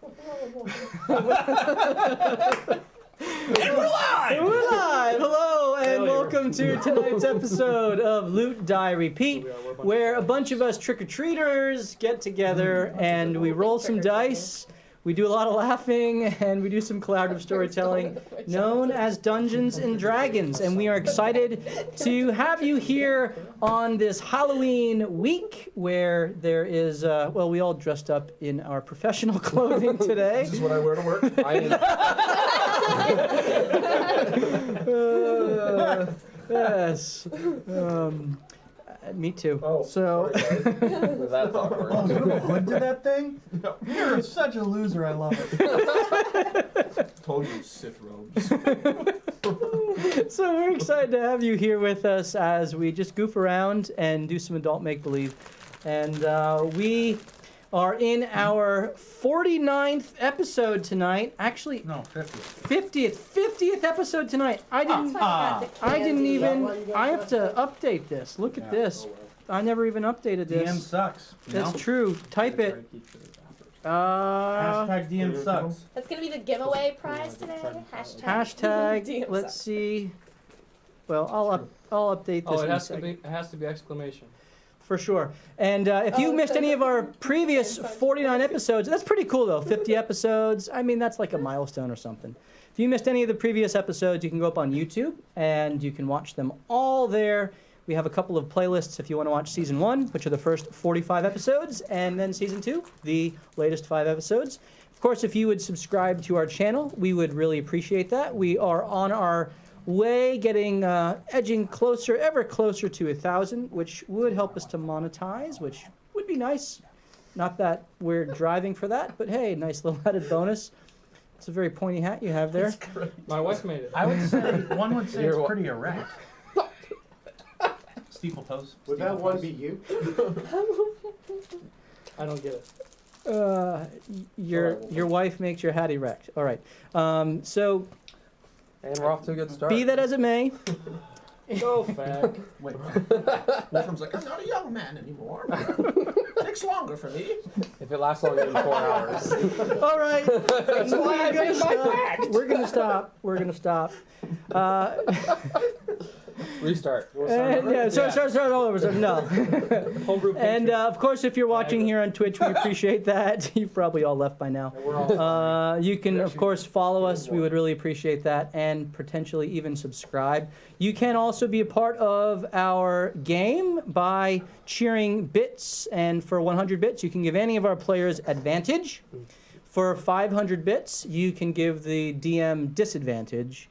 And we're live! We're live! Hello, and welcome to tonight's episode of Loot, Die, Repeat, where a bunch of us trick-or-treaters get together and we roll some dice, we do a lot of laughing, and we do some collaborative storytelling known as Dungeons and Dragons. And we are excited to have you here on this Halloween week where there is, well, we all dressed up in our professional clothing today. This is what I wear to work. Yes. Me too. Oh, so. That's awkward. Oh, you have a hood to that thing? No. You're such a loser. I love it. Told you, Sith robes. So we're excited to have you here with us as we just goof around and do some adult make-believe. And we are in our 49th episode tonight. Actually, No, 50. 50th episode tonight. I didn't even, I have to update this. Look at this. I never even updated this. DM sucks. You That's know? true. Type it. Hashtag DM sucks. That's gonna be the giveaway prize today. Hashtag, DM let's sucks. see. Well, I'll update this Oh, in it a has to second. be. It has to be exclamation. For sure. And if you missed any of our previous 49 episodes, that's pretty cool though. 50 episodes. I mean, that's like a milestone or something. If you missed any of the previous episodes, you can go up on YouTube and you can watch them all there. We have a couple of playlists if you want to watch season 1, which are the first 45 episodes, and then season 2, the latest 5 episodes. Of course, if you would subscribe to our channel, we would really appreciate that. We are on our way, getting edging closer, ever closer to 1,000, which would help us to monetize, which would be nice. Not that we're driving for that, but hey, nice little added bonus. It's a very pointy hat you have there. My wife made it. I would say, one would say You're it's pretty erect. Steeple toes. Would that one be you? I don't get it. Your wife makes your hat erect. All right. So And we're off to a good start. be that as it may, Go fag. Wait. Wolfram's like, I'm not a young man anymore. Takes longer for me. If it lasts longer than 4 hours. all right. That's why I made my pact. We're gonna stop. We're gonna stop. Restart. Yeah, start all over. So, no. Homebrew And picture. of course, if you're watching here on Twitch, we appreciate that. You've probably all left by now. We're all You can, of course, follow us. We would really appreciate that, and potentially even subscribe. You can also be a part of our game by cheering bits, and for 100 bits, you can give any of our players advantage. For 500 bits, you can give the DM disadvantage.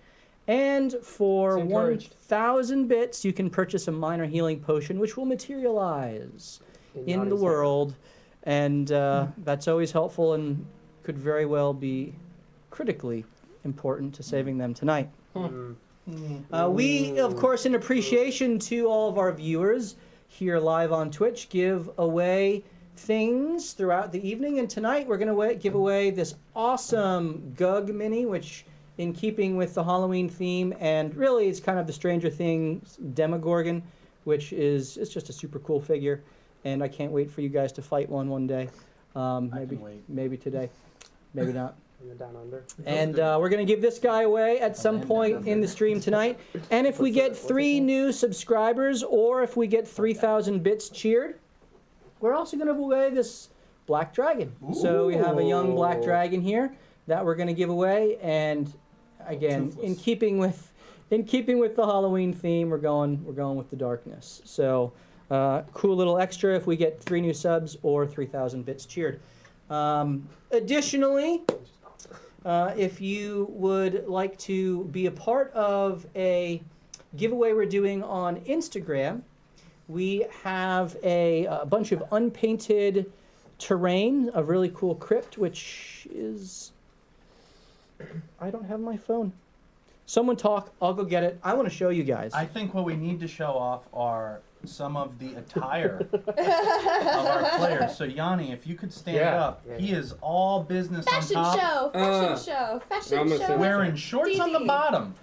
And for It's encouraged. 1,000 bits, you can purchase a minor healing potion, which will materialize in the world. And that's always helpful and could very well be critically important to saving them tonight. We, of course, in appreciation to all of our viewers here live on Twitch, give away things throughout the evening. And tonight we're going to give away this awesome Gug Mini, which, in keeping with the Halloween theme, and really it's kind of the Stranger Things Demogorgon, which is it's just a super cool figure, and I can't wait for you guys to fight one day. Maybe today, maybe not. Down under. And we're going to give this guy away at some point in the stream tonight. And if we get 3 new subscribers, or if we get 3,000 bits cheered, we're also going to give away this black dragon. So we have a young black dragon here that we're going to give away, and again, in keeping with the Halloween theme, we're going with the darkness. So cool little extra if we get 3 new subs or 3,000 bits cheered. Additionally, if you would like to be a part of a giveaway we're doing on Instagram, we have a bunch of unpainted terrain, a really cool crypt, which is... I don't have my phone. Someone talk. I'll go get it. I want to show you guys. I think what we need to show off are some of the attire of our players. So Yanni, if you could stand up, he is all business Fashion on top. show, fashion I'm gonna show. say Wearing shorts on the DD. bottom.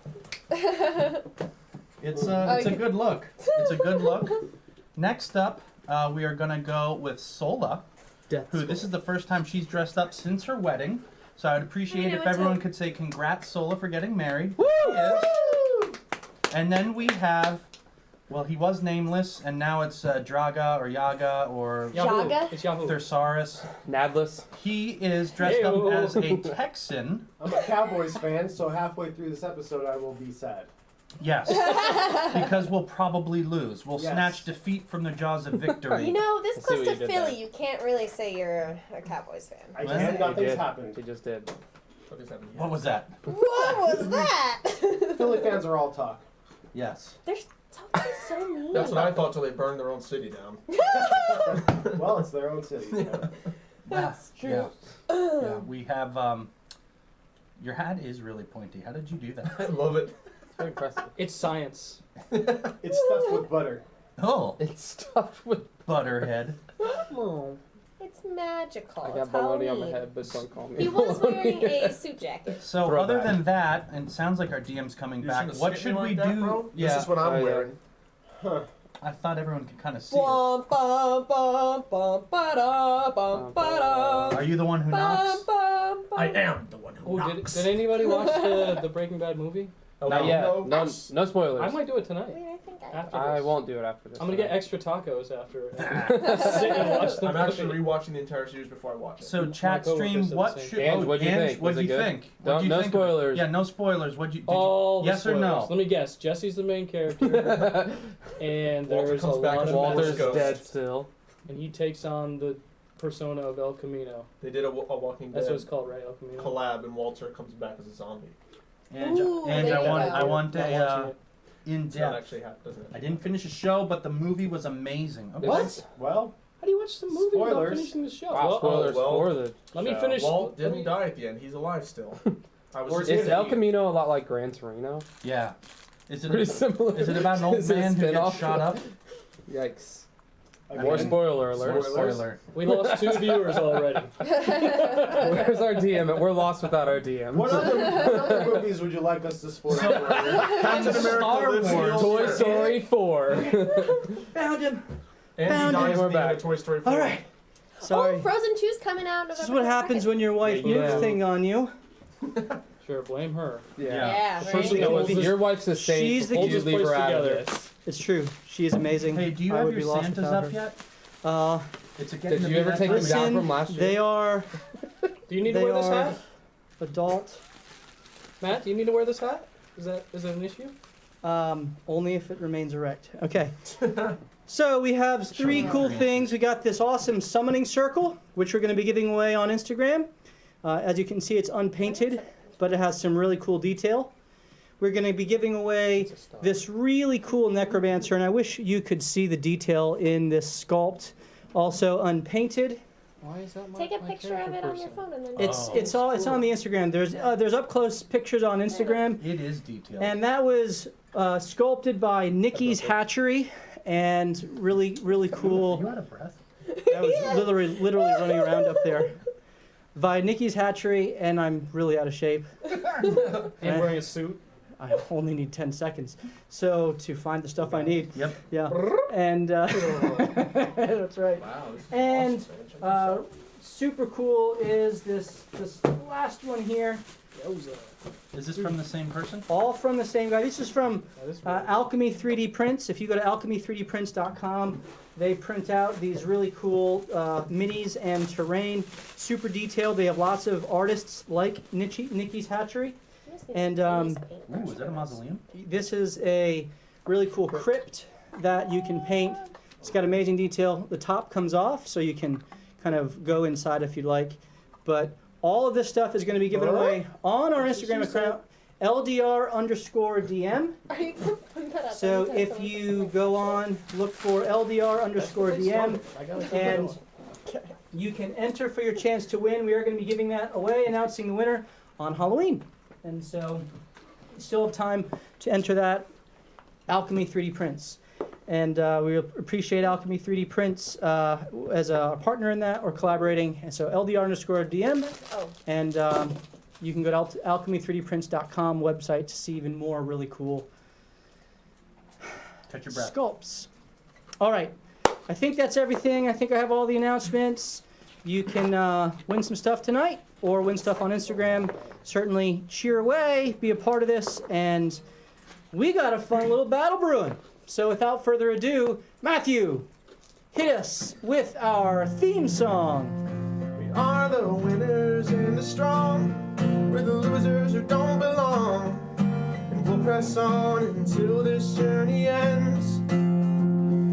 It's a good look. It's a good look. Next up, we are gonna go with Sola. who this is the first time she's dressed up since her wedding. So I'd appreciate if everyone could say congrats, Sola, for getting married. Woo! Yes. And then we have, well, he was nameless, and now it's Draga or Yaga or Jaga? It's Yahoo. Thesaurus. Nadless. He is dressed up Ew. as a Texan. I'm a Cowboys fan, so halfway through this episode I will be sad. Yes. Because we'll probably lose. We'll Yes. snatch defeat from the jaws of victory. You know, this I see close what to you did Philly, there. you can't really say you're a Cowboys fan. I Well, can't. he Nothing's happened. He just did. What was that? What was that? Philly fans are all talk. Yes. They're so mean. That's what I thought till they burned their own city down. Well, it's their own city. That's true. Yeah. Yeah. We have, your hat is really pointy. How did you do that? I love it. It's very impressive. It's science. It's stuffed with butter. Oh, It's stuffed with. butterhead. It's magical. I It's got baloney on my Halloween. head, but don't call me. He was wearing a suit jacket. So Throwback. other than that, and it sounds like our DM's coming You back. shouldn't What skip should me we like that, do? bro? Yeah, This is what Oh, I'm yeah. wearing. Huh. I thought everyone could kind of see it. Bum, bum, bum, bum, ba-da, bum, ba-da. Are you the one who knocks? Bum, bum, I bum. am the one who Oh, knocks. did anybody watch the Breaking Bad movie? Not yet. No spoilers. I might do it tonight. Wait, I think I After I this. won't do it after this. I'm gonna get extra tacos after. Sit and watch the I'm movie. actually rewatching the entire series before I watch it. So chat coworkers stream, said the what same should? thing. Ange, what'd you think? What Was do it you good? think? Don't- What'd you no think of it? spoilers. Yeah, no spoilers. Did you? All the Yes or spoilers. no? Let me guess. Jesse's the main character, and Walter there's a comes back lot as of Walter's Walter's ghost. dead still. and he takes on the persona of El Camino. They did a Walking That's Dead what it's called, right? El Camino. collab, and Walter comes back as a zombie. And Ooh, and there I you want go. I want Not a watching it. in That depth. actually doesn't it? I didn't finish the show, but the movie was amazing. Okay. What? Well, How do you watch the movie without Spoilers. finishing the show? Wow, Well, spoilers well, for the. let me show. finish. Walt let me- didn't die at the end. He's alive still. I was Or just Is gonna El eat. Camino a lot like Gran Torino? Yeah. Is it Pretty similar. is it about an old Is it a man who gets spin-off? shot up? Yikes. again, More spoiler alert. Spoiler. We lost 2 viewers already. Where's our DM? We're lost without our DM. what other movies would you like us to spoil? So- Captain America Star lives in Wars. the Toy old Story 4. Found him. And he Found dies it. at We're the end back. of Toy Story 4. All right. Oh, Sorry. Frozen 2's coming out November This is what happens 22nd. when your wife Yeah, moves yeah. thing on you. Sure, blame her. Yeah, The right. person that was Your wife's a saint. She's the you cutest leave her place out together. of this. It's true. She is amazing. Hey, do you I have would your be lost Santas without up her. yet? Uh, It's getting Did to you be ever that take time. them down listen, from last year? they are do you need to They wear this are- hat? Adult. Matt, do you need to wear this hat? Is that an issue? Only if it remains erect. Okay. So we have 3 cool things. We got this awesome summoning circle, which we're going to be giving away on Instagram. As you can see, it's unpainted, but it has some really cool detail. We're going to be giving away this really cool necromancer, and I wish you could see the detail in this sculpt. Also unpainted. Why is that Take a picture of it on your phone and then. It's on the Instagram. There's up close pictures on Instagram. It is detailed. And that was sculpted by Nikki's Hatchery, and really Are you cool. out of breath? That was literally running around up there. By Nikki's Hatchery, and I'm really out of shape. And wearing a suit. I only need 10 seconds. So to find the stuff I need. Yep. Yeah. And that's right. Wow. This is And awesome, man. super cool is this last one here. Is this from the same person? All from the same guy. This is from Alchemy 3D Prints. If you go to alchemy3dprints.com, they print out these really cool minis and terrain, super detailed. They have lots of artists like Nikki's Hatchery. And Ooh, is that a mausoleum? this is a really cool crypt that you can paint. It's got amazing detail. The top comes off, so you can kind of go inside if you'd like. But all of this stuff is going to be given away on our Instagram account, LDR_DM. Are you putting that up? So if you go on, look for LDR_DM, and you can enter for your chance to win. We are going to be giving that away, announcing the winner on Halloween. And so you still have time to enter that. Alchemy 3D Prints. And we appreciate Alchemy 3D Prints as a partner in that, or collaborating. And so LDR_DM. Oh, And you can go to alchemy3dprints.com website to see even more really cool Catch your breath. sculpts. All right. I think that's everything. I think I have all the announcements. you can win some stuff tonight or win stuff on Instagram. Certainly cheer away, be a part of this, and we got a fun little battle brewing. So without further ado, Matthew, hit us with our theme song. We are the winners and the strong. We're the losers who don't belong. And we'll press on until this journey ends.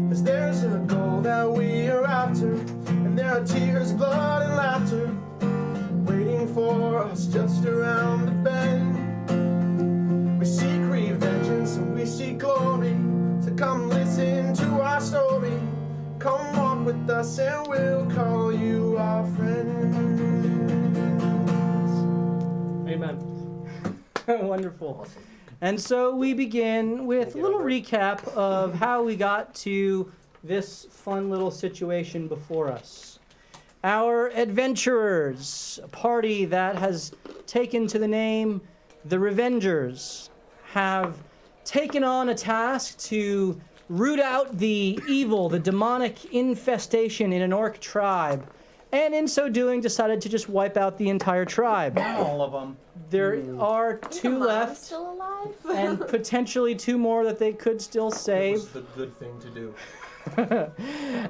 'Cause there's a goal that we are after. And there are tears, blood, and laughter waiting for us just around the bend. We seek revenge and we seek glory. So come listen to our story. Come walk with us and we'll call you our friends. Amen. Wonderful. And so we begin with a little recap of how we got to this fun little situation before us. Our adventurers, a party that has taken to the name the Revengers, have taken on a task to root out the evil, the demonic infestation in an orc tribe, and in so doing decided to just wipe out the entire tribe. Not all of them. There are two Mom's left, still alive? and potentially two more that they could still It save. was the good thing to do.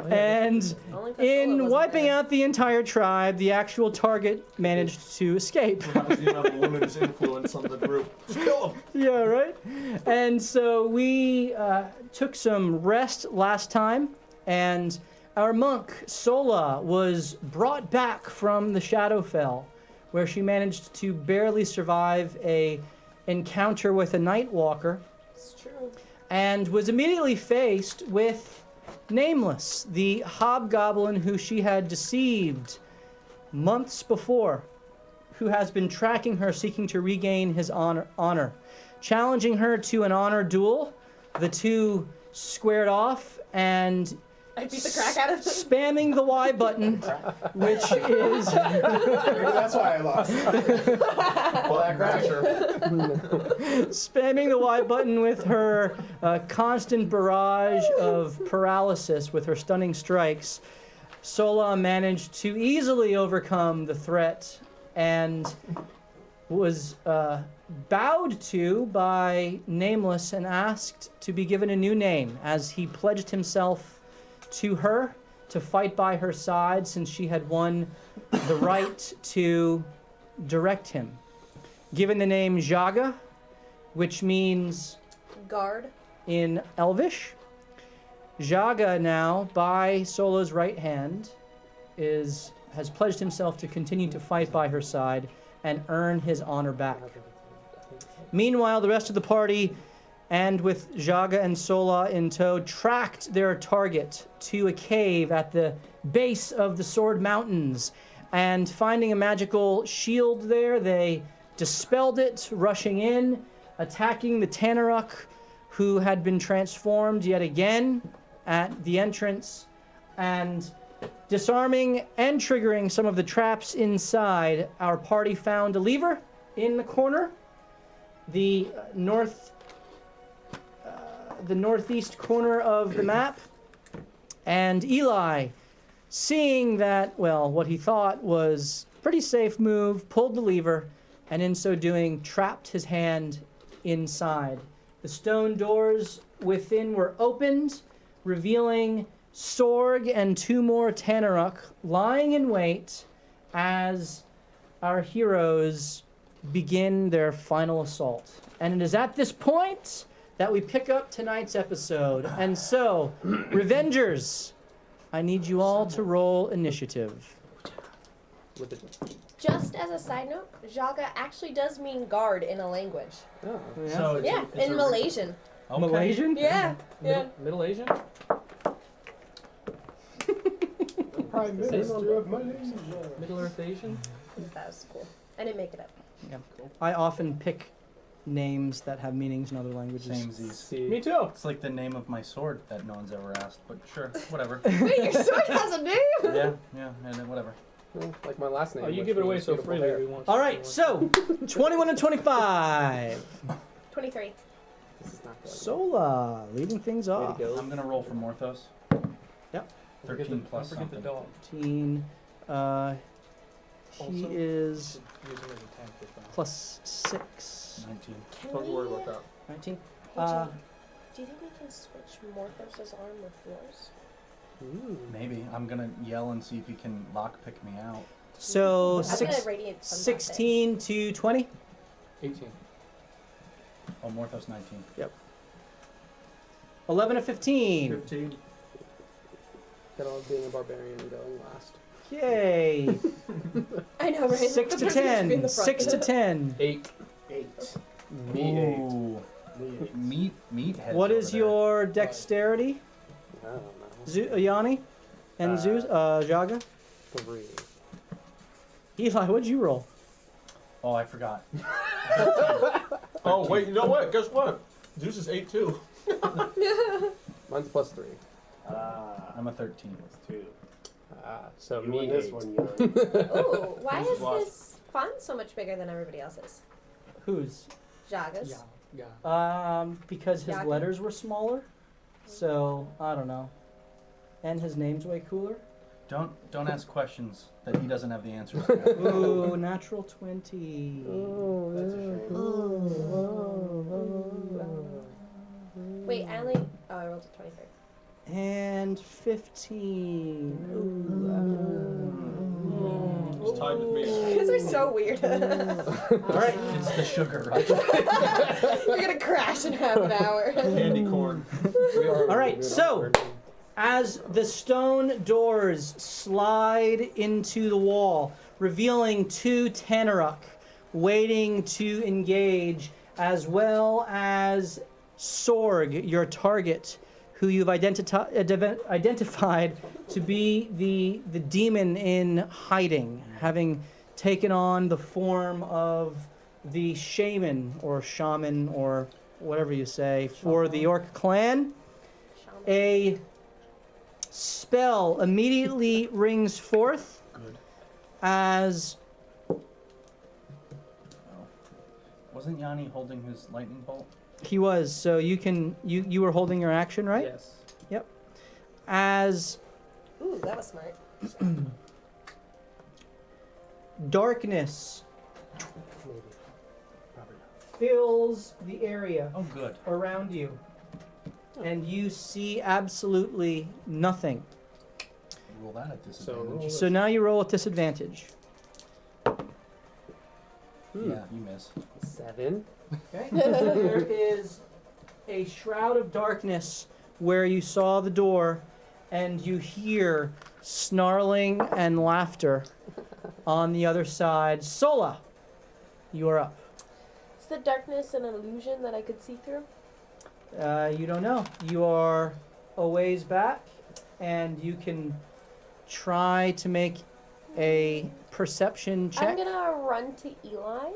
And Only 'cause Sola in wasn't wiping there. out the entire tribe, the actual target managed to escape. Reminds me of a woman's influence on the group. Just kill him. Yeah, right? And so we took some rest last time, and our monk, Sola, was brought back from the Shadowfell, where she managed to barely survive a encounter with a Nightwalker, It's true. and was immediately faced with Nameless, the hobgoblin who she had deceived months before, who has been tracking her, seeking to regain his honor. Challenging her to an honor duel, the two squared off and I beat the crack out of him. spamming the Y button, which is Maybe that's why I lost. Black Ratcher. spamming the Y button with her constant barrage of paralysis with her stunning strikes. Sola managed to easily overcome the threat and was bowed to by Nameless and asked to be given a new name, as he pledged himself to her to fight by her side since she had won the right to direct him. Given the name Jaga, which means Guard. in Elvish, Jaga now, by Solo's right hand, has pledged himself to continue to fight by her side and earn his honor back. Meanwhile, the rest of the party, and with Jaga and Sola in tow, tracked their target to a cave at the base of the Sword Mountains. And finding a magical shield there, they dispelled it, rushing in, attacking the Tanaruk, who had been transformed yet again at the entrance, and disarming and triggering some of the traps inside. Our party found a lever in the corner, the northeast corner of the map, and Eli, seeing that, well, what he thought was a pretty safe move, pulled the lever, and in so doing, trapped his hand inside. The stone doors within were opened, revealing Sorg and two more Tanaruk lying in wait as our heroes begin their final assault. And it is at this point that we pick up tonight's episode. And so, Revengers, I need you all to roll initiative. With the, Just as a side note, Jaga actually does mean guard in a language. oh, So it's Yeah, it's in a- Malaysian. Okay. Malaysian? Yeah, yeah. Middle Asian? Prime Minister of Malaysia. Middle Earth Asian? That was cool. I didn't make it up. Yeah. I often pick names that have meanings in other languages. Samesies. See. Me too. It's like the name of my sword that no one's ever asked, but sure, whatever. Wait, your sword has a name? yeah, and then whatever. Like my last name. Oh, you which give it away means so beautiful freely. hair. We won't. All right, so 21 and 25. 23. This is not good. Sola leading things Way to off. go. I'm gonna roll for Morthos. Yep. 13 plus Don't forget the something. dog. 13. He Also, is Use him as a tank this time. plus 6. 19. Can Don't we, worry about that. 19. Hey, Uh, Jay, do you think we can switch Morthos' arm with yours? Ooh. Maybe. I'm gonna yell and see if he can lockpick me out. So I'm gonna radiate some 16 to 20. 18. Oh, Morthos 19. 11 to 15. 15. Got all being a barbarian and going last. Yay. I know, right? 6 to 10. 6 to 10. 8. 8. Me 8. Ooh. Meathead. What is your dexterity, I don't know. Yanni? And Zeus? Jaga? 3. Eli, what'd you roll? Oh, I forgot. Oh, wait, you know what? Guess what? Zeus is 8 too. Mine's plus 3. I'm a 13. That's 2. So You me win this 8. one, Ooh, why This is is lost. his font so much bigger than everybody else's? Whose? Jaga's. Yeah. Because his Yaga. letters were smaller. So, I don't know. And his name's way cooler. Don't ask questions that he doesn't have the answers to. Ooh, natural 20. That's a shame. Wait, I only. Oh, I rolled a 23. And 15. It's tied with me. You guys are so weird. All right. It's the sugar rush. You're gonna crash in half an hour. Candy corn. We are. All right, we're not so- barbarian. As the stone doors slide into the wall, revealing 2 Tanaruk waiting to engage, as well as Sorg, your target, who you've identified to be the demon in hiding, having taken on the form of the shaman or whatever you say for the Orc clan. A spell immediately rings forth Good. as Wasn't Yanni holding his lightning bolt? he was. So you were holding your action, right? Yes. As Ooh, that was smart. darkness Maybe. fills the area Oh, good. around you, and you see absolutely nothing. Roll that at disadvantage. So now you roll at disadvantage. Yeah, you miss. 7. Okay. There is a shroud of darkness where you saw the door, and you hear snarling and laughter on the other side. Sola, you are up. Is the darkness an illusion that I could see through? You don't know. You are a ways back, and you can try to make a perception check. I'm gonna run to Eli.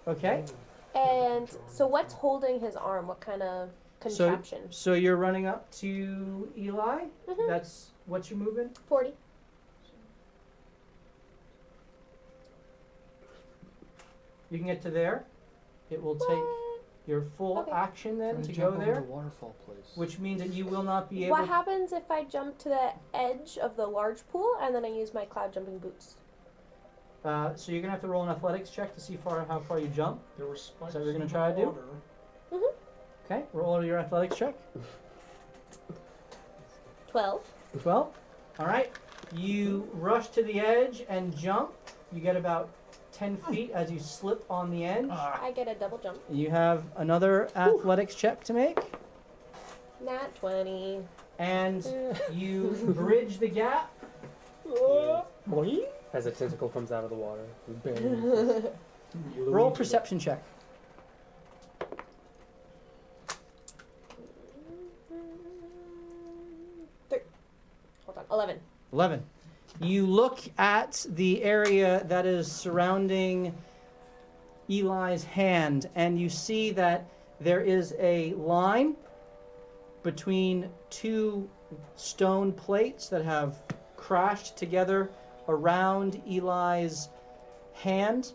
Okay. And so, what's holding his arm? What kind of contraption? So you're running up to Eli. Mhm. That's what's your movement? 40. You can get to there. It will take your full Okay. action then to go there, waterfall place. which means that you will not be able. What happens if I jump to the edge of the large pool and then I use my cloud jumping boots? So you're gonna have to roll an athletics check to see how far you jump. There were spikes. So you're gonna in try the to do? water. Okay, roll your athletics check. 12. 12. All right. You rush to the edge and jump. You get about 10 feet as you slip on the edge. I get a double jump. You have another athletics check to make, Nat 20. and you bridge the gap. As a tentacle comes out of the water. Bang. Roll perception check. Hold on. 11. 11. You look at the area that is surrounding Eli's hand, and you see that there is a line between 2 stone plates that have crashed together around Eli's hand,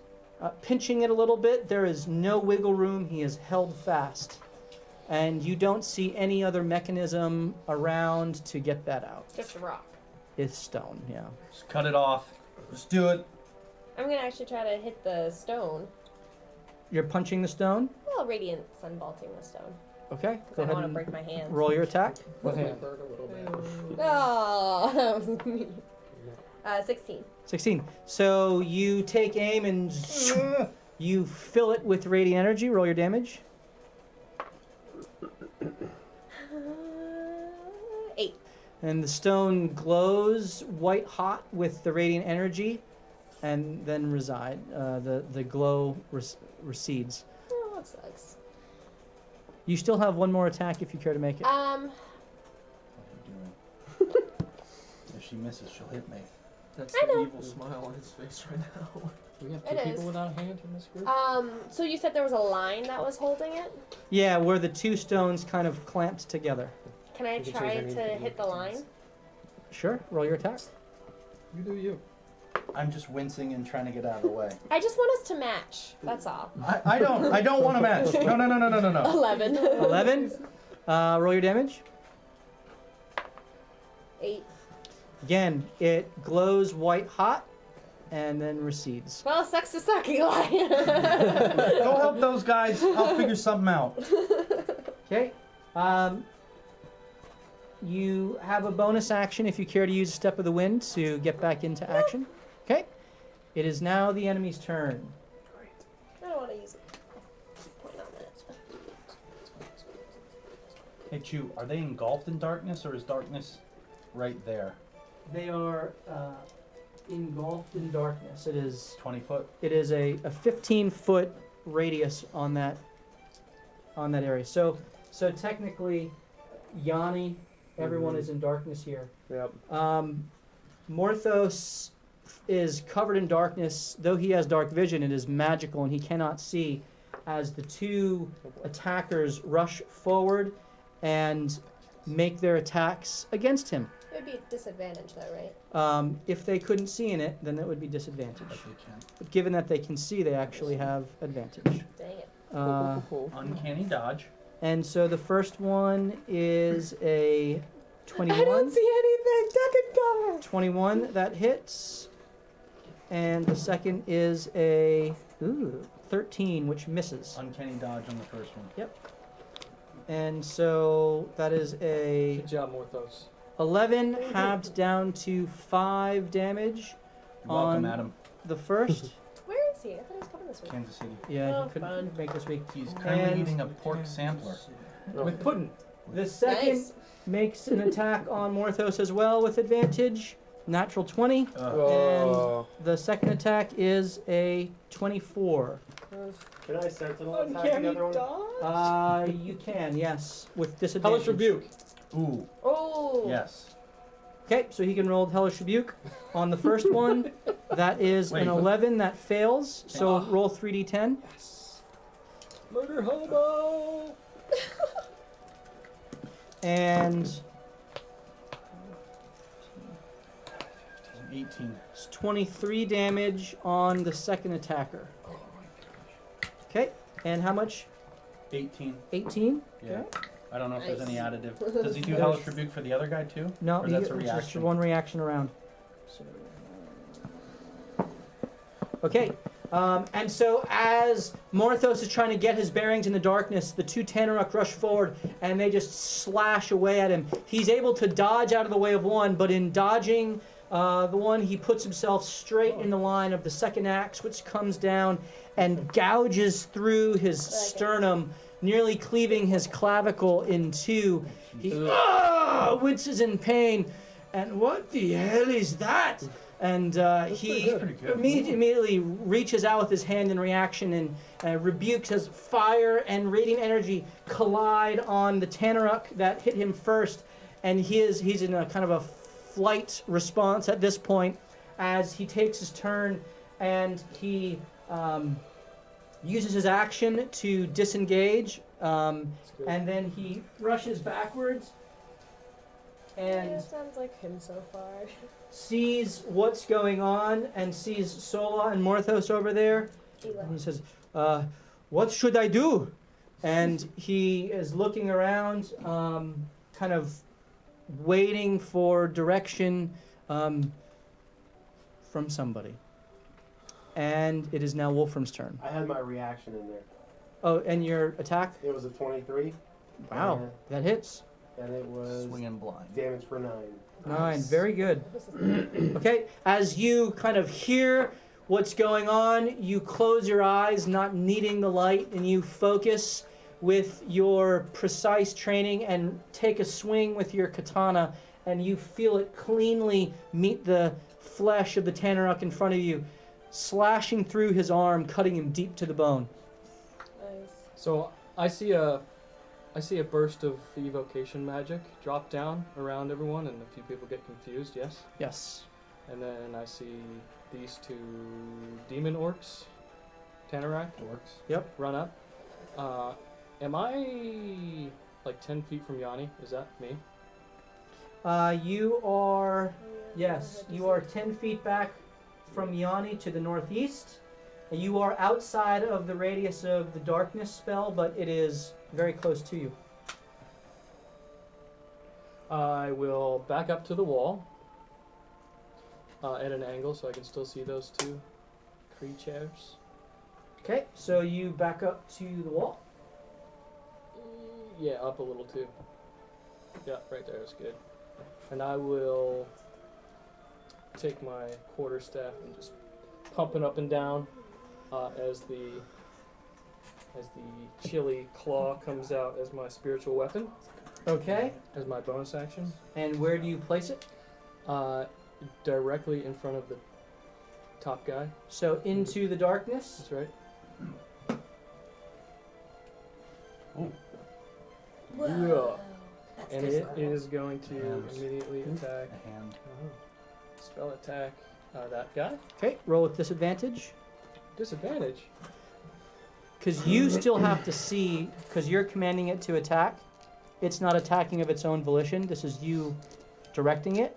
pinching it a little bit. There is no wiggle room. He is held fast. And you don't see any other mechanism around to get that out. Just a rock. is stone. Yeah. Just cut it off. Just do it. I'm gonna actually try to hit the stone. You're punching the stone. Well, radiant sunbolting the stone. Okay. Go I don't ahead want to and break my hands. roll your attack. With hand. Oh, that was mean. 16. 16. So you take aim and you fill it with radiant energy. Roll your damage. 8. And the stone glows white hot with the radiant energy, and then the glow recedes. Oh, that sucks. You still have one more attack if you care to make it. What are you doing? If she misses, she'll hit me. That's I the know. evil smile on his face right now. We have It two people is. without a hand in this group? So you said there was a line that was holding it? Yeah, where the two stones kind of clamped together. Can I You can try change your to name to hit the line? Sure, roll your attack. You do you. I'm just wincing and trying to get out of the way. I just want us to match. That's all. I don't want to match. No. 11. 11. Roll your damage. 8. Again, it glows white hot and then recedes. Well, sucks to suck, Eli. Go help those guys. I'll figure something out. Okay. You have a bonus action if you care to use a Step of the Wind to get back into action. Okay. It is now the enemy's turn. I don't want to use it. Point on that. Hey, Chew, are they engulfed in darkness, or is darkness right there? They are engulfed in darkness. It is 20 foot? a 15-foot radius on that area. So technically, Yanni, everyone is in darkness here. Yep. Morthos is covered in darkness. Though he has dark vision, it is magical and he cannot see as the two attackers rush forward and make their attacks against him. It would be a disadvantage, though, right? If they couldn't see in it, then it would be disadvantage. But they can. But given that they can see, they actually have advantage. Dang it. Cool. Uncanny dodge. And so the first one is a 21. I don't see anything. Duck and cover. 21, that hits. And the second is a 13, which misses. Uncanny dodge on the first one. And so that is a Good job, Morthos. 11 halved down to 5 damage Welcome, on Adam. the first. Where is he? I thought he was coming this way. Kansas City. Yeah, Oh, he couldn't fun. make this week. He's currently And- eating a pork sampler. With pudding. The second Nice. makes an attack on Morthos as well with advantage. Natural 20. Oh. The second attack is a 24. Can I sentinel attack the other one? You can, yes, with disadvantage. Hellish Rebuke. Ooh, Oh. yes. Okay, so he can roll Hellish Rebuke on the first one. That is Wait. an 11. That fails. So roll 3d10. Yes. Murder hobo. And 18. it's 23 damage on the second attacker. Okay, and how much? 18. 18? Yeah. I don't know if there's any Nice. additive. Does he do Hellish Rebuke for the other guy too? No, Or that's a it's just reaction? one reaction around. Okay, and so as Morthos is trying to get his bearings in the darkness, the two Tanaruk rush forward and they just slash away at him. He's able to dodge out of the way of one, but in dodging the one, he puts himself straight in the line of the second axe, which comes down and gouges through his sternum, nearly cleaving his clavicle in two. He winces in pain. And what the hell is that? And he pretty good. immediately reaches out with his hand in reaction and rebukes as fire and radiant energy collide on the Tanaruk that hit him first. And he's in a kind of a flight response at this point as he takes his turn and he uses his action to disengage. And then he rushes backwards and Yeah, sounds like him so far. sees what's going on and sees Sola and Morthos over there. Eli. And he says, what should I do? And he is looking around, kind of waiting for direction. from somebody. And it is now Wolfram's turn. I had my reaction in there. Oh, and your attack? It was a 23. Wow, that hits. And it was Swinging blind. damage for 9. 9, very good. Okay, as you kind of hear what's going on, you close your eyes, not needing the light, and you focus with your precise training and take a swing with your katana, and you feel it cleanly meet the flesh of the Tanaruk in front of you, slashing through his arm, cutting him deep to the bone. Nice. So I see a burst of evocation magic drop down around everyone, and a few people get confused. Yes. Yes. And then I see these 2 demon orcs, Tanarak orcs. Yep. Run up. Am I like 10 feet from Yanni? Is that me? You are, yes, you are 10 feet back from Yanni to the northeast. You are outside of the radius of the darkness spell, but it is very close to you. I will back up to the wall at an angle so I can still see those 2 creatures. Okay, so you back up to the wall. Yeah, up a little too. Yeah, right there is good. And I will take my quarterstaff and just pump it up and down as the chilly claw comes out as my spiritual weapon. Okay, As my bonus action. and where do you place it? Directly in front of the top guy. So into the darkness. That's right. Whoa. That's And good. it is going to Hands. immediately attack. A hand. Spell attack that guy. Okay, roll with disadvantage. Disadvantage. Because you still have to see, because you're commanding it to attack. It's not attacking of its own volition. This is you directing it.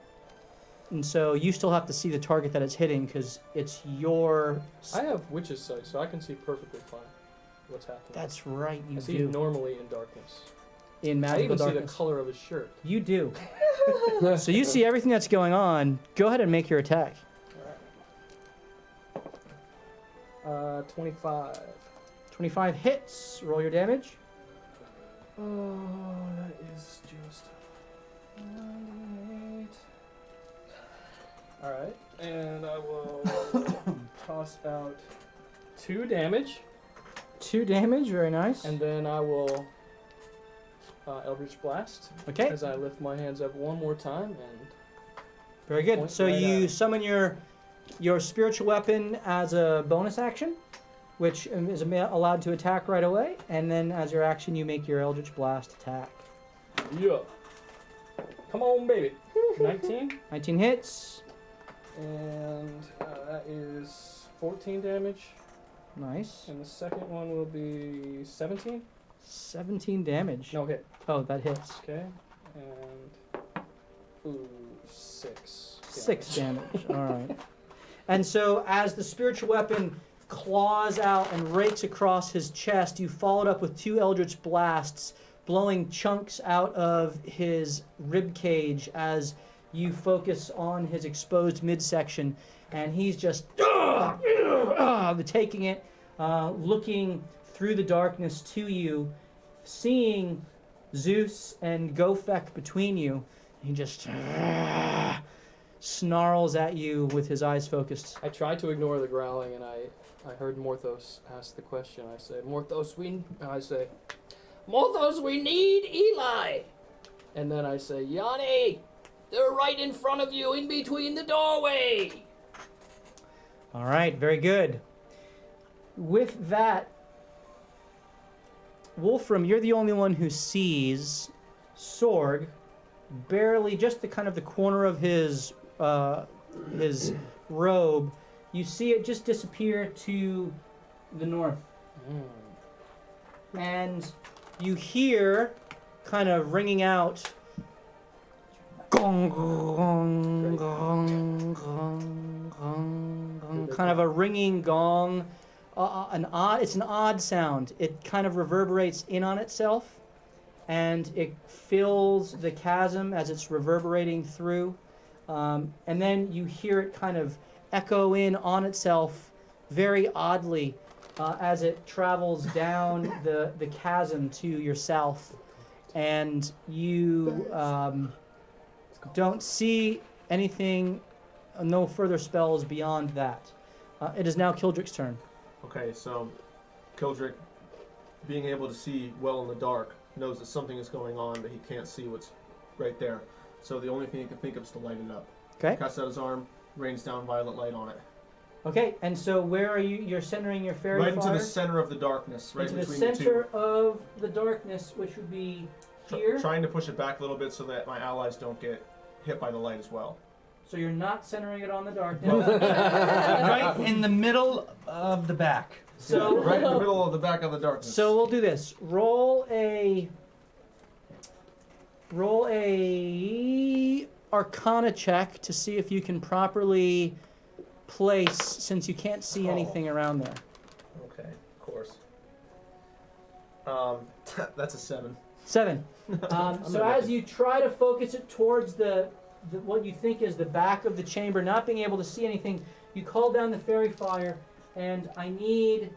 And so you still have to see the target that it's hitting, because it's your... I have witch's sight, so I can see perfectly fine what's happening. That's right, you I see do. normally in darkness. In I magical even see darkness. the color of his shirt. You do. So you see everything that's going on. Go ahead and make your attack. 25. 25 hits. Roll your damage. Oh, that is just 98. Alright, and I will toss out 2 damage, 2 damage. Very nice. and then I will Eldritch Blast Okay. as I lift my hands up one more time, and Very good. Point So right you at it. summon your spiritual weapon as a bonus action, which is allowed to attack right away, and then as your action you make your Eldritch Blast attack. yeah. Come on, baby. 19, 19 hits. and that is 14 damage, Nice. and the second one will be 17. 17 damage. No hit. Oh, that hits. Okay, and 6. 6 damage. All right. And so as the spiritual weapon claws out and rakes across his chest, you follow it up with 2 Eldritch Blasts, blowing chunks out of his rib cage as you focus on his exposed midsection, and he's just taking it, looking through the darkness to you, seeing Zeus and Gofek between you. He just snarls at you with his eyes focused. I tried to ignore the growling, and I heard Morthos ask the question. I say, Morthos, we need Eli. And then I say, Yanni, they're right in front of you, in between the doorway. All right, very good. With that, Wolfram, you're the only one who sees Sorg barely, just the kind of the corner of his robe. You see it just disappear to the north. And you hear kind of ringing out gong, gong, gong, gong, gong, gong, kind of a ringing gong. It's an odd sound. It kind of reverberates in on itself, and it fills the chasm as it's reverberating through. And then you hear it kind of echo in on itself very oddly as it travels down the chasm to your south. And you don't see anything, no further spells beyond that. It is now Kildrick's turn. Okay, so Kildrick, being able to see well in the dark, knows that something is going on, but he can't see what's right there. So the only thing he can think of is to light it up. Okay. Casts out his arm, rains down violet light on it. Okay, and so where are you? You're centering your fairy Right fire? into the center of the darkness, right into the between center the two. of the darkness, which would be here. Trying to push it back a little bit so that my allies don't get hit by the light as well. So you're not centering it on the darkness. Right in the middle of the back. So Right in the middle of the back of the darkness. So we'll do this. Roll a Arcana check to see if you can properly place, since you can't see anything around there. Okay, of course. That's a 7. 7. So as you try to focus it towards the what you think is the back of the chamber, not being able to see anything, you call down the fairy fire, and I need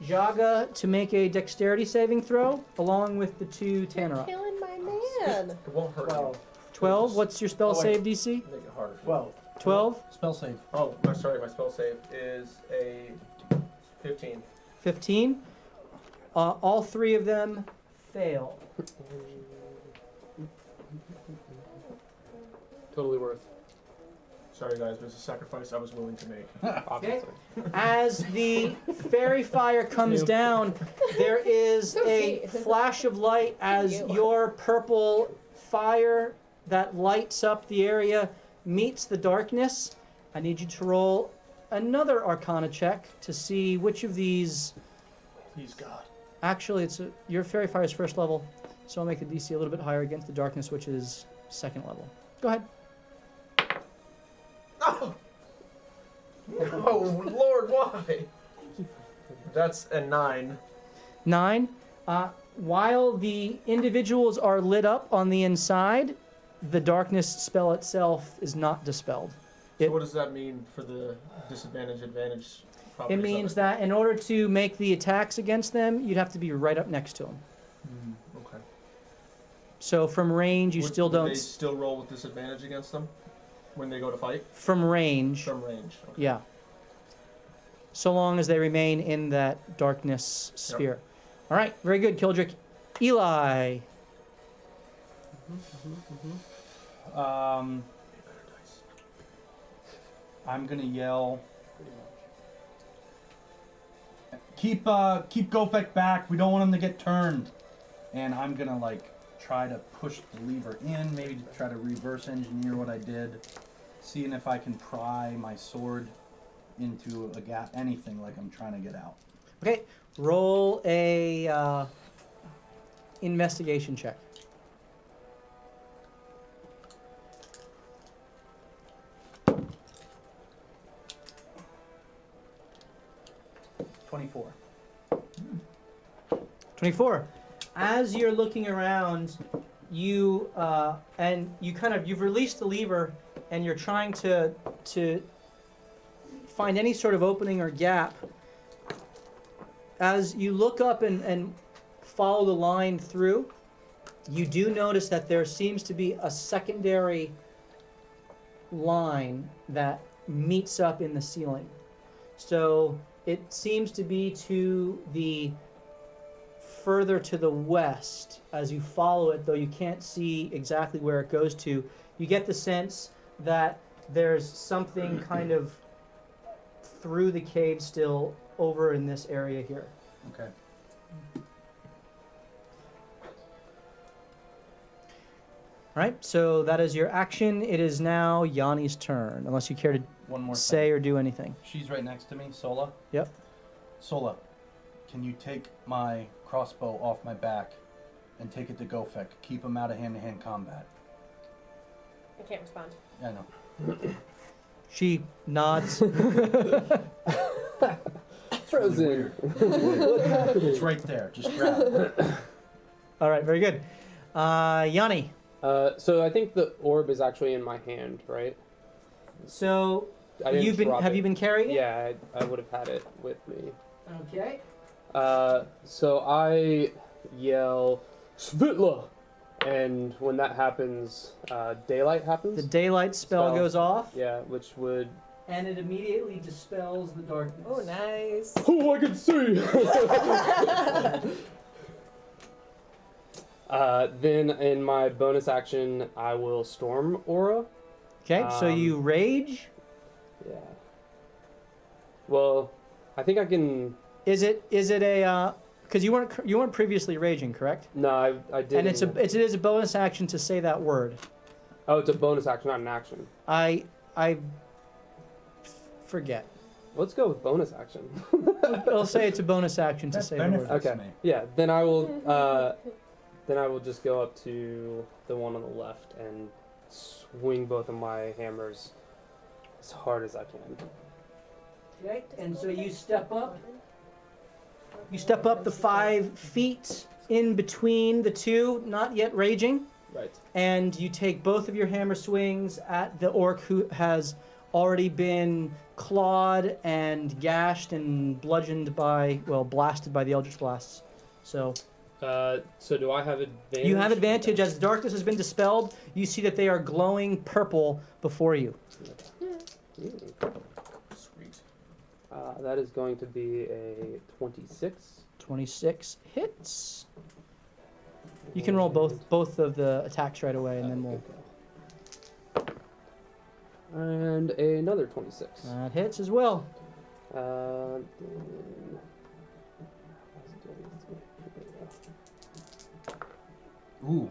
Jaga to make a dexterity saving throw, along with the 2 Tanarok. Killing my man. It won't hurt you. 12. What's your spell save DC? Make it harder for 12. 12. Spell save. Oh, sorry, my spell save is a 15. 15. All 3 of them fail. Totally worth. Sorry guys, but it's a sacrifice I was willing to make. Okay. As the fairy fire comes down, there is a flash of light as your purple fire that lights up the area meets the darkness. I need you to roll another Arcana check to see which of these. Please God. Actually, your fairy fire is 1st level, so I'll make the DC a little bit higher against the darkness, which is 2nd level. Go ahead. Oh! Oh Lord, why? That's a 9. 9. While the individuals are lit up on the inside, the darkness spell itself is not dispelled. So what does that mean for the advantage? It means that in order to make the attacks against them, you'd have to be right up next to them. Okay. So from range, you still don't. They still roll with disadvantage against them when they go to fight? From range. From range. Okay. Yeah. So long as they remain in that darkness sphere. All right, very good, Kildrick. Eli. I'm gonna yell. Keep Gofek back. We don't want him to get turned. And I'm gonna try to push the lever in, maybe to try to reverse engineer what I did, seeing if I can pry my sword into a gap, anything like I'm trying to get out. Okay, roll a investigation check. $24. 24. As you're looking around, you've released the lever and you're trying to find any sort of opening or gap. As you look up and follow the line through, you do notice that there seems to be a secondary line that meets up in the ceiling. So it seems to be further to the west as you follow it, though you can't see exactly where it goes to. You get the sense that there's something kind of through the cave still over in this area here. Okay. All right, so that is your action. It is now Yanni's turn, unless you care to One more say thing. or do anything. She's right next to me, Sola. Yep. Sola, can you take my crossbow off my back and take it to Gofek? Keep him out of hand-to-hand combat. I can't respond. Yeah, I know. She nods. Frozen. It's right there. Just grab it. All right, very good. Yanni. So I think the orb is actually in my hand, right? So I didn't drop have it. you been carrying it? Yeah, I would have had it with me. Okay. So I yell, Svitla! And when that happens, daylight happens? The daylight spell goes off. Yeah, which would... And it immediately dispels the darkness. Oh, nice. Oh, I can see! Then in my bonus action, I will Storm Aura. Okay, so you rage. Yeah. Well, I think I can... Is it a because you weren't previously raging, correct? No, I did. And it is a bonus action to say that word. Oh, it's a bonus action, not an action. I forget. Let's go with bonus action. I'll say it's a bonus action to That say the word. benefits Okay. me. Yeah, then I will just go up to the one on the left and swing both of my hammers as hard as I can. Okay, and so you step up. You step up the 5 feet in between the two, not yet raging, Right. and you take both of your hammer swings at the orc who has already been clawed and gashed and bludgeoned blasted by the Eldritch Blasts. So So do I have advantage? you have advantage as the darkness has been dispelled. You see that they are glowing purple before you. Sweet. That is going to be a 26. 26 hits. You can roll both of the attacks right away, and then we'll. And another 26. That hits as well. Then- Ooh.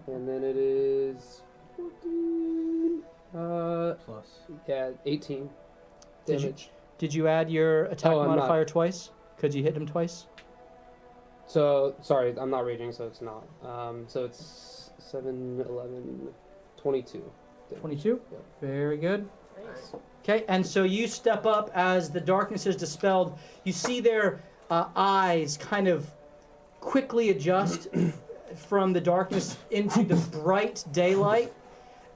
And then it is 14. Plus. Yeah, 18 Did you- damage. Did you add your attack Oh, I'm not. modifier twice? Could you hit him twice? So, sorry, I'm not raging, so it's not. So it's 7, 11, 22. damage. 22? Yep. Very good. Nice. Okay, and so you step up as the darkness is dispelled. You see their eyes kind of quickly adjust from the darkness into the bright daylight.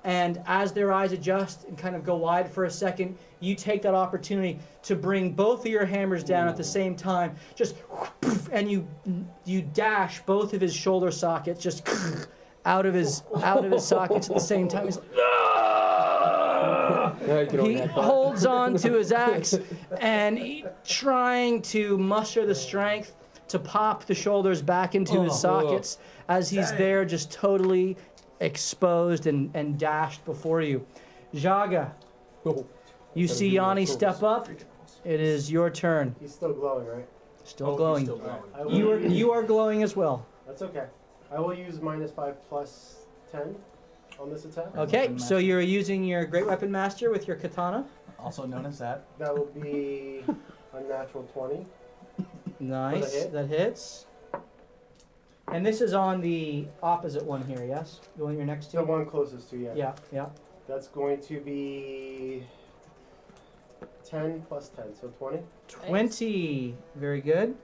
And as their eyes adjust and kind of go wide for a second, you take that opportunity to bring both of your hammers down at the same time. Just, and you dash both of his shoulder sockets just out of his sockets at the same time. He's like, Yeah, you can he only have that. holds on to his axe and trying to muster the strength to pop the shoulders back into his sockets as he's there just totally exposed and dashed before you. Jaga, Oh. you see Yanni step up. It is your turn. He's still glowing, right? Still glowing. I will You are glowing as well. That's okay. I will use -5 plus 10 on this attack. Okay, so you're using your Great Weapon Master with your katana. Also known as that. That will be a natural 20. Nice, hit? that hits. And this is on the opposite one here, yes? The one you're next to? The one closest to you. Yeah, yeah. That's going to be 10 plus 10, so 20. 20. Very good.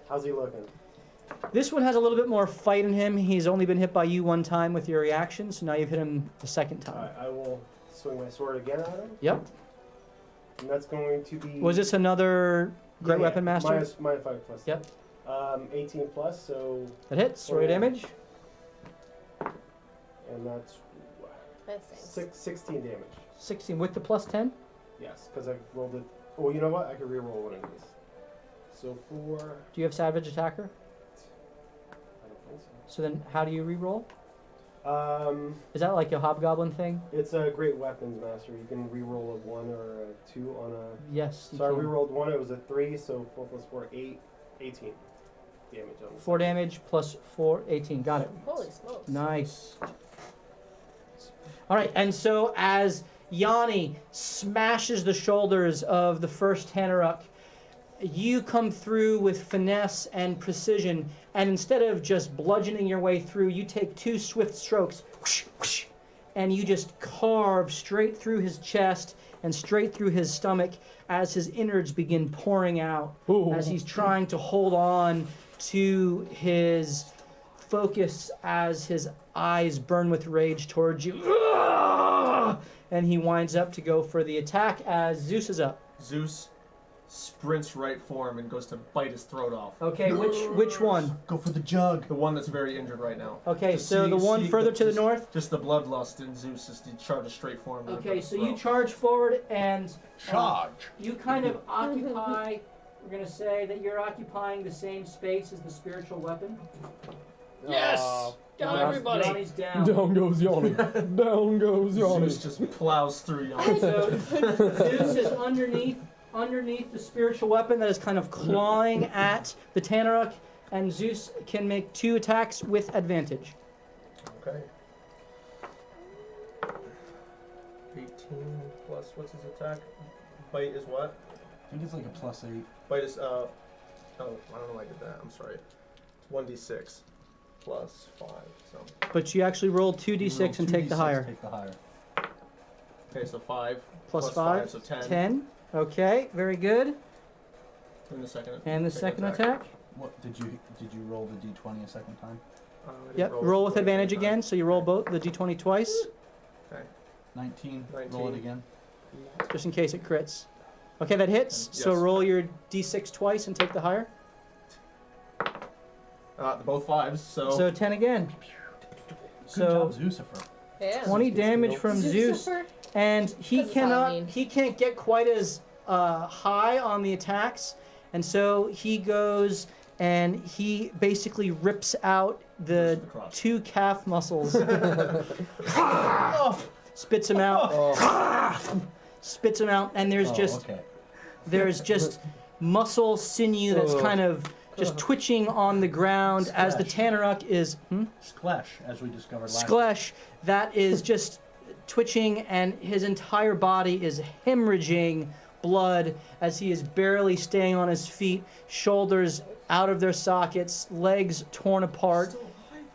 How's he looking? This one has a little bit more fight in him. He's only been hit by you one time with your reaction, so now you've hit him the second time. Alright, I will swing my sword again at him. Yep. And that's going to be... Was this another Great Yeah, Weapon Master? -5 plus 10. Yep. 18 plus, so... That hits. Roll your damage. And that's Nice. 16 damage. 16 with the plus 10. Yes, because I rolled it... Oh, you know what? I could re-roll one of these. So 4... Do you have Savage Attacker? I don't think So then how do you re-roll? so. Is that like a Hobgoblin thing? It's a Great Weapons Master. You can re-roll a 1 or a 2 on a... Yes. You So I can. re-rolled 1, it was a 3, so 4 plus 4, 8, 18 damage on this. 4 damage plus 4, 18. Got it. Holy smokes. Nice. All right, and so as Yanni smashes the shoulders of the first Tanaruk, you come through with finesse and precision, and instead of just bludgeoning your way through, you take 2 swift strokes, whoosh, whoosh, and you just carve straight through his chest and straight through his stomach as his innards begin pouring out, as he's trying to hold on to his focus as his eyes burn with rage towards you. And he winds up to go for the attack as Zeus is up. Zeus sprints right for him and goes to bite his throat off. Okay, which one? Go for the jug. The one that's very injured right now. Okay, Just so the one further to the just- north? Just the bloodlust in Zeus is he charges straight for him. Okay, so you charge forward and Charge. you kind of occupy, we're going to say that you're occupying the same space as the spiritual weapon. Yes! Down, everybody! Johnny's down. Down goes Yanni. Down goes Zeus just plows through Yanni. So Zeus is underneath the spiritual weapon that is kind of clawing at the Tanaruk, and Zeus can make 2 attacks with advantage. Okay. 18 plus what's his attack? Bite is what? I think it's like a +8. Bite is oh, I don't know why I did that. I'm sorry. It's 1d6 plus 5. So But you actually roll 2d6 and take the higher. Take the higher. okay, so 5 Plus 5, so 10. 10. Okay, very good. And the second. And the second attack? What did you roll the d20 a second time? I didn't Yep, roll roll it with the advantage second time. again, so you roll both the d20 twice, 19. 19. Roll it again. just in case it crits. Okay, that hits, so Yes. roll your d6 twice and take the higher. Both 5s. So 10 again. Good So job, Zucifer. Yeah. 20 damage from Zeus, Lucifer. and he What does that mean? can't get quite as high on the attacks, and so he goes and he basically rips out the Goes to the crotch. 2 calf muscles, spits them out, spits them out, and there's Okay. there's just muscle sinew that's kind of just twitching on the ground as the Tanaruk is Sklesh, as we discovered last. Sklesh that is just twitching, and his entire body is hemorrhaging blood as he is barely staying on his feet, shoulders out of their sockets, legs torn apart,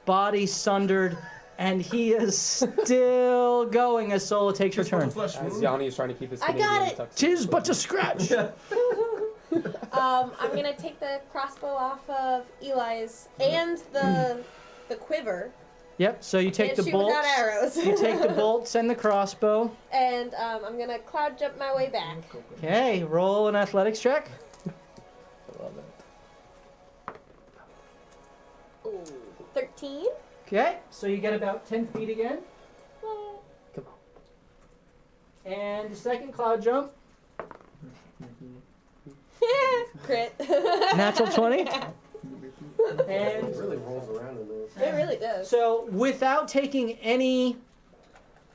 body sundered, and he is still going as Sola takes her turn. As Yanni is trying to keep his I got Canadian it. tuxedo. Tis but a scratch. I'm gonna take the crossbow off of Eli's and the quiver. Yep, so you take and the shoot bolts. without arrows. You take the bolts and the crossbow. And I'm gonna cloud jump my way back. Okay, roll an athletics check. I love it. Ooh, 13. Okay, so you get about 10 feet again. Come And the second cloud jump, Crit. natural 20. It And really rolls around in this. It really does. so without taking any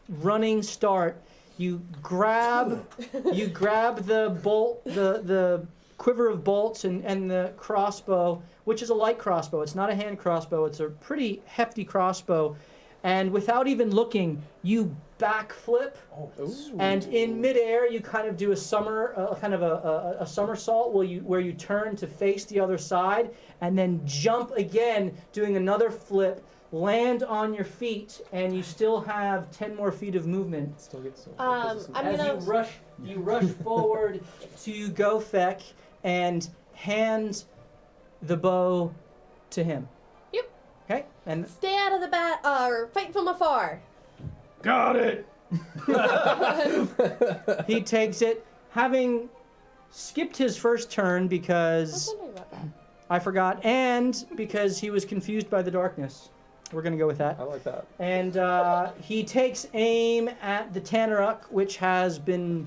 running start, you grab the bolt, the quiver of bolts and the crossbow, which is a light crossbow. It's not a hand crossbow. It's a pretty hefty crossbow. And without even looking, you backflip, and in midair you kind of do a somersault where you turn to face the other side, and then jump again, doing another flip, land on your feet, and you still have 10 more feet of movement. Still get some. I'm As gonna. you rush forward to Gofek and hand the bow to him. Yep. Okay, and Stay out of the or fight from afar. Got it. he takes it, having skipped his first turn because I forgot, and because he was confused by the darkness. We're gonna go with that. I like that. And he takes aim at the Tanaruk, which has been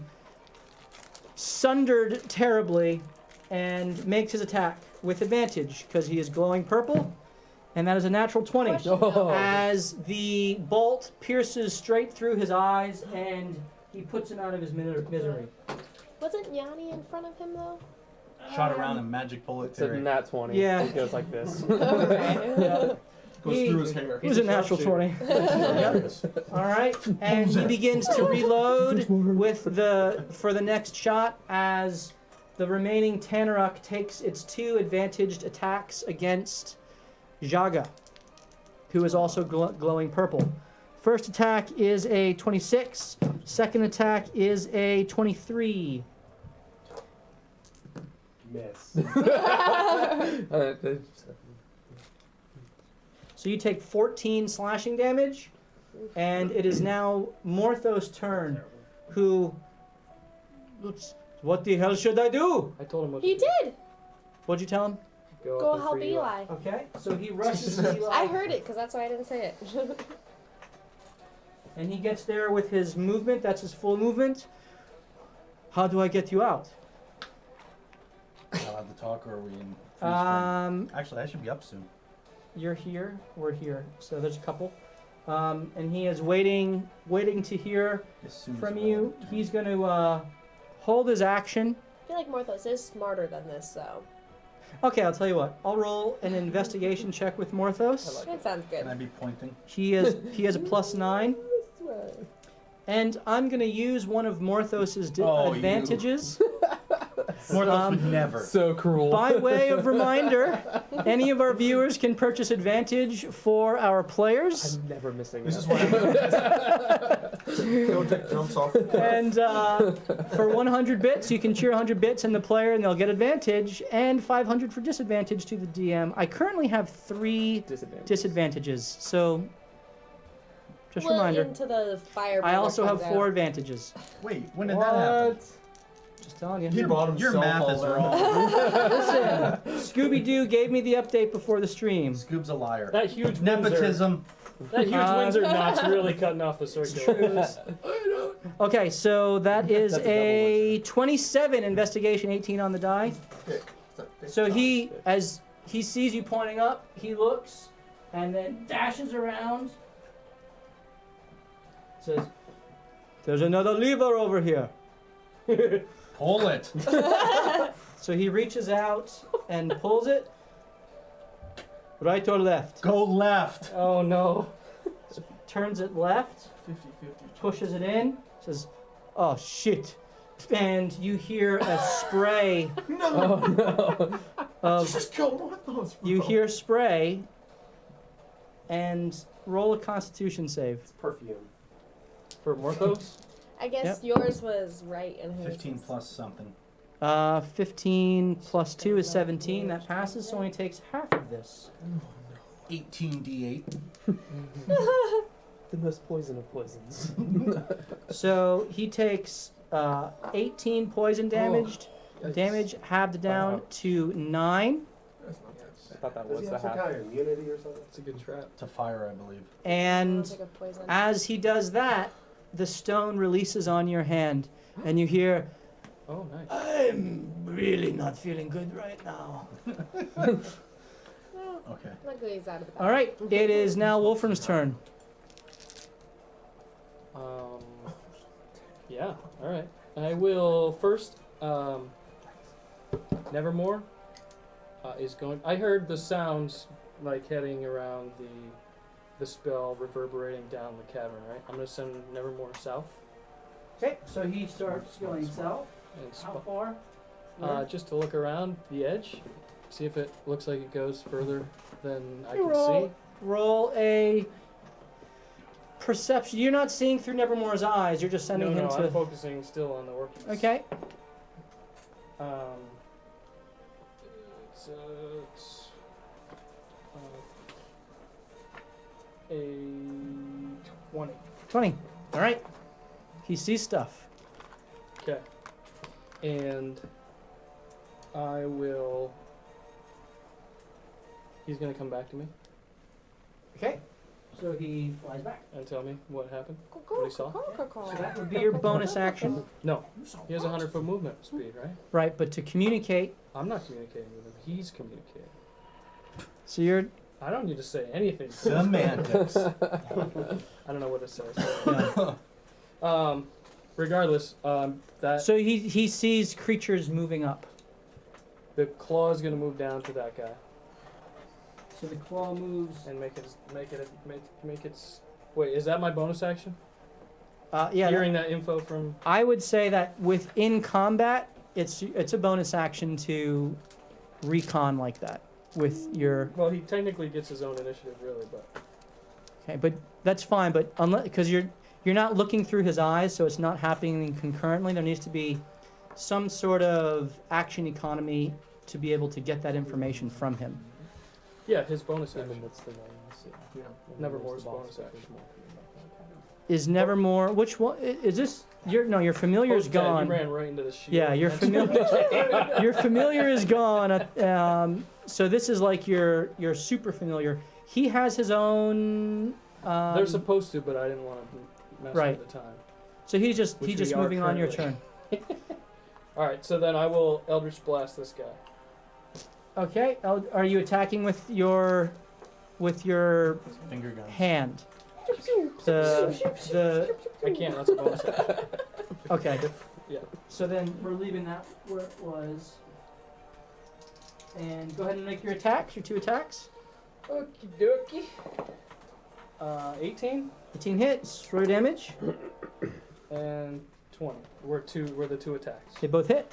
sundered terribly, and makes his attack with advantage because he is glowing purple, and that is a natural 20. Oh. As the bolt pierces straight through his eyes, and he puts him out of his misery. Wasn't Yanni in front of him though? Shot around in magic bullet It's a theory. nat 20. Yeah. It goes like this. Yeah. Goes He- through his hair. It was a natural 20. All right, and he begins to reload for the next shot as the remaining Tanaruk takes its 2 advantaged attacks against Jaga, who is also glowing purple. First attack is a 26. Second attack is a 23. Miss. So you take 14 slashing damage, and it is now Morthos' turn, who looks, what the hell should I do? I told him what He to do. did. What'd you tell him? Go, Go up and help free Eli. Okay, so he rushes to Eli. I heard it because that's why I didn't say it. And he gets there with his movement. That's his full movement. How do I get you out? Allowed to talk, or are we in freeze frame? Actually, I should be up soon. You're here. We're here. So there's a couple. And he is waiting to hear As soon as from we're you. all He's going to hold his action. I feel like Morthos is smarter than this, though. Okay, I'll tell you what. I'll roll an investigation check with Morthos. That sounds good. Can I be pointing? He has a +9. And I'm going to use one of Morthos's Oh, you. advantages. Morthos would never. So cruel. By way of reminder, any of our viewers can purchase advantage for our players. I'm never missing This that. is what Phil jumps off. And for 100 bits, you can cheer 100 bits in the player and they'll get advantage, and 500 for disadvantage to the DM. I currently have 3 disadvantages, so just a reminder. Into the fire. I also have comes 4 out. advantages. Wait, when did that happen? Just telling you. He brought Your himself math is all wrong. Listen, Scooby-Doo gave me the update before the stream. Scoob's a liar. That huge Nepotism. That huge Windsor knot's really cutting off the circular. Okay, so that is That's a a 27 investigation, 18 on the die. So he, as he sees you pointing up, he looks and then dashes around. Says, "There's another lever over here." Pull it. So he reaches out and pulls it. Right or left? Go left. Oh no. Turns it left, 50-50. pushes it in, says, "Oh shit." And you hear a spray No, of, just kill Morthos, bro. you hear spray, and roll a Constitution save. Perfume. For Morthos? I guess Yep. yours was right and his 15 was- plus something. 15 plus 2 is 17. That passes, so only takes half of this. 18d8. The most poison of poisons. So he takes 18 poison damage, halved down to 9. That's not good. I thought that Does was he the have some half. kind of immunity or something? It's a good trap. To fire, I believe. I And don't think of poison. as he does that, the stone releases on your hand, and you hear, Oh, nice. "I'm really not feeling good right now." Well, Okay. luckily he's out of the All right, it is now Wolfram's turn. Yeah, alright. I will first, Nevermore is going. I heard the sounds like heading around the spell reverberating down the cavern, right? I'm gonna send Nevermore south. Okay, so he starts going south. And How far? just to look around the edge, see if it looks like it goes further than I can roll, see. roll a perception. You're not seeing through Nevermore's eyes. You're just sending No, him I'm to. focusing still on the orchids. Okay. It's a 20. 20. All right. He sees stuff. Okay. And I will. He's gonna come back to me Okay. So he flies back. and tell me what happened. What he saw. So that would be your bonus action. No, he has 100-foot movement speed, right? Right, but to communicate, I'm not communicating with him. He's communicating. so you're. I don't need to say anything. Semantics. I don't know what it says. Regardless, that So he sees creatures moving up. the claw is gonna move down to that guy So the claw moves. and make its. Wait, is that my bonus action? Yeah. Hearing that info from. I would say that within combat, it's a bonus action to recon like that with your. Well, he technically gets his own initiative, really, but. Okay, but that's fine. But unless because you're not looking through his eyes, so it's not happening concurrently. There needs to be some sort of action economy to be able to get that information from him. Yeah, his bonus In the action. midst of names. it. Yeah. And Nevermore's the bonus boss action. Is Nevermore? Which one is this? Your familiar is Post that, gone. You ran right into the shield. Yeah, your familiar. Your familiar is gone. So this is like your super familiar. He has his own. They're supposed to, but I didn't want to mess Right. with the time. So he's just Which he's we are moving on your currently. turn. All right, so then I will Eldritch Blast this guy. Okay. Are you attacking with your Finger guns. hand? The I can't. That's a bonus action. okay. Yeah. So then we're leaving that where it was. And go ahead and make your attacks. Your 2 attacks. Okie dokie. 18 18 hits. Roll damage. and 20. We're the 2 attacks. They both hit.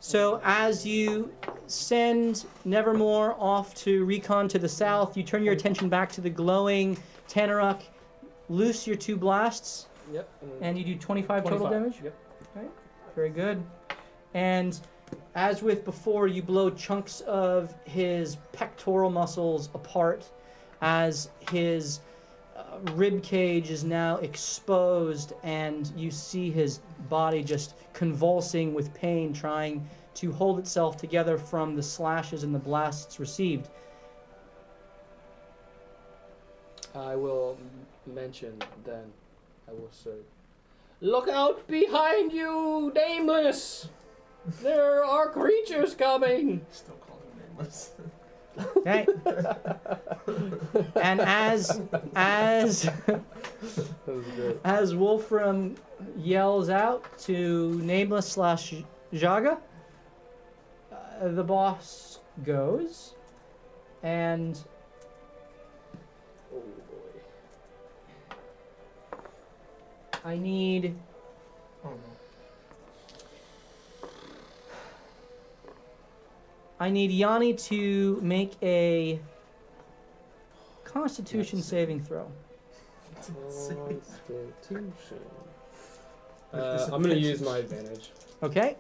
So as you send Nevermore off to recon to the south, you turn your attention back to the glowing Tanaruk, loose your 2 blasts, Yep. and you do 25 total damage. Yep. Okay, very good. And as with before, you blow chunks of his pectoral muscles apart as his rib cage is now exposed, and you see his body just convulsing with pain, trying to hold itself together from the slashes and the blasts received. I will mention then. I will say, look out behind you, nameless! There are creatures coming! Still calling him nameless. Okay. And as That was good. as Wolfram yells out to Nameless / Jaga, the boss goes, and Oh boy. I need Oh no. Yanni to make a Constitution saving throw. Constitution. I'm gonna use my advantage. Okay.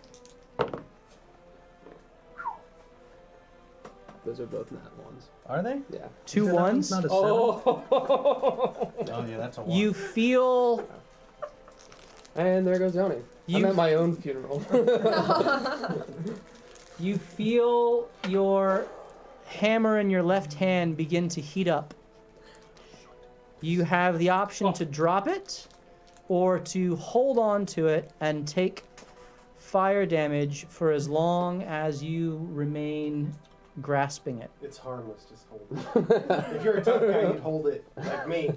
Those are both nat ones. Are they? Yeah. 2 That ones. one's not a seven. Oh! Oh yeah, that's a one. You feel And there goes Johnny. I'm you at my own funeral. you feel your hammer in your left hand begin to heat up. You have the option to drop it or to hold on to it and take fire damage for as long as you remain grasping it. It's harmless, just hold it. If you're a tough guy, you'd hold it, like me.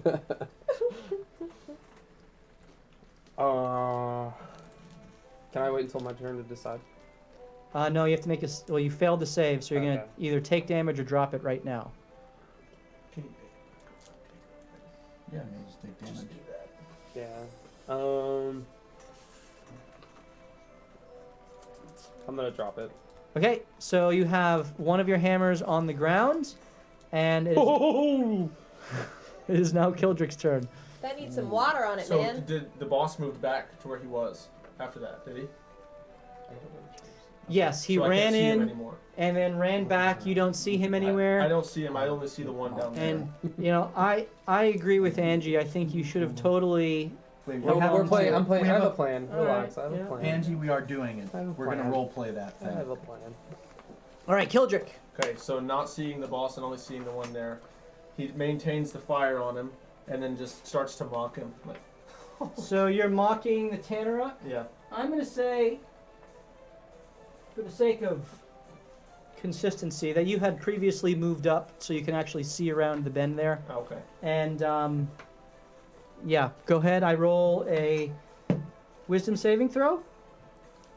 Can I wait until my turn to decide? No, you have to make well, you failed to save, so you're going Okay. to either take damage or drop it right now. Yeah, you just take damage. Yeah. I'm gonna drop it. Okay, so you have one of your hammers on the ground, and it is now Kildrick's turn. That needs some water on it, So man. did the boss move back to where he was after that? Did he? Yes, he So I can't ran see him in anymore. and then ran back. You don't see him anywhere. I don't see him. I only see the one down there. And you know, I agree with Angie. I think you should have totally. Wait, We're have playing. to- I'm playing. we I have a have plan. All Relax. right, I have yeah. a plan. Angie, we are doing it. I have a We're gonna plan. role play that I thing. have a plan. All right, Kildrick. Okay, so not seeing the boss and only seeing the one there, he maintains the fire on him and then just starts to mock him. Like, So you're mocking the Tanaruk. yeah. I'm gonna say, for the sake of consistency, that you had previously moved up, so you can actually see around the bend there. Okay. And yeah, go ahead. I roll a wisdom saving throw.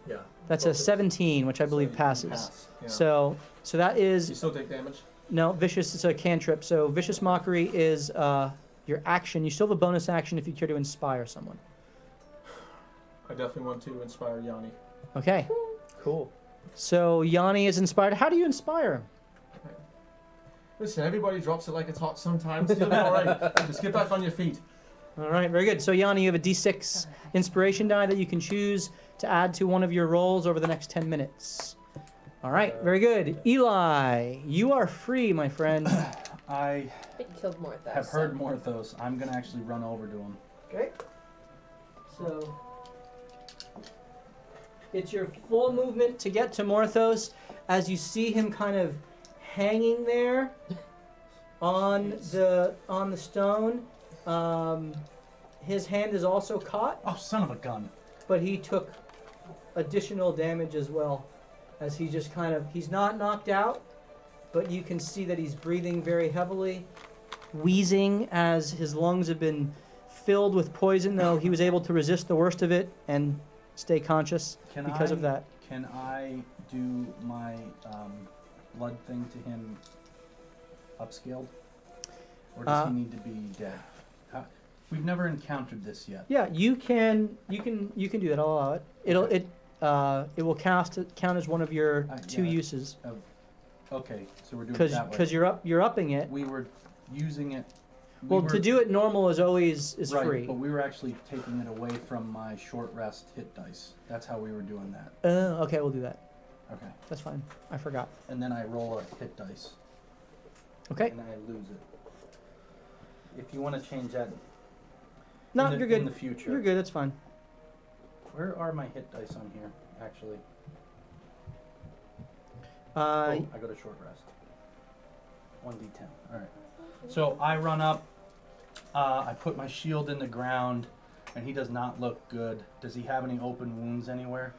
Yeah. That's a 17, which I believe So you passes. pass, yeah. So that You is still take damage? no vicious. It's a cantrip. So vicious mockery is your action. You still have a bonus action if you care to inspire someone. I definitely want to inspire Yanni. Okay. Cool. So Yanni is inspired. How do you inspire him? Listen, everybody drops it like it's hot sometimes. You'll be all right. Just get back on your feet. All right, very good. So Yanni, you have a D6 inspiration die that you can choose to add to one of your rolls over the next 10 minutes. All right, very good. Eli, you are free, my friend. I It killed Morthos. have heard Morthos. I'm gonna actually run over to him. Okay. So it's your full movement to get to Morthos as you see him kind of hanging there on the stone. His hand is also caught, Oh, son of a gun. but he took additional damage as well, as he just kind of, he's not knocked out, but you can see that he's breathing very heavily, wheezing as his lungs have been filled with poison, though he was able to resist the worst of it and stay conscious because of that. Can I do my blood thing to him upscaled? Or does he need to be dead? We've never encountered this yet. Yeah, you can do that. I'll allow it. It will count as one of your two yeah. uses. Okay, so we're doing it that way. Because you're upping it. We were using it. Well, to do it normal is always right, free. But we were actually taking it away from my short rest hit dice. That's how we were doing that. Okay, we'll do that. Okay. That's fine. I forgot. And then I roll a hit dice. Okay. And I lose it. If you want to change that. No, you're good. In the future. You're good. That's fine. Where are my hit dice on here, actually? I go to short rest. 1d10. All right. So I run up. I put my shield in the ground, and he does not look good. Does he have any open wounds anywhere?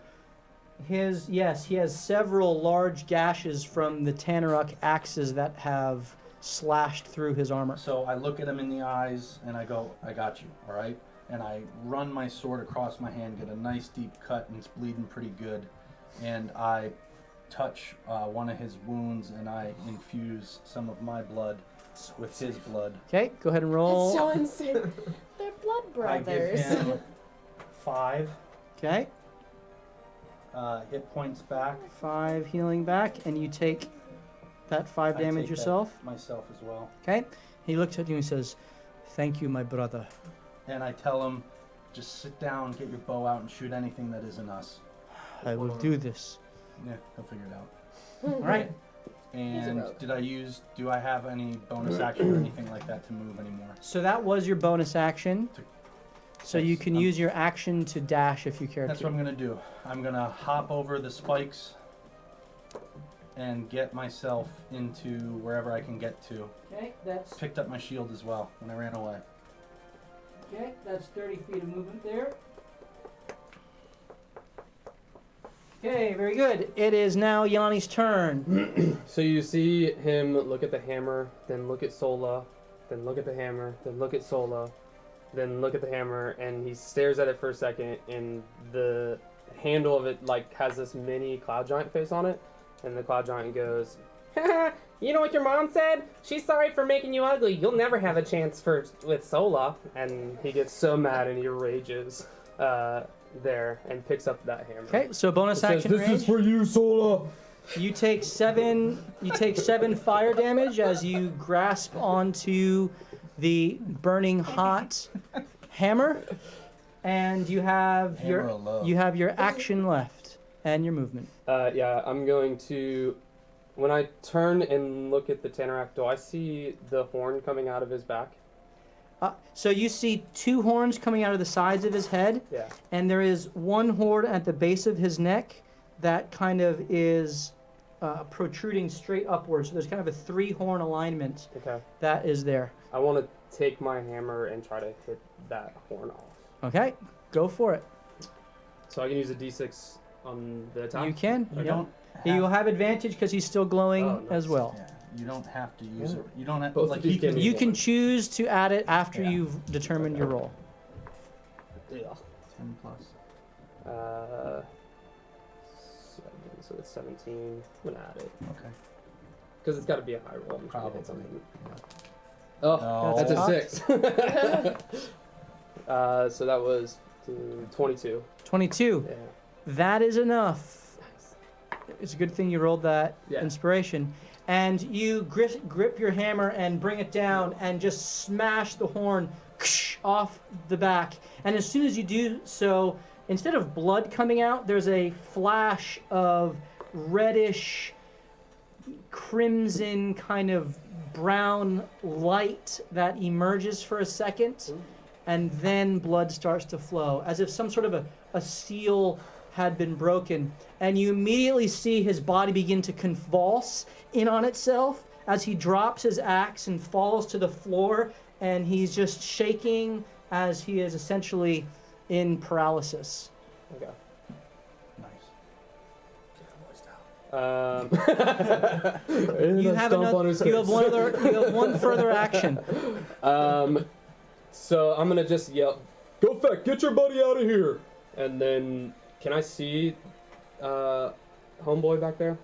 he has several large gashes from the Tanaruk axes that have slashed through his armor. So I look at him in the eyes, and I go, I got you, all right? And I run my sword across my hand, get a nice deep cut, and it's bleeding pretty good. And I touch one of his wounds, and I infuse some of my blood with his blood. Okay, go ahead and roll. That's so insane. They're blood brothers. I give him 5 Okay, hit points back. 5 healing back, and you take that 5 I damage take that yourself. myself as well. Okay, he looks at you and says, "Thank you, my brother." And I tell him, just sit down, get your bow out, and shoot anything that isn't us. I will do this. Yeah, he'll figure it out. All right. And rogue. do I have any bonus action or anything like that to move anymore? So that was your bonus action. So you can Yes, use your action to dash if you care That's to. what I'm going to do. I'm going to hop over the spikes and get myself into wherever I can get to. Okay, that's Picked up my shield as well when I ran away. okay. That's 30 feet of movement there. Okay, very good. It is now Yanni's turn. So you see him look at the hammer, then look at Sola, then look at the hammer, then look at Sola, then look at the hammer, and he stares at it for a second, and the handle of it like has this mini cloud giant face on it, and the cloud giant goes, "Haha, you know what your mom said? She's sorry for making you ugly. You'll never have a chance with Sola." And he gets so mad and he rages there and picks up that hammer. Okay, so bonus It says, action "This range. is for you, Sola." You take 7 fire damage as you grasp onto the burning hot hammer, and you have Hammer of love. your action left and your movement. Yeah, I'm going to. When I turn and look at the Tanorak, do I see the horn coming out of his back? So you see 2 horns coming out of the sides of his head, Yeah. and there is 1 horn at the base of his neck that kind of is protruding straight upwards. So there's kind of a 3-horn alignment Okay. that is there. I want to take my hammer and try to hit that horn off. Okay, go for it. So I can use a D6 on the attack? You can. You yeah. don't. You'll have advantage because he's still glowing Oh, nice. as well. Yeah, you don't have to use it. You don't have Both like of these he can. give me You one. can choose to add it after Yeah. you've determined your roll. Yeah. 10 plus. 7, so it's 17. I'm going to add it. Okay. Because it's got to be a high roll. I'm trying to hit Probably. something. Oh, No. that's a That's 6. So that was 22. 22. Yeah. That is enough. It's a good thing you rolled that Yeah. inspiration. And you grip your hammer and bring it down and just smash the horn off the back. And as soon as you do so, instead of blood coming out, there's a flash of reddish crimson kind of brown light that emerges for a second, and then blood starts to flow, as if some sort of a seal had been broken. And you immediately see his body begin to convulse in on itself as he drops his axe and falls to the floor, and he's just shaking as he is essentially in paralysis. Okay. You have one further action. So I'm gonna just yell, "Go Feck, get your buddy out of here!" And then, can I see homeboy back there?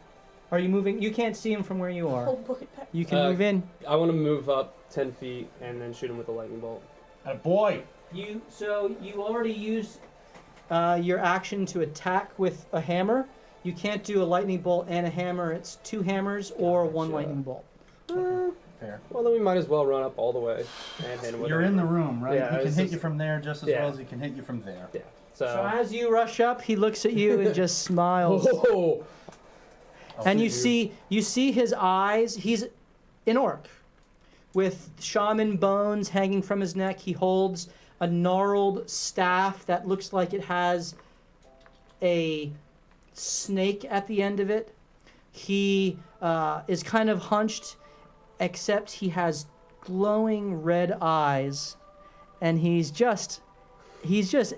Are you moving? You can't see him from where you are. Oh boy, back. You can move in. I want to move up 10 feet and then shoot him with a lightning bolt. Boy. You already used your action to attack with a hammer. You can't do a lightning bolt and a hammer. It's 2 hammers or 1 lightning bolt. Fair. Well, then we might as well run up all the way and hit him with You're a- in the room, right? Yeah, he can it's hit just- you from there just as yeah. well as he can hit you from there. Yeah. So as you rush up, he looks at you and just smiles. Oh, And you see his eyes. He's an orc with shaman bones hanging from his neck. He holds a gnarled staff that looks like it has a snake at the end of it. He is kind of hunched, except he has glowing red eyes, and he's just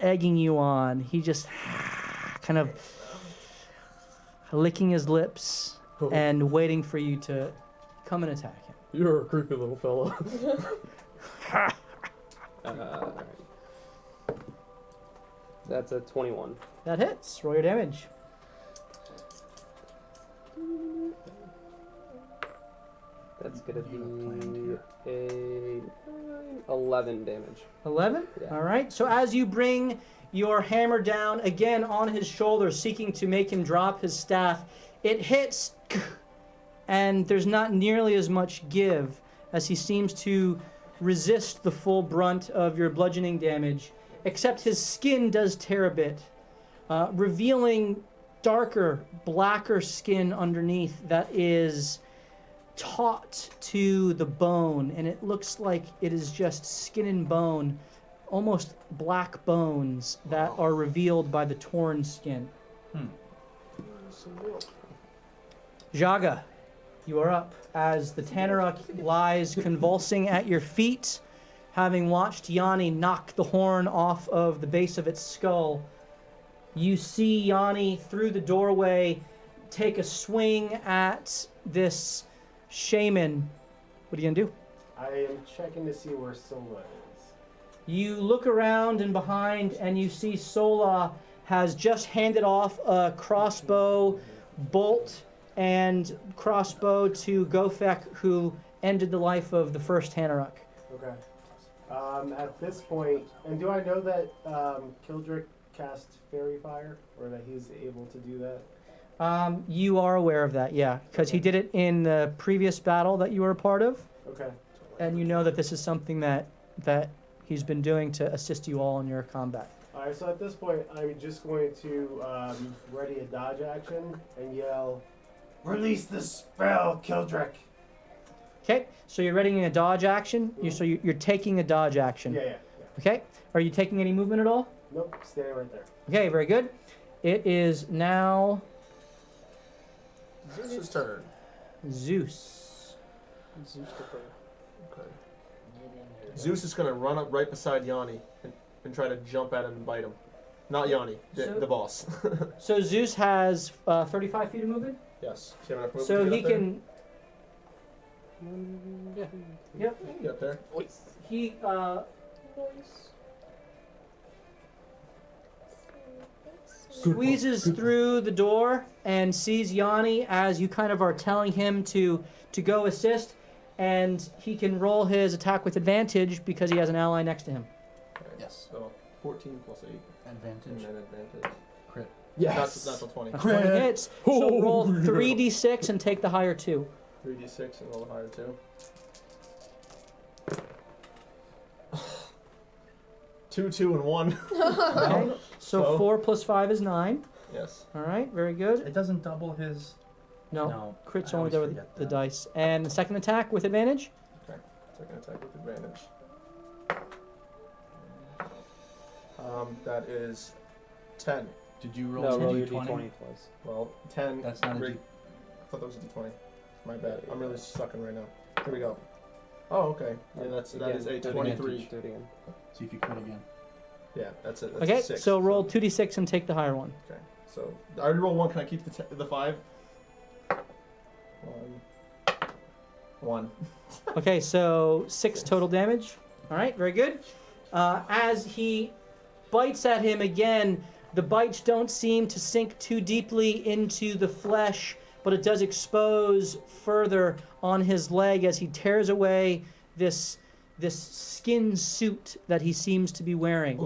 egging you on. He just kind of licking his lips and waiting for you to come and attack him. you're a creepy little fella. That's a 21. That hits. Roll your damage. That's gonna be a 11 damage. 11? Yeah. All right. So as you bring your hammer down again on his shoulder, seeking to make him drop his staff, it hits, and there's not nearly as much give as he seems to resist the full brunt of your bludgeoning damage, except his skin does tear a bit, revealing darker, blacker skin underneath that is taut to the bone, and it looks like it is just skin and bone, almost black bones that are revealed by the torn skin. Jaga, you are up as the Tanaruk lies convulsing at your feet, having watched Yanni knock the horn off of the base of its skull. You see Yanni through the doorway take a swing at this shaman. What are you gonna do? I am checking to see where Sola is. You look around and behind, and you see Sola has just handed off a crossbow bolt and crossbow to Gofek, who ended the life of the first Tanaruk. Okay. At this point, and do I know that Kildrick cast Fairy Fire, or that he's able to do that? You are aware of that, yeah, because he did it in the previous battle that you were a part of, Okay. and you know that this is something that he's been doing to assist you all in your combat. Alright, so at this point, I'm just going to ready a dodge action and yell, "Release the spell, Kildrick!" Okay, so you're readying a dodge action. You're taking a dodge action. Yeah. Okay, are you taking any movement at all? Nope, standing right there. Okay, very good. It is now Zeus's turn. Zeus. Zeus prefer. Okay. Zeus is gonna run up right beside Yanni and try to jump at him and bite him. Not Yanni, the boss. So Zeus has 35 feet of movement. Yes. Do you have enough movement So to get he up there? can. Yeah. Yep. You can get up there. He squeezes through the door and sees Yanni as you kind of are telling him to go assist, and he can roll his attack with advantage because he has an ally next to him. Okay, Yes. So 14 plus 8. And Advantage. then advantage. Crit. Yes. That's a 20. That's 20 hits. So roll 3d6 and take the higher 2. 3d6 and roll higher too. 2, 2, and 1. Okay. So So? 4 plus 5 is 9. Yes. All right, very good. It doesn't double his No. No. Crits I only always there with forget the that. dice. And the second attack with advantage? Second attack with advantage. That is 10. Did you roll No, 10 roll your d20? d20 twice. Well, 10. That's not a I d. thought that was a d20. My bad. I'm really sucking right now. Here we go. Oh, okay. Yeah, that is a do it 23. Again. Do it again. See if you crit again. Yeah, that's it. That's Okay, a 6. so roll 2d6 and take the higher one. Okay, so I already rolled 1. Can I keep the 5? 1. Okay, so 6 total damage. All right, very good. As he bites at him again, the bites don't seem to sink too deeply into the flesh, but it does expose further on his leg as he tears away this skin suit that he seems to be wearing.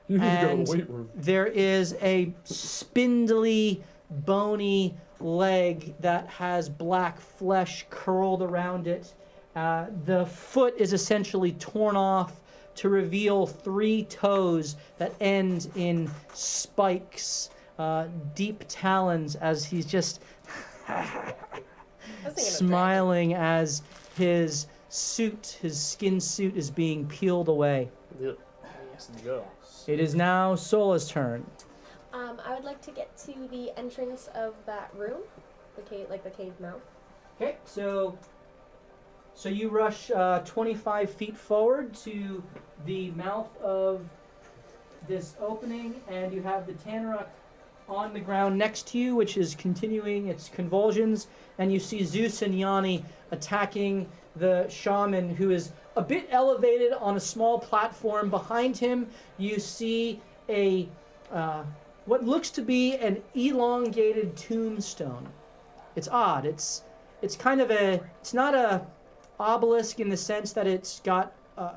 And there is a spindly, bony leg that has black flesh curled around it. The foot is essentially torn off to reveal 3 toes that end in spikes, deep talons, as he's just smiling as his skin suit is being peeled away. Yes, go. It is now Sola's turn. I would like to get to the entrance of that room, the cave mouth. Okay, so you rush 25 feet forward to the mouth of this opening, and you have the Tanruk on the ground next to you, which is continuing its convulsions, and you see Zeus and Yanni attacking the shaman, who is a bit elevated on a small platform. Behind him, you see a what looks to be an elongated tombstone. It's odd. It's kind of it's not a obelisk in the sense that it's got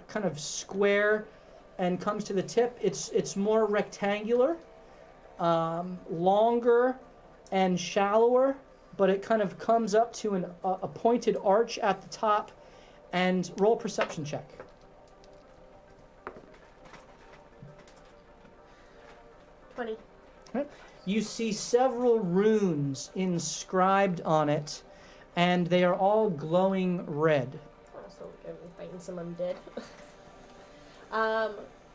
kind of square and comes to the tip. It's more rectangular, longer and shallower, but it kind of comes up to a pointed arch at the top. And roll a perception check. 20. Okay. You see several runes inscribed on it, and they are all glowing red. Oh, so I'm fighting someone dead.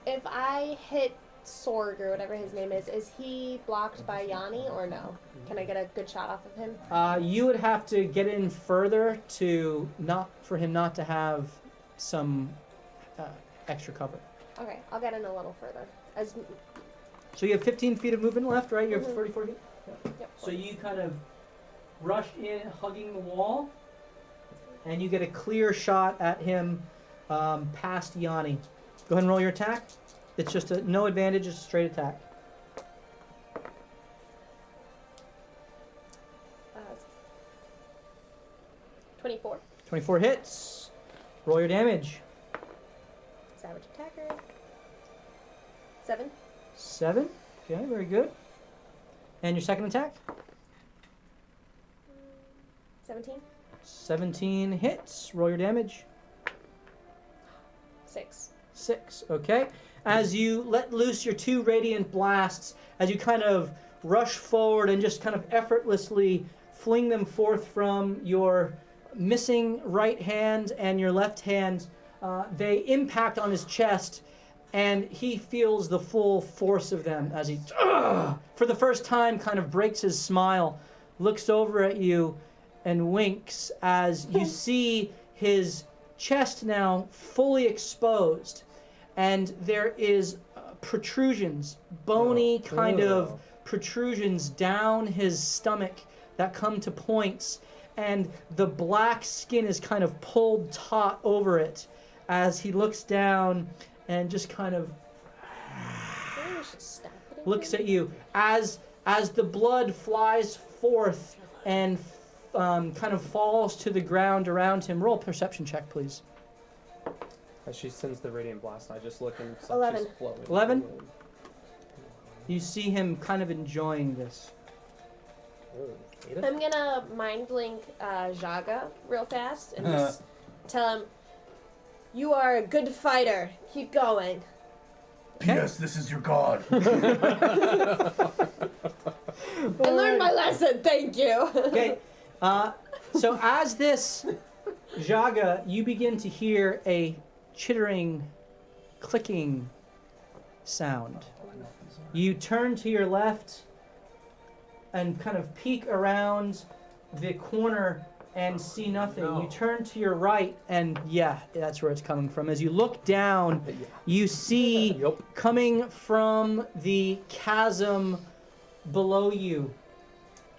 If I hit Sorg or whatever his name is he blocked by Yanni or no? Can I get a good shot off of him? You would have to get in further for him not to have some extra cover. Okay, I'll get in a little further. So you have 15 feet of movement left, right? You have Mhm. 34 feet? Yep. So you kind of rush in, hugging the wall, and you get a clear shot at him past Yanni. Go ahead and roll your attack. It's just no advantage, just a straight attack. 24. 24 hits. Roll your damage. Savage attacker. 7. 7. Okay, very good. And your second attack? 17. 17 hits. Roll your damage. 6. 6. Okay. As you let loose your 2 radiant blasts, as you kind of rush forward and just kind of effortlessly fling them forth from your missing right hand and your left hand, they impact on his chest, and he feels the full force of them as he, for the first time, kind of breaks his smile, looks over at you, and winks as you see his chest now fully exposed, and there is protrusions, bony kind of protrusions down his stomach that come to points, and the black skin is kind of pulled taut over it as he looks down and just kind of looks at you as the blood flies forth and kind of falls to the ground around him. Roll a perception check, please. As she sends the radiant blast, I just look and it's 11. she's flowing. 11? You see him kind of enjoying this. I'm gonna mind blink Jaga real fast and just tell him, "You are a good fighter. Keep going." P.S. This is your god. I learned my lesson. Thank you. Okay, So as this Jaga, you begin to hear a chittering, clicking sound. You turn to your left and kind of peek around the corner and see nothing. No. You turn to your right and yeah, that's where it's coming from. As you look down, you see coming from the chasm below you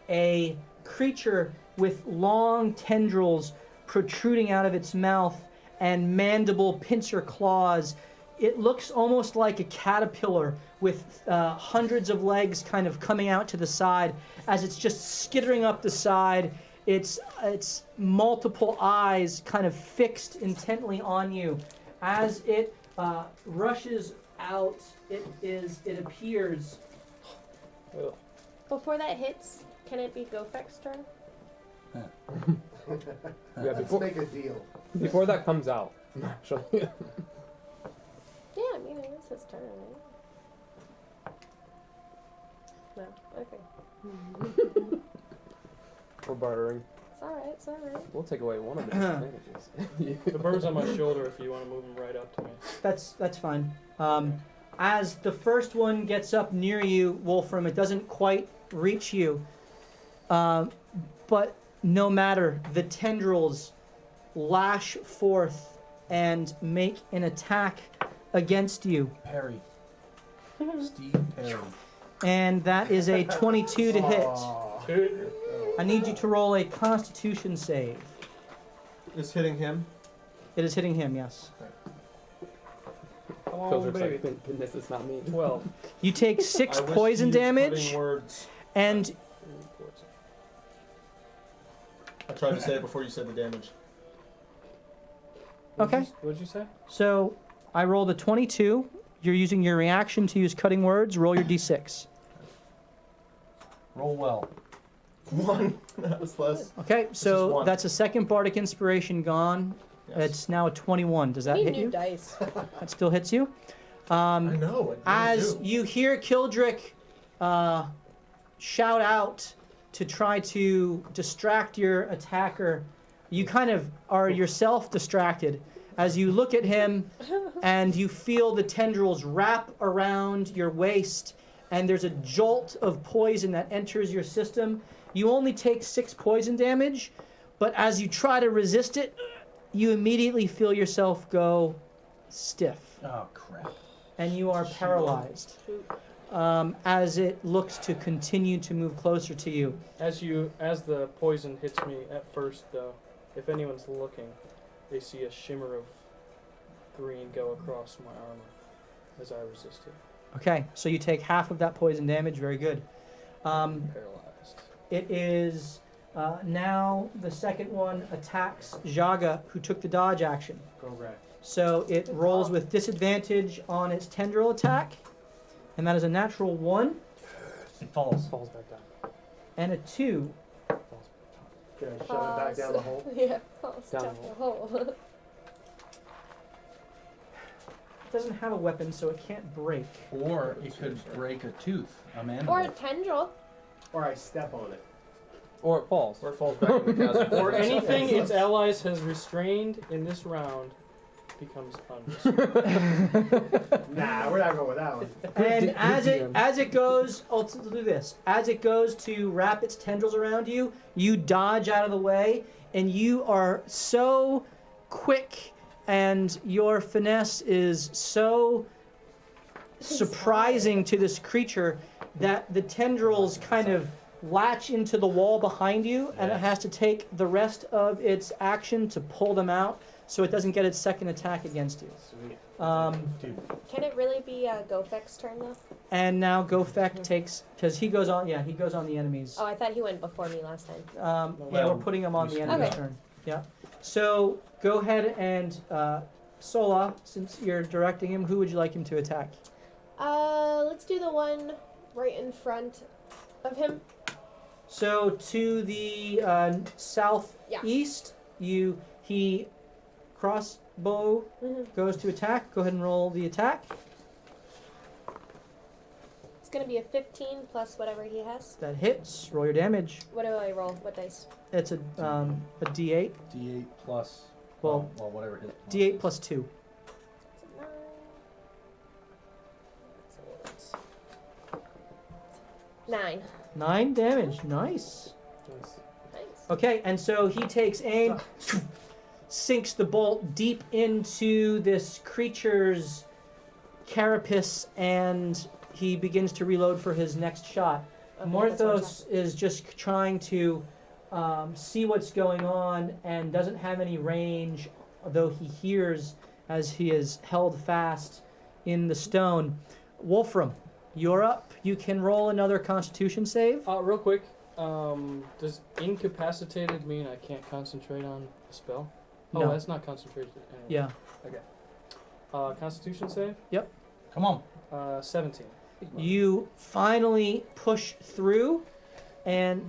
a creature with long tendrils protruding out of its mouth and mandible pincer claws. It looks almost like a caterpillar with hundreds of legs kind of coming out to the side as it's just skittering up the side. Its multiple eyes kind of fixed intently on you. As it rushes out, it appears. Before that hits, can it be Gofek's turn? Yeah, Let's make a deal. Before that comes out, actually. Yeah, I mean, it is his turn, right? No, okay. We're bartering. It's alright. We'll take away one of the advantages. The bird's on my shoulder if you want to move him right up to me. That's fine. As the first one gets up near you, Wolfram, it doesn't quite reach you. But no matter, the tendrils lash forth and make an attack against you. Perry. Steve Perry. And that is a 22 to hit. Aw. I need you to roll a Constitution save. It's hitting him. It is hitting him, yes. Come on, Kildrick's baby. like, thank goodness it's not me. 12. You take 6 I wish poison you used damage, cutting words. and I tried to say it before you said the damage. Okay. What'd you say? so I rolled a 22. You're using your reaction to use cutting words. Roll your d6. Roll well. 1. That was less. Okay, is so 1. that's a second bardic inspiration gone. Yes. It's now a 21. Does that Need hit new you? dice. That still hits you. I know. I really As do. you hear Kildrick shout out to try to distract your attacker, you kind of are yourself distracted as you look at him and you feel the tendrils wrap around your waist and there's a jolt of poison that enters your system. You only take 6 poison damage, but as you try to resist it, you immediately feel yourself go stiff Oh, crap. and you are paralyzed as it looks to continue to move closer to you. As the poison hits me at first, though, if anyone's looking, they see a shimmer of green go across my armor as I resist it. Okay, so you take half of that poison damage. Very good. Paralyzed. It is now the second one attacks Jaga, who took the dodge action. Correct. So it rolls with disadvantage on its tendril attack, and that is a natural 1 It falls. Falls back down. and a 2. Can I shove it back down the hole? Yeah, falls Down down the the hole. It doesn't have a weapon, so it can't break. Or it could break a tooth, a mandible. Or a tendril. Or I step on it. Or it falls. Or it falls back in the chasm. Or anything its allies has restrained in this round becomes unrestrained. Nah, we're not going with that one. And as DM. it goes, let's do this. As it goes to wrap its tendrils around you, you dodge out of the way, and you are so quick, and your finesse is so surprising to this creature that the tendrils kind of latch into the wall behind you, and it has to take the rest of its action to pull them out, so it doesn't get its second attack against you. Sweet. Dude, Can it really be Gofek's turn, though? And now Gofek takes, because he goes on the enemies. Oh, I thought he went before me last time. Yeah, we're putting him on the enemy's Okay. turn. Yeah. So go ahead and Sola, since you're directing him, who would you like him to attack? Let's do the one right in front of him. So to the southeast, he crossbow goes to attack. Go ahead and roll the attack. It's gonna be a 15 plus whatever he has. That hits. Roll your damage. What do I roll? What dice? It's a D8. D8 plus. Well, whatever it is. D8 plus 2. It's a 9. That's 8. 9. 9 damage. Nice. Nice. Nice. Okay, and so he takes aim, sinks the bolt deep into this creature's carapace, and he begins to reload for his next shot. Okay, that's what Morthos is just trying to see what's going on and doesn't have any range, though he hears as he is held fast in the stone. Wolfram, you're up. You can roll another Constitution save. Real quick, does incapacitated mean I can't concentrate on a spell? Oh, No. that's not concentrated. Anyway. Yeah. Constitution save? Come on. 17. You finally push through, and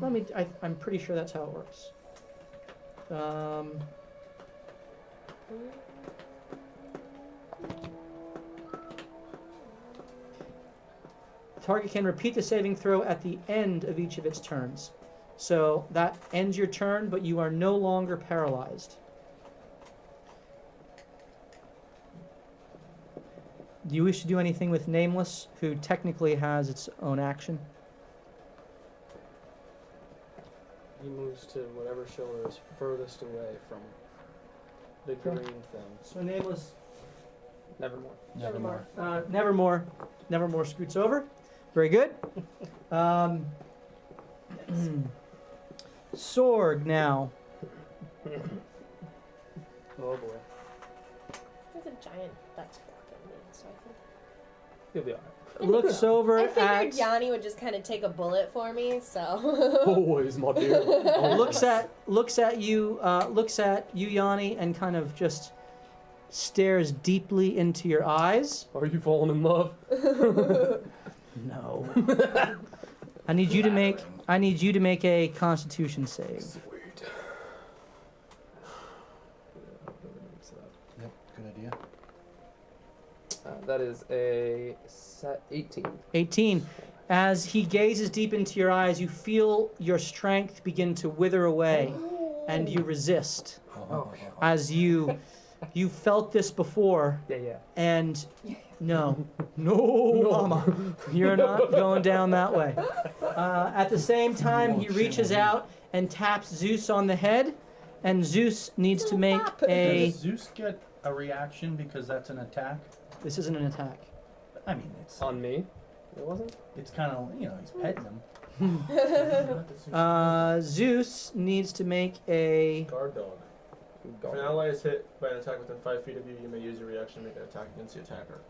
I'm pretty sure that's how it works. Target can repeat the saving throw at the end of each of its turns. So that ends your turn, but you are no longer paralyzed. Do you wish to do anything with Nameless, who technically has its own action? He moves to whatever shoulder is furthest away from the green thing. So Nameless, Nevermore. Nevermore. Nevermore scoots over. Very good. Sorg now. Oh boy. There's a giant that's blocking me, so I think. You'll be alright. Looks over I at figured Yanni would just kind of take a bullet for me, so. Always, my dear. looks at you Yanni, and kind of just stares deeply into your eyes. Are you falling in love? No. I need you to make a Constitution save. Sweet. Yep, good idea. That is a 18. 18. As he gazes deep into your eyes, you feel your strength begin to wither away, and you resist. As you felt this before, Yeah. and no, Mama, you're not going down that way. At the same time, he reaches out and taps Zeus on the head, and Zeus needs to make a. Does Zeus get a reaction because that's an attack? This isn't an attack. I mean, it's On me? It wasn't? it's kind of, he's petting him. Zeus needs to make a. Guard dog. If an ally is hit by an attack within 5 feet of you, you may use your reaction to make an attack against the attacker.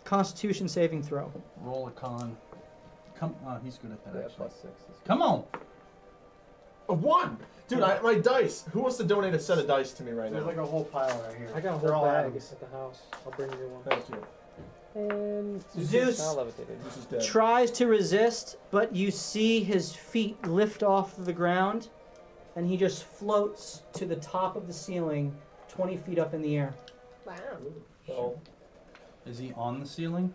Constitution saving throw. Roll a con. He's good at that, Yeah, actually. +6. Come on! A 1! Dude, my dice! Who wants to donate a set of dice to me right There's now? like a whole pile right here. I got a They're whole all bag atoms. at the house. I'll bring you one. Thank you. And Zeus now levitated. This is dead. tries to resist, but you see his feet lift off the ground, and he just floats to the top of the ceiling, 20 feet up in the air. Wow. Oh, Is he on the ceiling?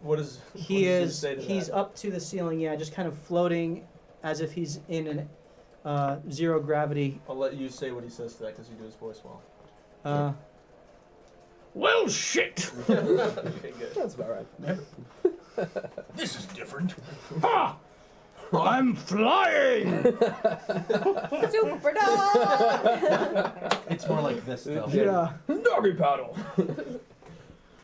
what does He what does Zeus is. say to He's that? up to the ceiling, yeah, just kind of floating as if he's in an zero gravity. I'll let you say what he says to that because you do his voice well. Well, shit! Okay, good. That's about right. This is different. I'm flying! Super dog! It's more like this, though. Yeah. Doggy paddle!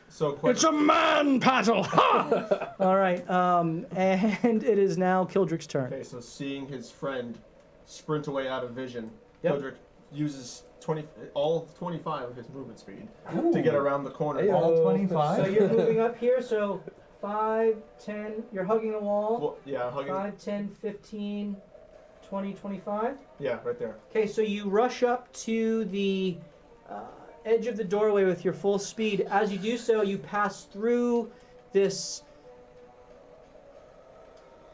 So, quick. a man paddle! Ha! All right, and it is now Kildrick's turn. Okay, so seeing his friend sprint away out of vision, Yep. Hildrick uses all 25 of his movement speed to get around the corner. Hey, All So 25? you're moving up here, so 5, 10, you're hugging the wall. Well, yeah, hugging. 5, 10, 15, 20, 25. Yeah, right there. Okay, so you rush up to the edge of the doorway with your full speed. As you do so, you pass through this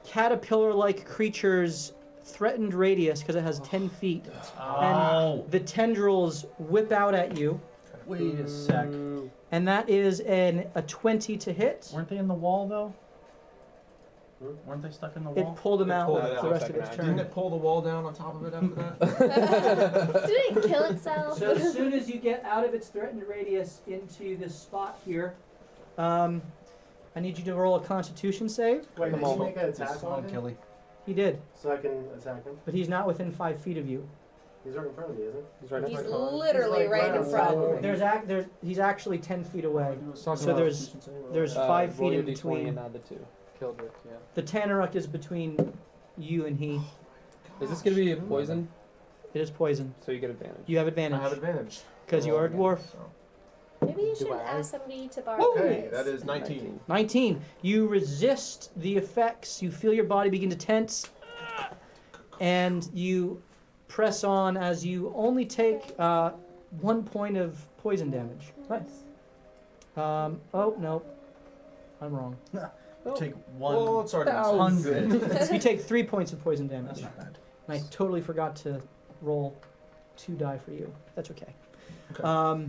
caterpillar-like creature's threatened radius because it has 10 feet. Oh, The tendrils whip out at you, wait a sec. and that is a 20 to hit. Weren't they in the wall, though? Weren't they stuck in the It wall? pulled him out pulled it the out. rest of its Second Didn't turn. it pull the wall down on top of it after that? Did it kill itself? So as soon as you get out of its threatened radius into this spot here, I need you to roll a Constitution save. Wait, did Come he on. make an attack This on on him? Killy. He did, So I can attack him? but he's not within 5 feet of you. He's right in front of me, isn't he? He's right He's next to me. literally He's, like, right in right front. on top. He's actually 10 feet away. So So there's 5 feet roll in your D20 and between. add the 2. Kildrick, yeah. The Tanaruk is between you and he. Is this gonna be a poison? It is poison. So you get advantage. You have I have advantage advantage. because you are a dwarf. Maybe you should Do I? ask somebody to borrow Okay, his. that is 19. 19. You resist the effects. You feel your body begin to tense, and you press on as you only take 1 point of poison damage. Nice. Oh no, I'm wrong. Take Well, 100. it's already You take 3 points of poison That's damage. not bad. And I totally forgot to roll 2 die for you. That's okay. Okay.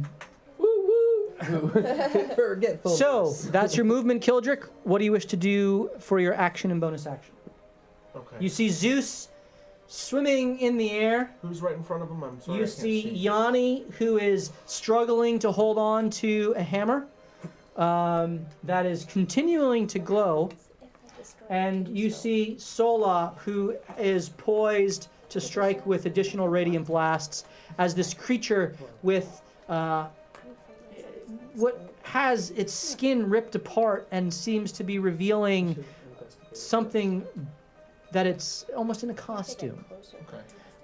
Forgetfulness. So that's your movement, Kildrick. What do you wish to do for your action and bonus action? Okay. You see Zeus swimming in the air. Who's right in front of him? I'm sorry. You I can't see see. Yanni, who is struggling to hold on to a hammer that is continuing to glow. And you see Sola, who is poised to strike with additional radiant blasts as this creature with what has its skin ripped apart and seems to be revealing something that it's almost in a costume. Okay.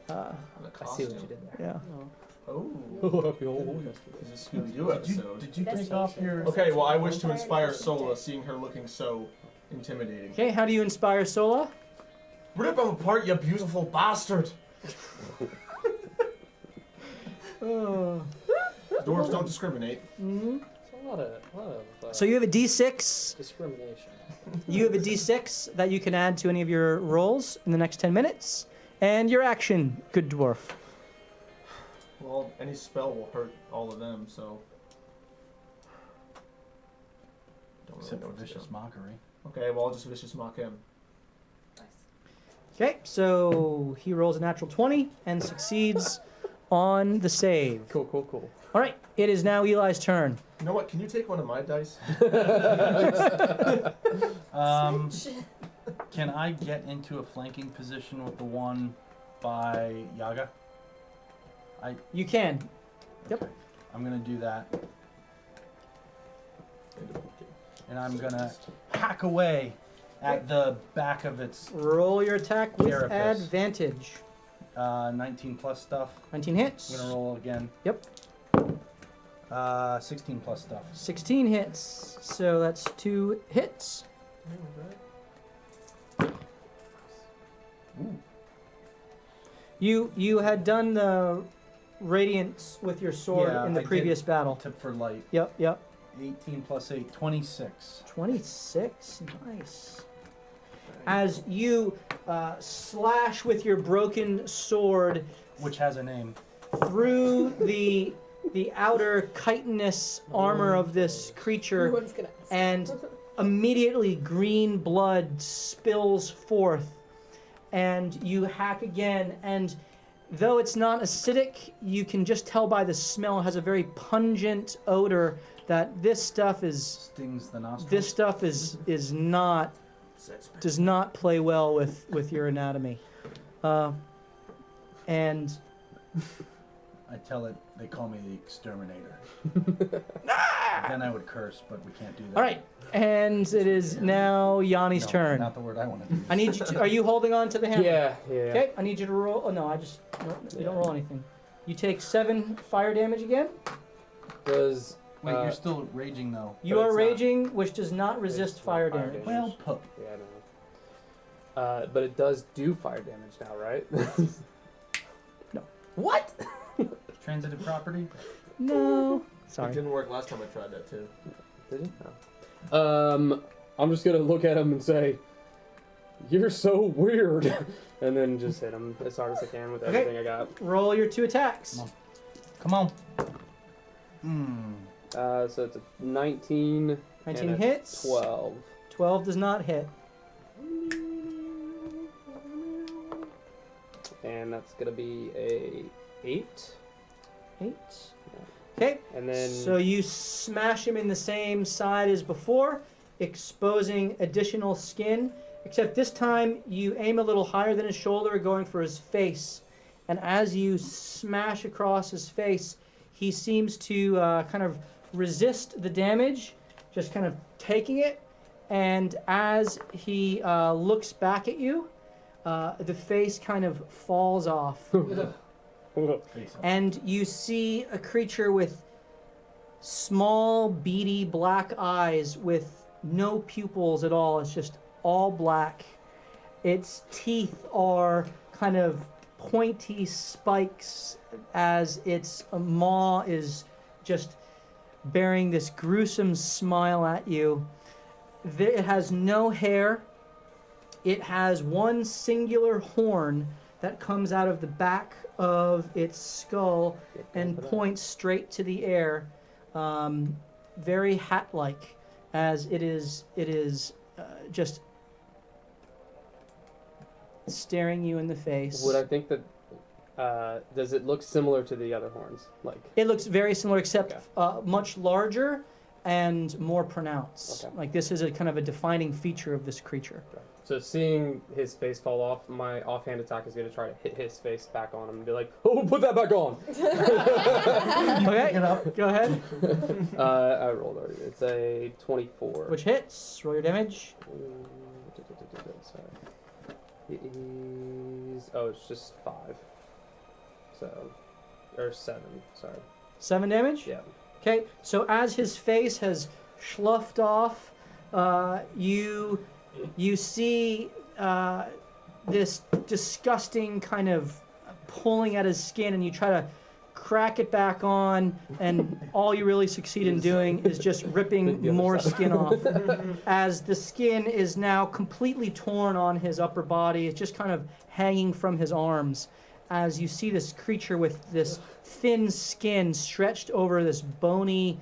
Uh, I see what you did there. yeah. Oh. Is this Scooby-Doo episode? Did you take off your... Okay, well, I wish to inspire Sola, seeing her looking so intimidating. Okay, how do you inspire Sola? Rip him apart, you beautiful bastard! Oh. Dwarves don't discriminate. Mhm. It's a lot of So you have a D6. discrimination. You have a D6 that you can add to any of your rolls in the next 10 minutes. And your action, good dwarf. Well, any spell will hurt all of them, so... Don't really Except know for what to vicious do. mockery. Okay, well, I'll just vicious mock him. Okay, so he rolls a natural 20 and succeeds on the save. Cool. All right, it is now Eli's turn. You know what? Can you take one of my dice? Can I get into a flanking position with the one by Yaga? You can. Yep. Okay. I'm gonna do that, and I'm gonna hack away at the back of its Roll your attack with Carapace. advantage. 19 plus stuff. 19 hits. I'm gonna roll again. Yep. 16 plus stuff. 16 hits. So that's 2 hits. You had done the radiance with your sword Yeah, in the I previous battle. Tip for light. Yep. 18 plus 8, 26. 26. Nice. As you slash with your broken sword Which has a name. through the outer chitinous armor of this creature, Everyone's gonna ask. and immediately green blood spills forth, and you hack again, and though it's not acidic, you can just tell by the smell it has a very pungent odor that this stuff is Stings the nostrils. not does not play well with your anatomy. And I tell it, they call me the exterminator. Then I would curse, but we can't do that. all right, and it is now Yanni's No, turn. Not the word I want to use. I need you to, are you holding on to the hammer? Yeah. Okay, I need you to roll. Oh no, you don't roll anything. You take 7 fire damage again. Does Wait, you're still raging though. You But are it's not- raging, which does not resist not fire fire damage. damage. Well, put. yeah, I know. But it does do fire damage now, right? No. What? Transitive property? No. It Sorry. didn't work last time I tried that, too. Did you? No. I'm just gonna look at him and say, "You're so weird," and then just hit him as hard as I can with everything I got. Roll your 2 attacks. Come on. So it's a 19. 19 and a hits. 12. 12 does not hit. and that's gonna be a 8. 8. Okay. And then So you smash him in the same side as before, exposing additional skin, except this time you aim a little higher than his shoulder, going for his face. And as you smash across his face, he seems to kind of resist the damage, just kind of taking it. And as he looks back at you, the face kind of falls off. And you see a creature with small, beady black eyes with no pupils at all. It's just all black. Its teeth are kind of pointy spikes as its maw is just bearing this gruesome smile at you. It has no hair. It has one singular horn that comes out of the back of its skull and points straight to the air, very hat-like, as it is just staring you in the face. would I think that does it look similar to the other horns? Like It looks very similar, except Okay. much larger and more pronounced. Okay. Like this is a kind of a defining feature of this creature. so, seeing his face fall off, my offhand attack is gonna try to hit his face back on him and be like, "Oh, put that back on." Okay, it up. go ahead. I rolled it. It's a 24. Which hits? Roll your damage. Sorry. It is. Oh, it's just 5. So, or 7. Sorry. 7 damage? Yeah. Okay, so as his face has sloughed off, you see this disgusting kind of pulling at his skin, and you try to crack it back on, and all you really succeed in doing is just ripping The other more side. skin off. As the skin is now completely torn on his upper body, it's just kind of hanging from his arms. As you see this creature with this thin skin stretched over this bony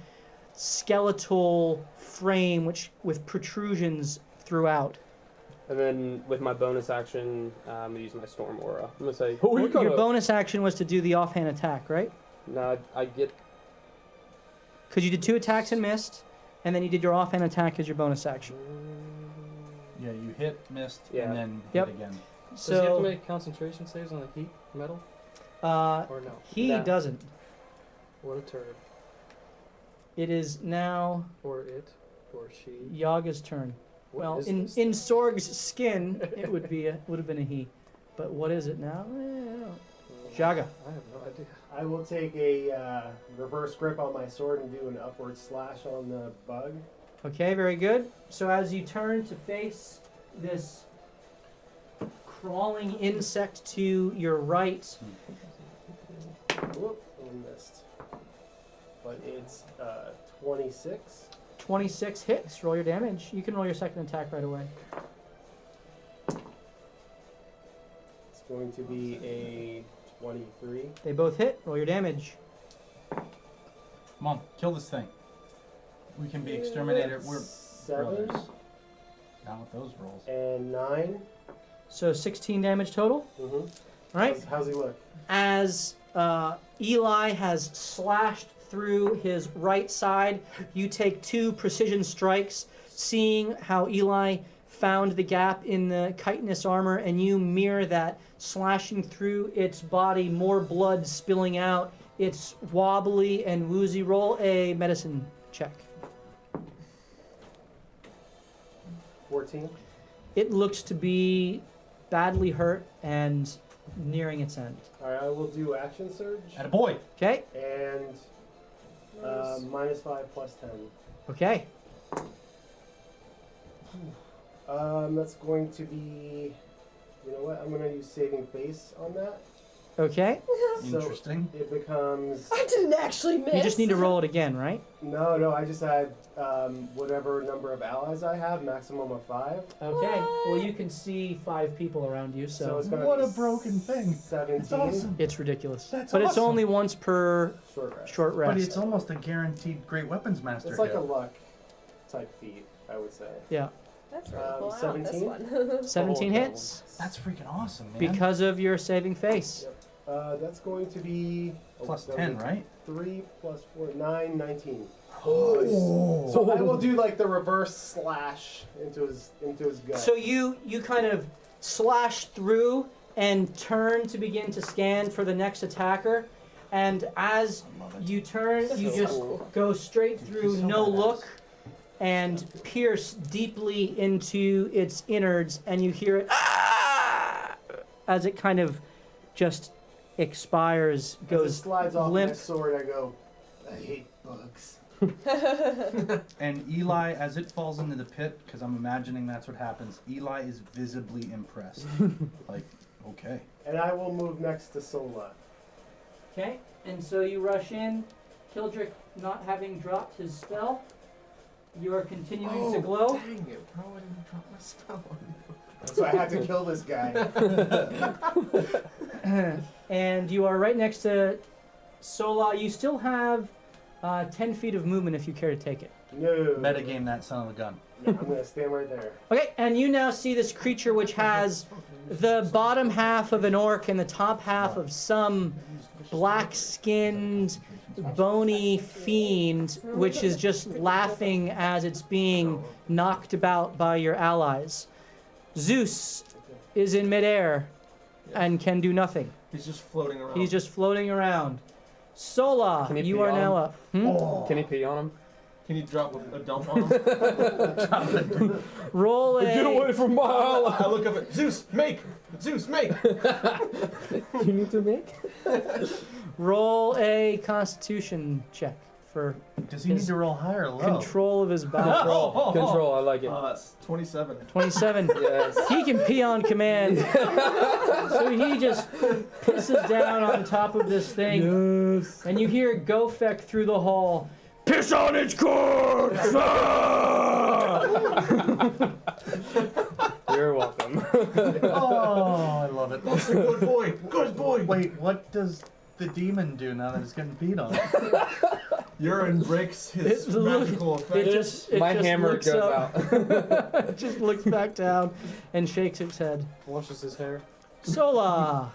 skeletal frame, which with protrusions throughout. And then with my bonus action, I'm gonna use my storm aura. I'm gonna say, "Oh, you Your bonus action was to do the offhand attack, right? No, I get. Because you did 2 attacks and missed, and then you did your offhand attack as your bonus action. Yeah, you hit, missed, Yeah. and then Yep. hit again. Does he have to So make concentration saves on the heat metal? uh, Or no? he No. doesn't. What a turd. It is now Or it. Or she. Yaga's turn. What Well, is in this in thing? Sorg's skin, it would have been a he. But what is it now? I don't know. Jaga. I have no idea. I will take a reverse grip on my sword and do an upward slash on the bug. Okay, very good. So as you turn to face this crawling insect to your right, Whoop, I missed. But it's 26. 26 hits. Roll your damage. You can roll your second attack right away. It's going to be a 23. They both hit. Roll your damage. Come on, kill this thing. We can be exterminated. We're 7 brothers. Not with those rolls. and 9. So 16 damage total. Mm-hmm. All right. How's he look? As Eli has slashed through his right side, you take 2 precision strikes, seeing how Eli found the gap in the chitinous armor, and you mirror that, slashing through its body, more blood spilling out. It's wobbly and woozy. Roll a medicine check. 14. It looks to be badly hurt and nearing its end. Alright, I will do action surge. Attaboy! Okay? And -5 plus 10. Okay. That's going to be. You know what? I'm going to use saving face on that. Okay. So Interesting. it becomes. I didn't actually miss. You just need to roll it again, right? No, I just had whatever number of allies I have, maximum of 5. Okay. Well, you can see 5 people around you, so it's gonna What be a broken thing. 17. It's awesome. it's ridiculous. That's but it's awesome. only once per Short rest. short rest. But it's almost a guaranteed great weapons master It's like hit. a luck type feat, I would say. Yeah. That's really cool. I want this 17? one. 17 hits That's freaking awesome, man. because of your saving face. That's going to be Plus that 10, was right? 3 plus 4, 9, 19. Oh. So I will do like the reverse slash into his gut. So you kind of slash through and turn to begin to scan for the next attacker, and as you turn, you So just cool. go straight through, He's so no badass. look, and pierce deeply into its innards, and you hear it as it kind of just expires, As it goes slides off limp. my sword, I go, I hate bugs. And Eli, as it falls into the pit, because I'm imagining that's what happens, Eli is visibly impressed. Like, okay. And I will move next to Sola. Okay, and so you rush in, Kildrick not having dropped his spell. You are continuing to glow. Dang it, bro! I didn't drop my spell on you. So I had to kill this guy. And you are right next to Sola. You still have 10 feet of movement if you care to take it. No. Metagame that son of a gun. Yeah, I'm gonna stand right there. Okay, and you now see this creature which has the bottom half of an orc and the top half of some black-skinned, bony fiend, which is just laughing as it's being knocked about by your allies. Zeus is in midair and can do nothing. He's just floating around. He's just floating around. Sola, Can he you pee are on now him? up. Hmm? Can he pee on him? Can you drop a dump on him? Roll a... from my I look up at Zeus, make! Zeus, make! You need to make? Roll a Constitution check for Does he need to roll high or low? control of his body. Control, I like it. It's 27. 27. Yes. He can pee on command. So he just pisses down on top of this thing. Yes. And you hear Gofek through the hall. Piss on its corpse! You're welcome. Oh, I love it. That's a good boy. Good boy. Wait, what does the demon do now that it's getting peed on? Urine breaks his magical effect. My hammer looks goes up, out. it just looks back down and shakes its head. Washes his hair. Sola,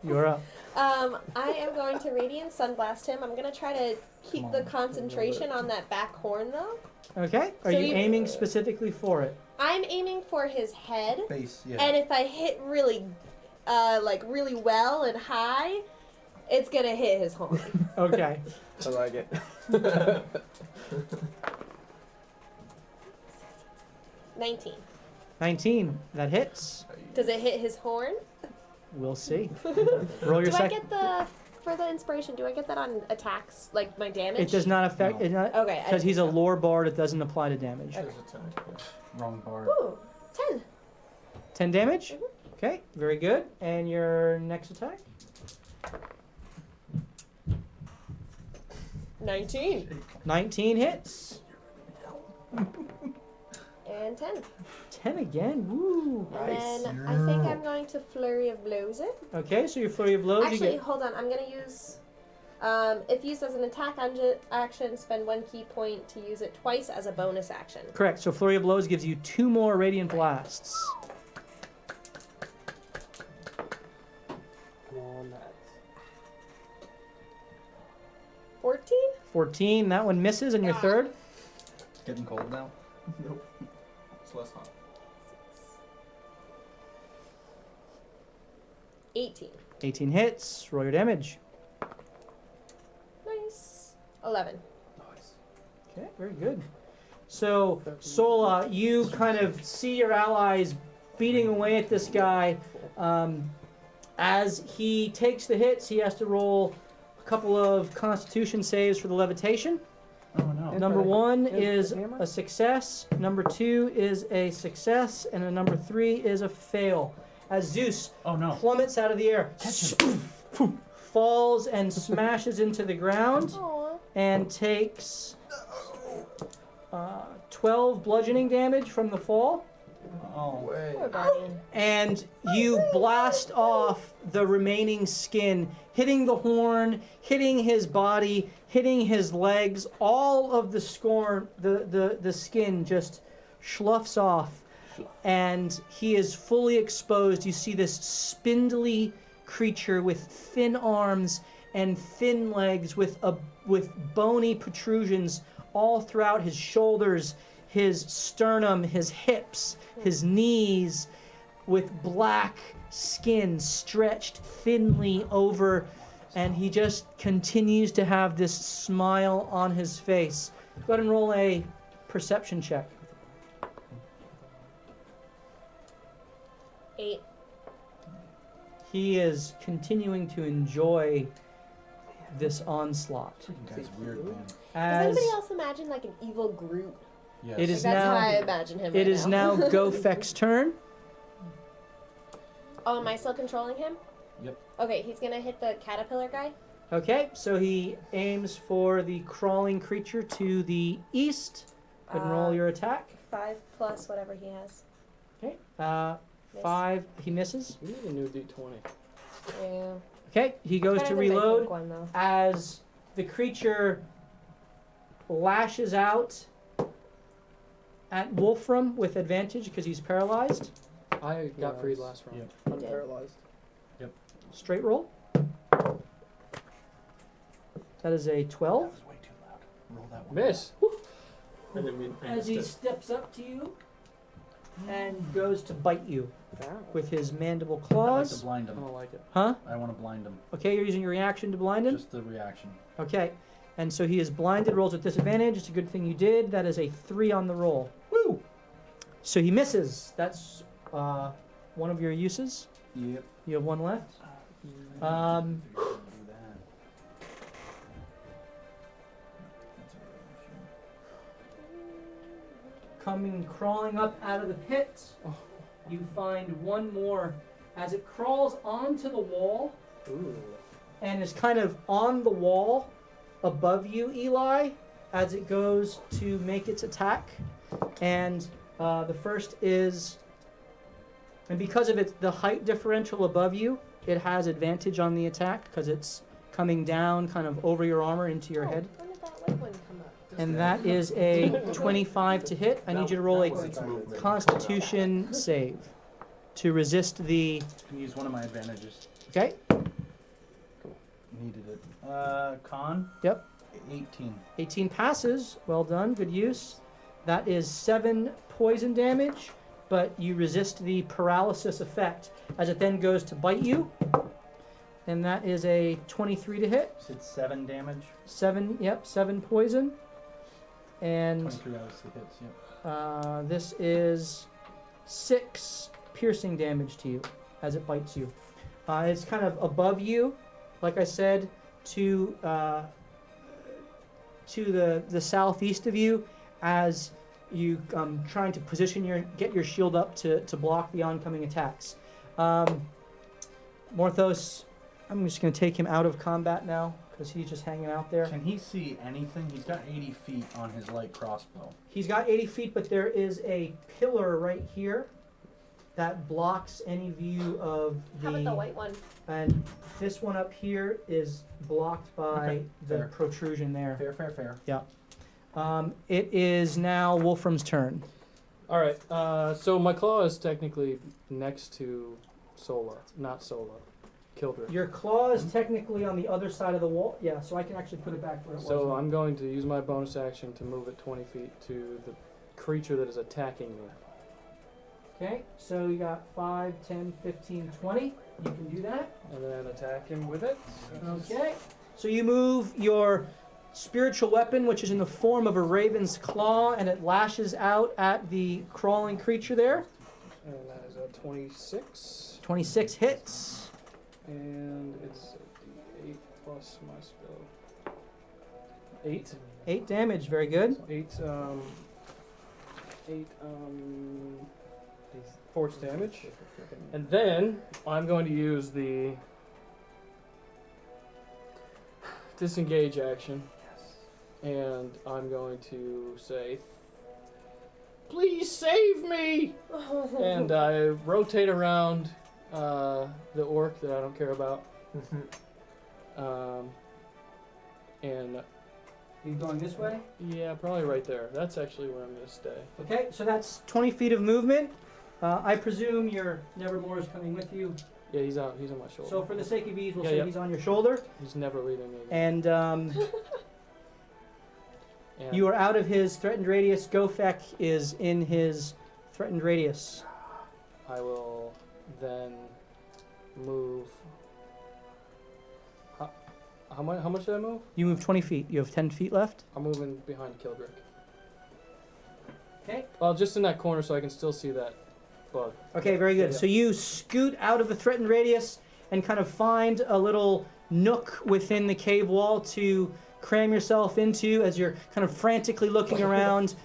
you're up. I am going to Radiant Sunblast him. I'm going to try to keep the concentration on that back horn, though. Okay. Are So you you- aiming specifically for it? I'm aiming for his head, Base, yeah. and if I hit really, really well and high, it's going to hit his horn. Okay. I like it. 19. 19. That hits. Does it hit his horn? We'll see. Roll your Do I second. get the, for the inspiration, do I get that on attacks, like my damage? It does not affect. No. It not Okay. because he's a lore bard. It doesn't apply to damage. His attack, yeah. Wrong bar. Ooh, 10. 10 damage. Mhm. Okay. Very good. And your next attack. 19. 19 hits. And 10. 10 again. Woo. And then I think I'm going to Flurry of Blows it. Okay. So your flurry of blows. Actually, you get. hold on. I'm going to use, if used as an attack action, spend 1 key point to use it twice as a bonus action. Correct. So flurry of blows gives you 2 more radiant blasts. Come on, that's 14? 14. That one misses. And your third. Getting cold now? Nope. It's less hot. 18. 18 hits. Roll your damage. Nice. 11. Okay, very good. So, Sola, you kind of see your allies beating away at this guy. As he takes the hits, he has to roll a couple of Constitution saves for the levitation. Oh no. Number 1 Is is the hammer? a success. Number 2 is a success, and a number 3 is a fail. As Zeus Oh no. plummets out of the air, falls and smashes into the ground, Aww. and takes 12 bludgeoning damage from the fall. Oh. Poor guardian. And you blast off the remaining skin, hitting the horn, hitting his body, hitting his legs. All of the skin just sloughs off. and he is fully exposed. You see this spindly creature with thin arms and thin legs with bony protrusions all throughout his shoulders, his sternum, his hips, his knees, with black skin stretched thinly over, and he just continues to have this smile on his face. Go ahead and roll a perception check. 8. He is continuing to enjoy this onslaught. Freaking guy's weird, man. Does As anybody else imagine like an evil Groot? Yes. it is That's how I now, imagine him. it right is now Gofek's turn. Oh, am I still controlling him? Yep. Okay, he's gonna hit the caterpillar guy. Okay, so he aims for the crawling creature to the east. Go ahead and roll your attack. 5 plus whatever he has. Okay. Miss. 5. He misses. We need a new D20. Yeah. Okay, he goes Better to than my reload pink one, though. as the creature lashes out at Wolfram with advantage because he's paralyzed. I got freed Nice. last round. Yep. I'm You did. paralyzed. Straight roll. That is a 12. That was way too loud. Roll that one. Miss. I didn't mean to As he steps up to you and goes to bite you with his mandible I'd like to claws. blind I him. don't like it. Huh? I want to blind him. Okay, you're using your reaction to blind him? Just the reaction. Okay. And so he is blinded, rolls with disadvantage. It's a good thing you did. That is a 3 on the roll. Woo! So he misses. That's one of your uses. Yep. You have one left. Do that. Coming crawling up out of the pit, you find one more as it crawls onto the wall Ooh. and is kind of on the wall above you, Eli, as it goes to make its attack. And the first is, and because of the height differential above you, it has advantage on the attack because it's coming down kind of over your armor into your head. When did that white one come up? And that is a 25 to hit. I need you to roll a Constitution save to resist the. You can use one of my advantages. Okay. Needed it. Con? Yep. 18. 18 passes. Well done. Good use. That is 7 poison damage, but you resist the paralysis effect as it then goes to bite you. And that is a 23 to hit. You said 7 damage? 7 poison. And 23 out of the hits, yep. this is 6 piercing damage to you as it bites you. It's kind of above you, like I said, to the southeast of you as you trying to position get your shield up to block the oncoming attacks. Morthos, I'm just going to take him out of combat now because he's just hanging out there. Can he see anything? He's got 80 feet on his light crossbow. He's got 80 feet, but there is a pillar right here that blocks any view of How about the white one? And this one up here is blocked by Okay, the fair. protrusion there. Fair. It is now Wolfram's turn. All right. So my claw is technically next to Sola, not Sola. Kildred. Your claw is technically on the other side of the wall. Yeah, so I can actually put it back where it was. So I'm going to use my bonus action to move it 20 feet to the creature that is attacking me. Okay, so you got 5, 10, 15, 20. You can do that. And then attack him with it. Okay. So you move your spiritual weapon, which is in the form of a raven's claw, and it lashes out at the crawling creature there. And that is a 26. 26 hits. And it's a D8 plus my spell. 8. 8 damage, very good. 8 force damage. And then I'm going to use the disengage action. And I'm going to say, please save me! And I rotate around the orc that I don't care about. And You going this way? yeah, probably right there. That's actually where I'm going to stay. Okay, so that's 20 feet of movement. I presume your Nevermore is coming with you. Yeah, he's on my shoulder. So for the sake of ease, we'll Yeah, say yeah. he's on your shoulder. He's never leaving me again. And And you are out of his threatened radius. Gofek is in his threatened radius. I will then move. How much did I move? You move 20 feet. You have 10 feet left. I'm moving behind Kildrick. Okay. Well, just in that corner so I can still see that bug. Okay, very good. Yeah. So you scoot out of the threatened radius and kind of find a little nook within the cave wall to cram yourself into as you're kind of frantically looking around,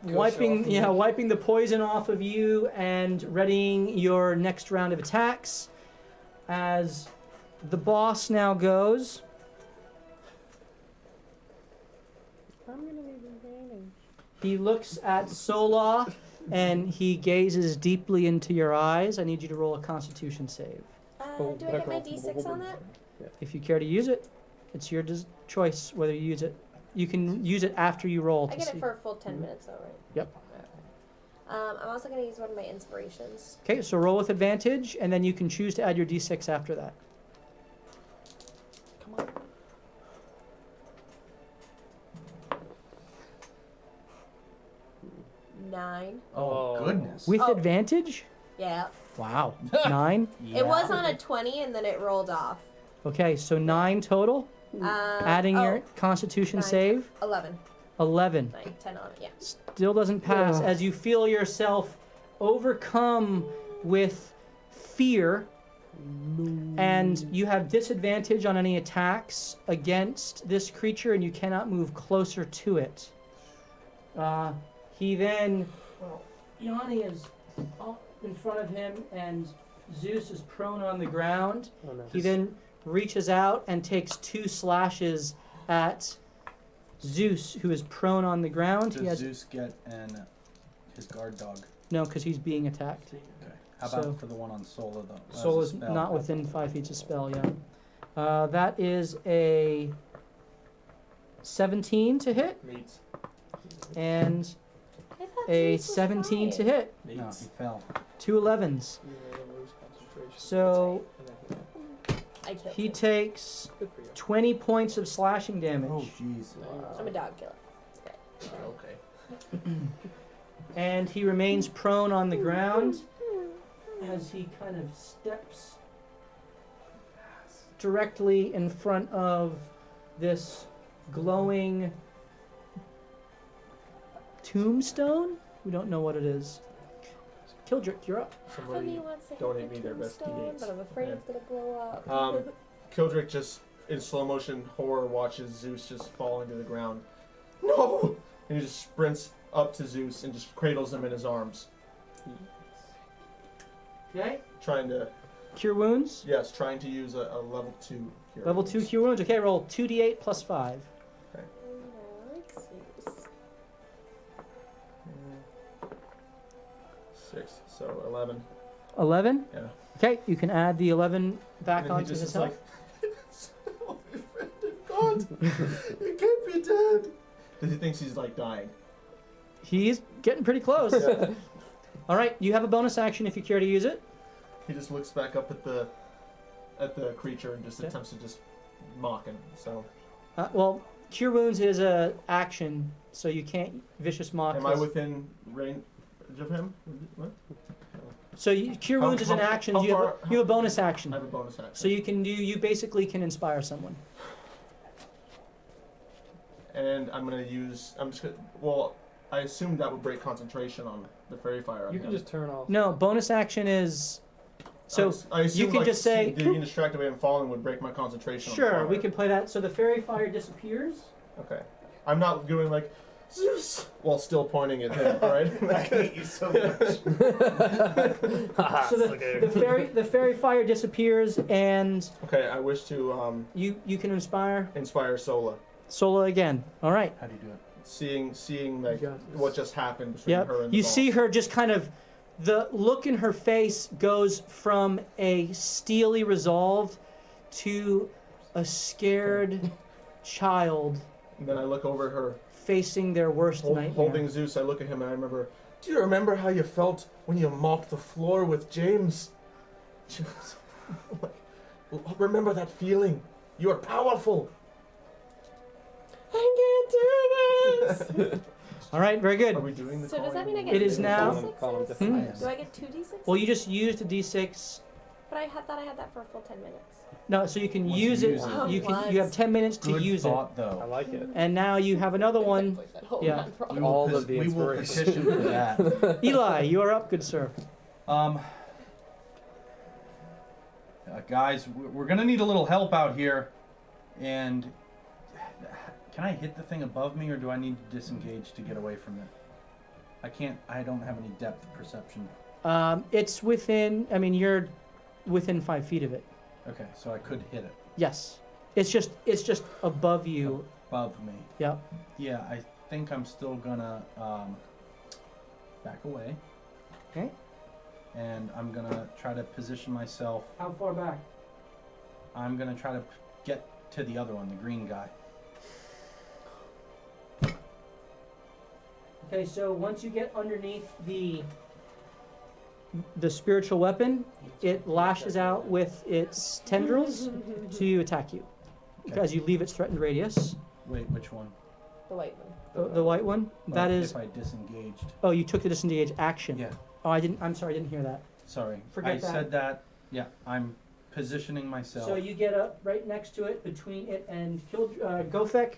wiping the poison off of you and readying your next round of attacks. As the boss now goes, I'm gonna be remaining. he looks at Sola and he gazes deeply into your eyes. I need you to roll a Constitution save. Do I get my D6 on that? If you care to use it, it's your choice whether you use it. You can use it after you roll I to get see. it for a full 10 minutes, though, right? Yep. I'm also gonna use one of my inspirations. Okay, so roll with advantage, and then you can choose to add your d6 after that. Come on. Nine. Oh, goodness. With Oh. advantage? Yeah. Wow. 9? It was on a 20 and then it rolled off. Okay, so 9 total. Adding your Constitution 9, save. 11. 11. 9, 10 on it, yeah. Still doesn't pass as you feel yourself overcome with fear, and you have disadvantage on any attacks against this creature, and you cannot move closer to it. He then, Yanni is up in front of him, and Zeus is prone on the ground. Oh, no. He then reaches out and takes 2 slashes at Zeus, who is prone on the ground. He Does has Zeus get his guard dog? no, because he's being attacked. Okay. How about So- for the one on Sola, though? As a Sola's spell? not within 5 feet of spell, yeah. That is a 17 to hit Meats. and I thought a Zeus was 17 to fine. hit. No, he fell. 2 11s. You may lose concentration. So And then I killed he him. takes good for you. 20 points of slashing damage. Oh, jeez. I'm a dog killer. Okay. And he remains prone on the ground as he kind of steps directly in front of this glowing tombstone. We don't know what it is. Kildrick, you're up. Somebody wants to donate hit the me their best tombstone, D8s. but I'm afraid Yeah. it's gonna blow up. Kildrick just, in slow motion horror, watches Zeus just fall into the ground. No! And he just sprints up to Zeus and just cradles him in his arms. Okay. Trying to, Cure wounds. yes, trying to use a level 2 cure. Level 2 cure wounds. Okay, roll 2d8 plus 5. I like Zeus. 6, so 11. 11. Yeah. Okay, you can add the 11 back And then he onto just his is health. like, my friend of God, you can't be dead. Because he thinks he's like dying. He's getting pretty close. All right, you have a bonus action if you care to use it. He just looks back up at the creature and just Okay. attempts to just mock him. So Well, cure wounds is a action, so you can't vicious mock. am I within range of him? What? So cure How- wounds is an how- action. how You have, far- you have a bonus action. I have a bonus action. So you basically can inspire someone. And I'm just gonna, well, I assumed that would break concentration on the fairy fire. on You can him. just turn off. No, bonus action is. So I assume you can like, just say- being distracted by him falling would break my concentration. on the sure, fire. we can play that. So the fairy fire disappears. Okay. I'm not doing like Zeus while still pointing at him. All right. I hate you so much. So the fairy fire disappears, and Okay. I wish to you can inspire inspire Sola. Sola again. All right. How do you do it? Seeing like You got this. what just happened between Yep. her and the You boss. see her just kind of, the look in her face goes from a steely resolve to a scared child And then I look over her, facing their worst nightmare. holding Zeus. I look at him and I remember Do you remember how you felt when you mopped the floor with James? Remember that feeling? You are powerful. I can't do this. All right, very good. Are we doing the So does that mean I calling? get It is now- Call him d6s? defiant. Do I get 2d6? Well, you just used a d6. But I thought I had that for a full 10 minutes. No, so you can Once you use it. use it. You have 10 minutes to Good use thought, it, though. I like it. and now you have another one. Yeah. We All will, of the we will inspiration. petition for that. Eli, you are up, good sir. Guys, we're gonna need a little help out here, and can I hit the thing above me, or do I need to disengage to get away from it? I can't. I don't have any depth perception. It's within. I mean, you're within 5 feet of it. Okay, so I could hit it Yes. It's just above you. above me. Yep. Yeah, I think I'm still gonna back away, Okay. and I'm gonna try to position myself. How far back? I'm gonna try to get to the other one, the green guy. Okay, so once you get underneath the spiritual weapon, it lashes out with its tendrils to attack you. Okay. As you leave its threatened radius. Wait, which one? The white one. The white one? That is. If I disengaged. Oh, you took the disengage action. Yeah. Oh, I'm sorry, I didn't hear that. Sorry. Forget I that. said that. Yeah, I'm positioning myself. So you get up right next to it, between it and Gothek.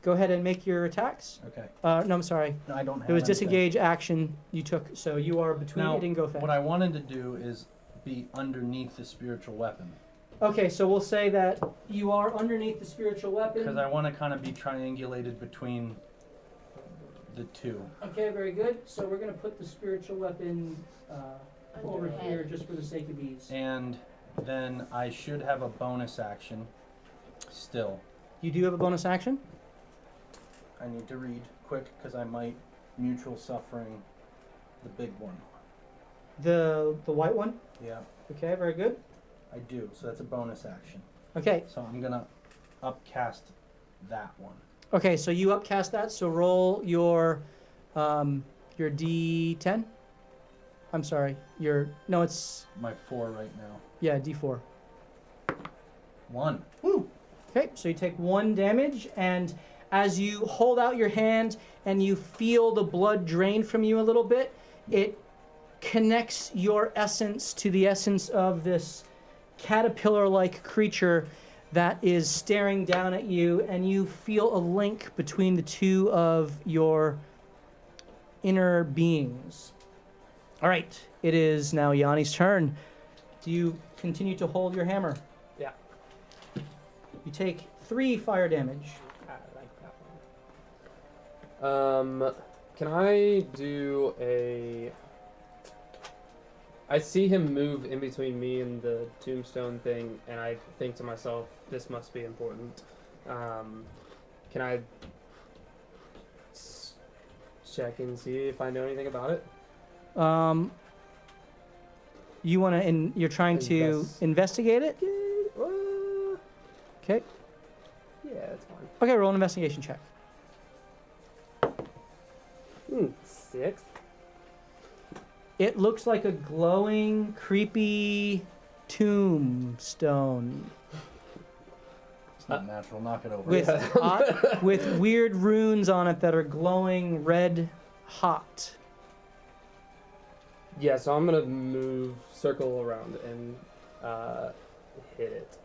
Go ahead and make your attacks. Okay. No, I'm sorry. No, I don't have It was anything. disengage action you took, so you are between Now, it and Gothek. what I wanted to do is be underneath the spiritual weapon. Okay, so we'll say that you are underneath the spiritual weapon. Because I want to kind of be triangulated between the two. Okay, very good. So we're going to put the spiritual weapon over Under here head. just for the sake of ease. And then I should have a bonus action still. You do have a bonus action? I need to read quick because I might mutual suffering the big one. The white one? Yeah, Okay, very good. I do. So that's a bonus action. Okay, So I'm going to upcast that one. okay, so you upcast that, so roll your D10. I'm sorry, no, it's, My 4 right now. yeah, D4. 1. Okay, so you take 1 damage, and as you hold out your hand and you feel the blood drain from you a little bit, it connects your essence to the essence of this caterpillar-like creature that is staring down at you, and you feel a link between the two of your inner beings. All right, it is now Yanni's turn. Do you continue to hold your hammer? Yeah. You take 3 fire damage. I like that one. Can I do a... I see him move in between me and the tombstone thing, and I think to myself, this must be important. Can I check and see if I know anything about it? You want to, you're trying to investigate it? Okay. Yeah, that's fine. Okay, roll an investigation check. 6. It looks like a glowing, creepy tombstone It's not natural. Knock it over. with with weird runes on it that are glowing red hot. Yeah, so I'm gonna circle around and hit it.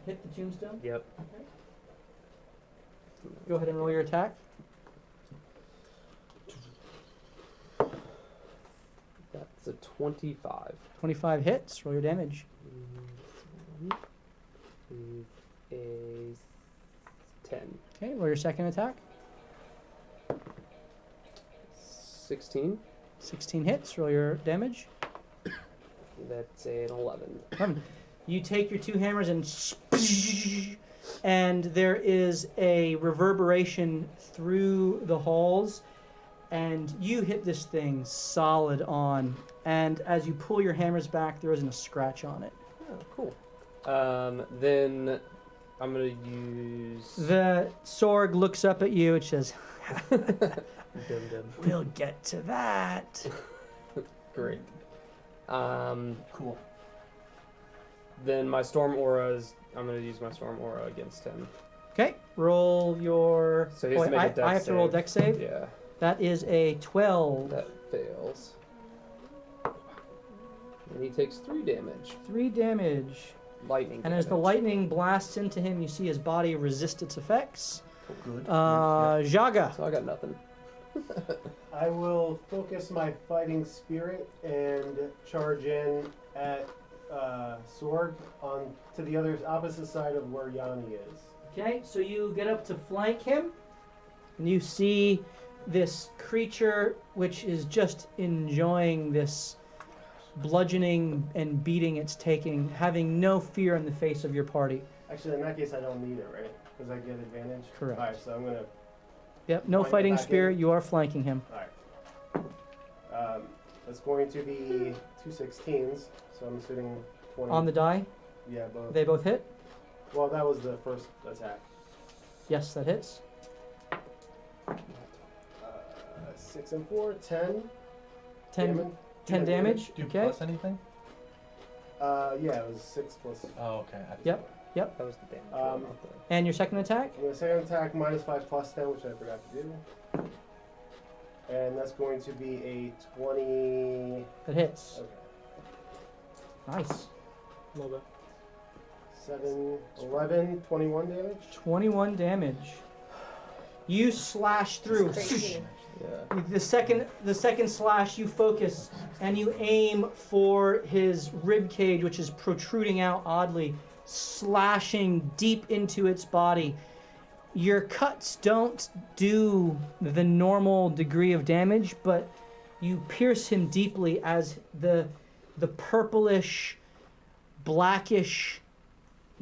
Hit the tombstone. Yep. Go ahead and roll your attack. That's a 25. 25 hits. Roll your damage. A 10. Okay, roll your second attack. 16. 16 hits. Roll your damage. That's an 11. You take your 2 hammers and there is a reverberation through the halls, and you hit this thing solid on, and as you pull your hammers back, there isn't a scratch on it. Oh, cool. Then I'm gonna use... The Sorg looks up at you and says, Dum dum. We'll get to that. Great. Cool. Then my storm aura is. I'm gonna use my storm aura against him. Okay, roll your. So he has to make a dex I have to roll save. dex save. Yeah, That is a 12. that fails. And he takes 3 damage. 3 damage. Lightning. And as the damage. lightning blasts into him, you see his body resist its effects. Good. Jaga. So I got nothing. I will focus my fighting spirit and charge in at Sorg on to the other opposite side of where Yanni is. Okay, so you get up to flank him, and you see this creature which is just enjoying this bludgeoning and beating it's taking, having no fear in the face of your party. Actually, in that case, I don't need it, right? Because I get advantage. Correct. All right, so I'm gonna. Yep, no Flank fighting back spirit, in. you are flanking him. All right. That's going to be 2 16s, so I'm assuming 20. On the die, Yeah, both. they both hit. Well, that was the first attack. Yes, that hits. 6 and 4, 10. 10 damage. Do you Okay. plus anything? Yeah, it was 6 plus. Oh, okay. Yep. That was the damage. Um, not the- And your second attack? And the second attack -5 plus 10, which I forgot to do. And that's going to be a 20. That hits. Okay. Nice. A little bit. 7, 11, 21 damage. 21 damage. You slash through. Crazy. Yeah. The second slash, you focus and you aim for his rib cage, which is protruding out oddly, slashing deep into its body. Your cuts don't do the normal degree of damage, but you pierce him deeply as the purplish, blackish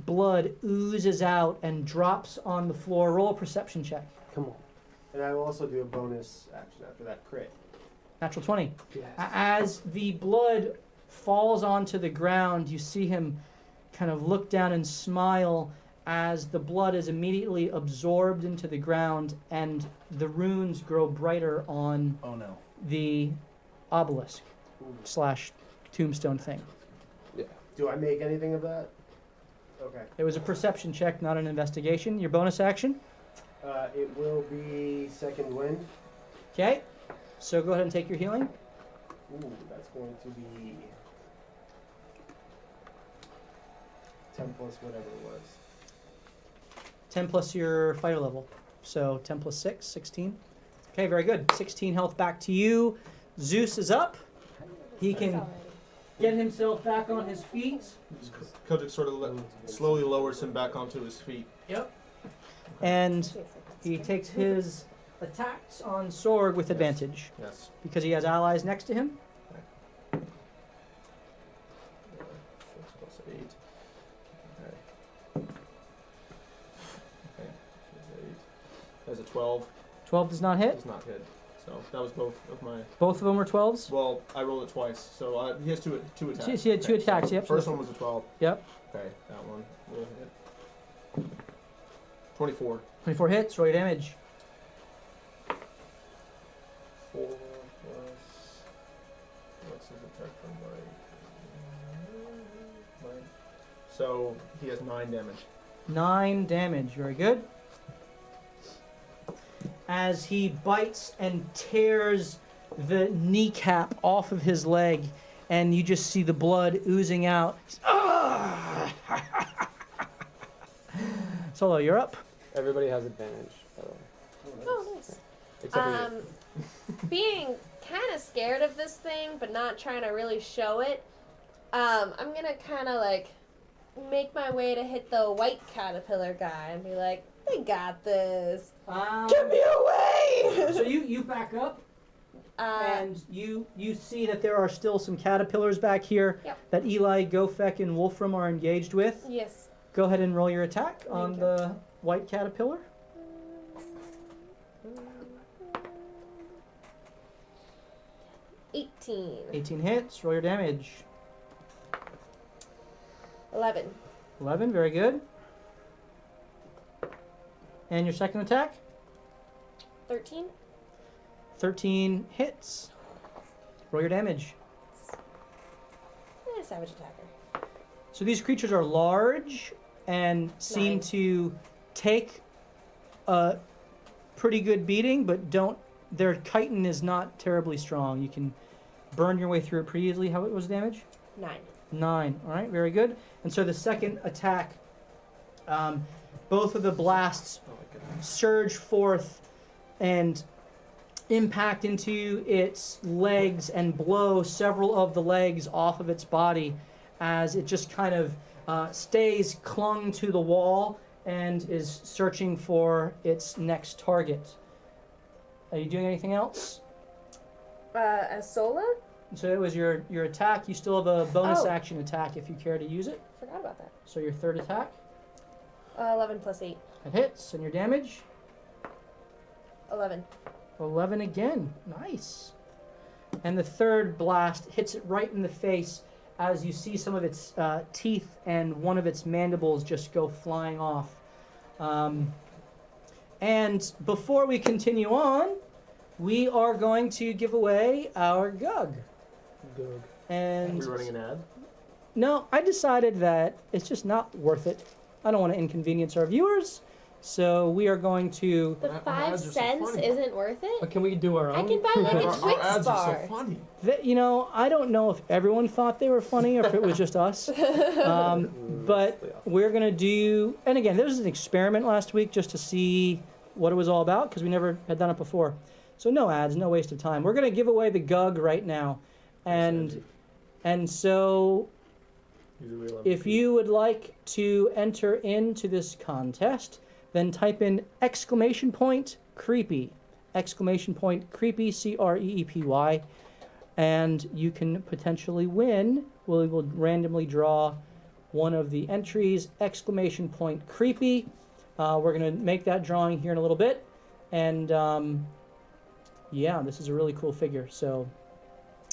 blood oozes out and drops on the floor. Roll a perception check. Come on. And I will also do a bonus action after that crit. Natural 20. Yes. As the blood falls onto the ground, you see him kind of look down and smile as the blood is immediately absorbed into the ground and the runes grow brighter on Oh no. the obelisk slash tombstone thing. Do I make anything of that? Okay. It was a perception check, not an investigation. Your bonus action. It will be second wind. Okay. So go ahead and take your healing. Ooh, that's going to be 10 plus whatever it was. 10 plus your fighter level. So 10 plus 6, 16. Okay, very good. 16 health back to you. Zeus is up. He can get himself back on his feet. Kojic sort of slowly lowers him back onto his feet. Yep. And he takes his attacks on Sorg with advantage Yes. because he has allies next to him. 6 plus 8. Okay. Okay. That's a 12. 12 does not hit. It's not hit. So that was both of my. Both of them were 12s. Well, I rolled it twice, so he has two attacks. He had two Okay, so attacks, yep. First one was a 12. Yep. Okay, that one will hit. 24. 24 hits. Roll your damage. 4 plus. What's his attack from my. So he has 9 damage. 9 damage. Very good. As he bites and tears the kneecap off of his leg, and you just see the blood oozing out. Solo, you're up. Everybody has advantage, by the way. Oh, nice. Except for you. Being kind of scared of this thing, but not trying to really show it, I'm gonna kind of like make my way to hit the white caterpillar guy and be like, "They got this. Get me away!" So you back up, and you see that there are still some caterpillars back here Yep. that Eli, Gofek, and Wolfram are engaged with. Yes. Go ahead and roll your attack on Okay. the white caterpillar. 18. 18 hits. Roll your damage. 11. 11, very good. And your second attack? 13. 13 hits. Roll your damage. Savage attacker. So these creatures are large and seem 9. to take a pretty good beating, but their chitin is not terribly strong. You can burn your way through it pretty easily. How was the damage? 9. 9. All right, very good. And so the second attack, both of the blasts surge forth and impact into its legs and blow several of the legs off of its body as it just kind of stays clung to the wall and is searching for its next target. Are you doing anything else? As Sola? So it was your attack. You still have a bonus Oh. action attack if you care to use it. Forgot about that. So your third attack. 11 plus 8. It hits. And your damage? 11. 11 again. Nice. And the third blast hits it right in the face as you see some of its teeth and one of its mandibles just go flying off. And before we continue on, we are going to give away our Gug. Good. Are And we running an ad? no, I decided that it's just not worth it. I don't want to inconvenience our viewers, so we are going to. The Our 5 ads are so cents funny. isn't worth it? But can we do our own? I can buy like a Our Twix ads bar. are so funny. I don't know if everyone thought they were funny or if it was just us. But we're going to do, and again, this was an experiment last week just to see what it was all about because we never had done it before. So no ads, no waste of time. We're going to give away the Gug right now. And so if you would like to enter into this contest, then type in !creepy, !creepy, CREEPY, and you can potentially win. We will randomly draw one of the entries, !creepy. We're going to make that drawing here in a little bit, and yeah, this is a really cool figure. So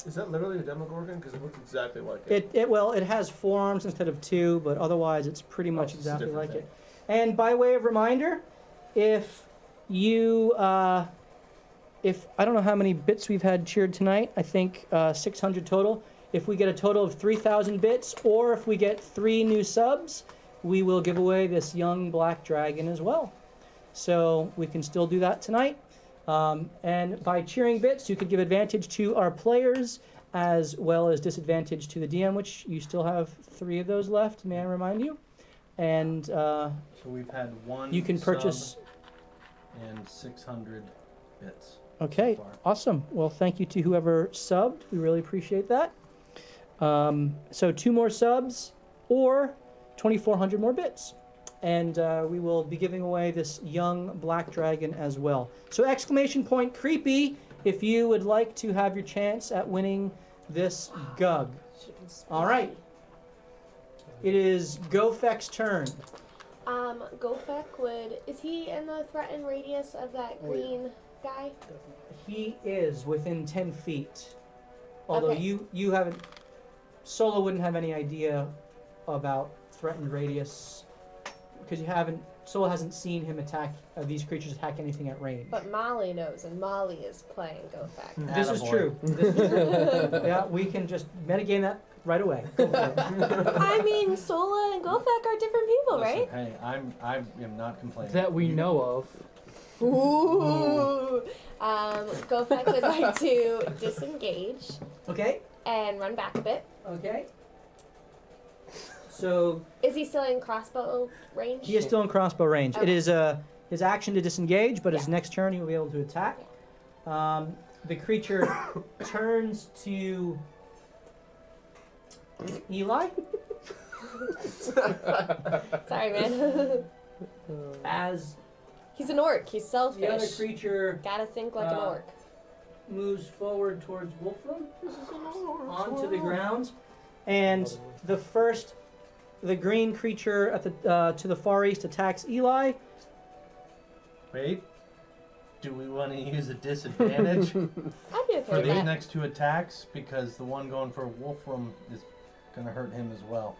Is that literally a Demogorgon? Because it looks exactly like it. it has 4 arms instead of 2, but otherwise it's pretty much it's a exactly different like thing. it. And by way of reminder, if you if I don't know how many bits we've had cheered tonight, I think 600 total. If we get a total of 3,000 bits, or if we get 3 new subs, we will give away this young black dragon as well. So we can still do that tonight. And by cheering bits, you could give advantage to our players as well as disadvantage to the DM, which you still have 3 of those left, may I remind you. And So we've had 1 you can purchase. sub and 600 bits. Okay, so far. awesome. Well, thank you to whoever subbed. We really appreciate that. So 2 more subs or 2,400 more bits. And we will be giving away this young black dragon as well. So !creepy if you would like to have your chance at winning this Gug. All right. It is Gofek's turn. Gofek is he in the threatened radius of that green guy? He is within 10 feet. Although Okay. you haven't, Solo wouldn't have any idea about threatened radius because Solo hasn't seen him attack, these creatures attack anything at range. But Molly knows, and Molly is playing Gofek. This is Attaboy. true. This is true. Yeah, we can just metagame that right away. Go for it. I mean, Sola and Gofek are different people, Listen, right? hey, I am not complaining. That we know of. Ooh. Gofek would like to disengage Okay, and run back a bit. okay. So Is he still in crossbow range? he is still in crossbow range. It Okay. is his action to disengage, but his Yeah. next turn he will be able to attack. The creature turns to Eli Sorry, man. as He's an orc. He's the other selfish. creature Gotta think like an orc. moves forward towards Wolfram onto the ground, and the green creature at the to the far east attacks Eli. Wait. Do we want to use a disadvantage I'd be okay for with these that. next 2 attacks? Because the one going for Wolfram is going to hurt him as well.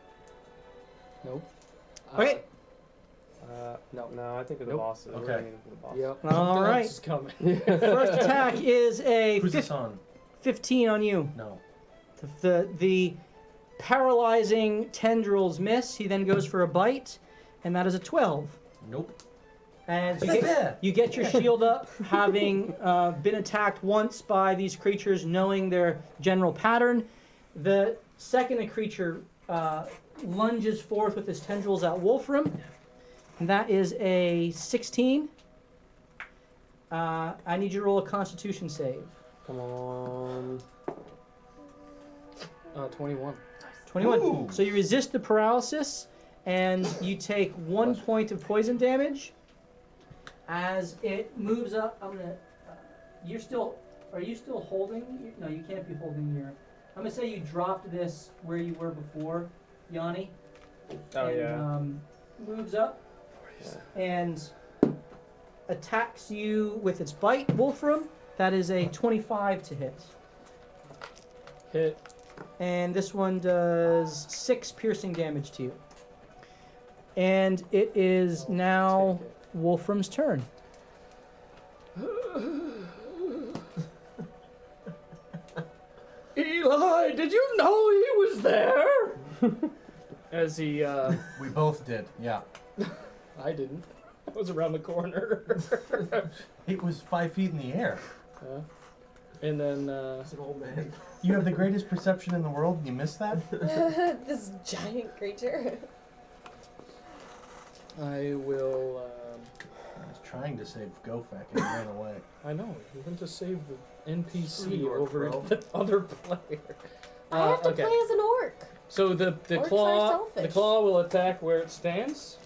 Nope. Okay. No. No, I think of the Nope. bosses. We're Okay. aiming for the bosses. Yep. All Something right. else is coming. First attack is a Who's this on? 15 on you. No. The paralyzing tendrils miss. He then goes for a bite, and that is a 12. Nope. And you get your shield up, having been attacked once by these creatures, knowing their general pattern. The second creature lunges forth with his tendrils at Wolfram, and that is a 16. I need you to roll a Constitution save. Come on. 21. 21. Ooh. So you resist the paralysis, and you take 1 point of poison damage. As it moves up, I'm gonna. You're still. Are you still holding? No, you can't be holding your. I'm gonna say you dropped this where you were before, Yanni. Oh, and, yeah. Moves up Yeah. and attacks you with its bite, Wolfram. That is a 25 to hit. Hit. And this one does 6 piercing damage to you. And it is now Take it. Wolfram's turn. Eli, did you know he was there? As he, We both did. Yeah. I didn't. I was around the corner. It was 5 feet in the air. And then, It's an old man. You have the greatest perception in the world, and you missed that? This giant creature. I will, I was trying to save Gofek and he ran away. I know, we went to save the NPC Pretty orc, over bro. the other player. I have to okay. play as an orc. So the Orcs are claw selfish. will attack where it stands.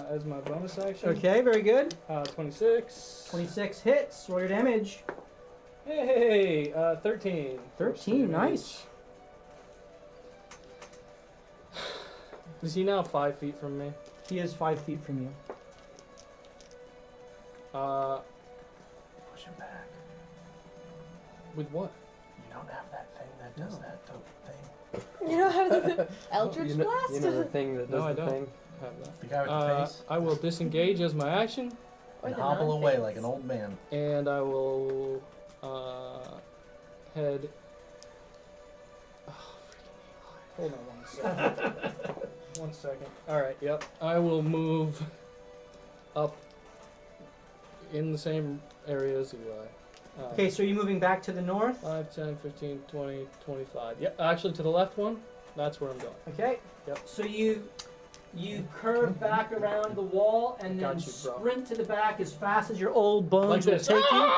As my bonus action. Okay, very good. 26. 26 hits. Roll your damage. Hey, 13. 13, nice. Is he now 5 feet from me? He is 5 feet from you. Push him back. With what? You don't have that thing that does that thing. You don't have the Eldritch You know, Blast? you know the thing that does No, I the don't. thing? Have that. The guy with the face? I will disengage as my action, Or And the hobble away non-face. like an old man. and I will head. Oh, freaking Eli. Hold on 1 second. 1 second. All right. Yep. I will move up in the same area as Eli. Okay, so you're moving back to the north. 5, 10, 15, 20, 25. Yep. Actually, to the left one. That's where I'm going. Okay. Yep. So you curve back around the wall and then Got you, bro. sprint to the back as fast as your old bones Like will this. take you.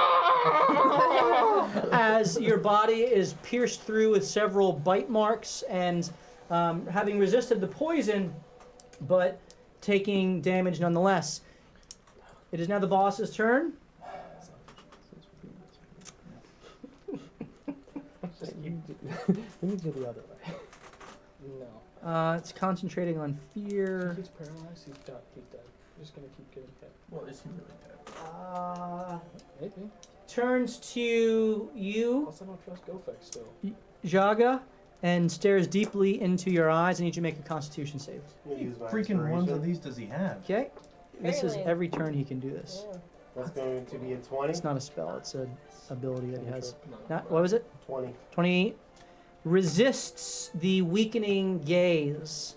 As your body is pierced through with several bite marks and having resisted the poison, but taking damage nonetheless. It is now the boss's turn. We need to go the other way. No. It's concentrating on fear. If he's paralyzed, he's done. He's dead. I'm just gonna keep getting hit. Well, is he really dead? Maybe. Turns to you, Also, I don't trust Gofek still. Jaga, and stares deeply into your eyes. I need you to make a Constitution save. I'm gonna use my Freaking ones inspiration. of these does he have? Okay? This is Apparently. every turn he can do this. Yeah. That's going to be a 20. It's not a spell, it's an ability that he has. Not Not, what was it? 20. 20. Resists the weakening gaze,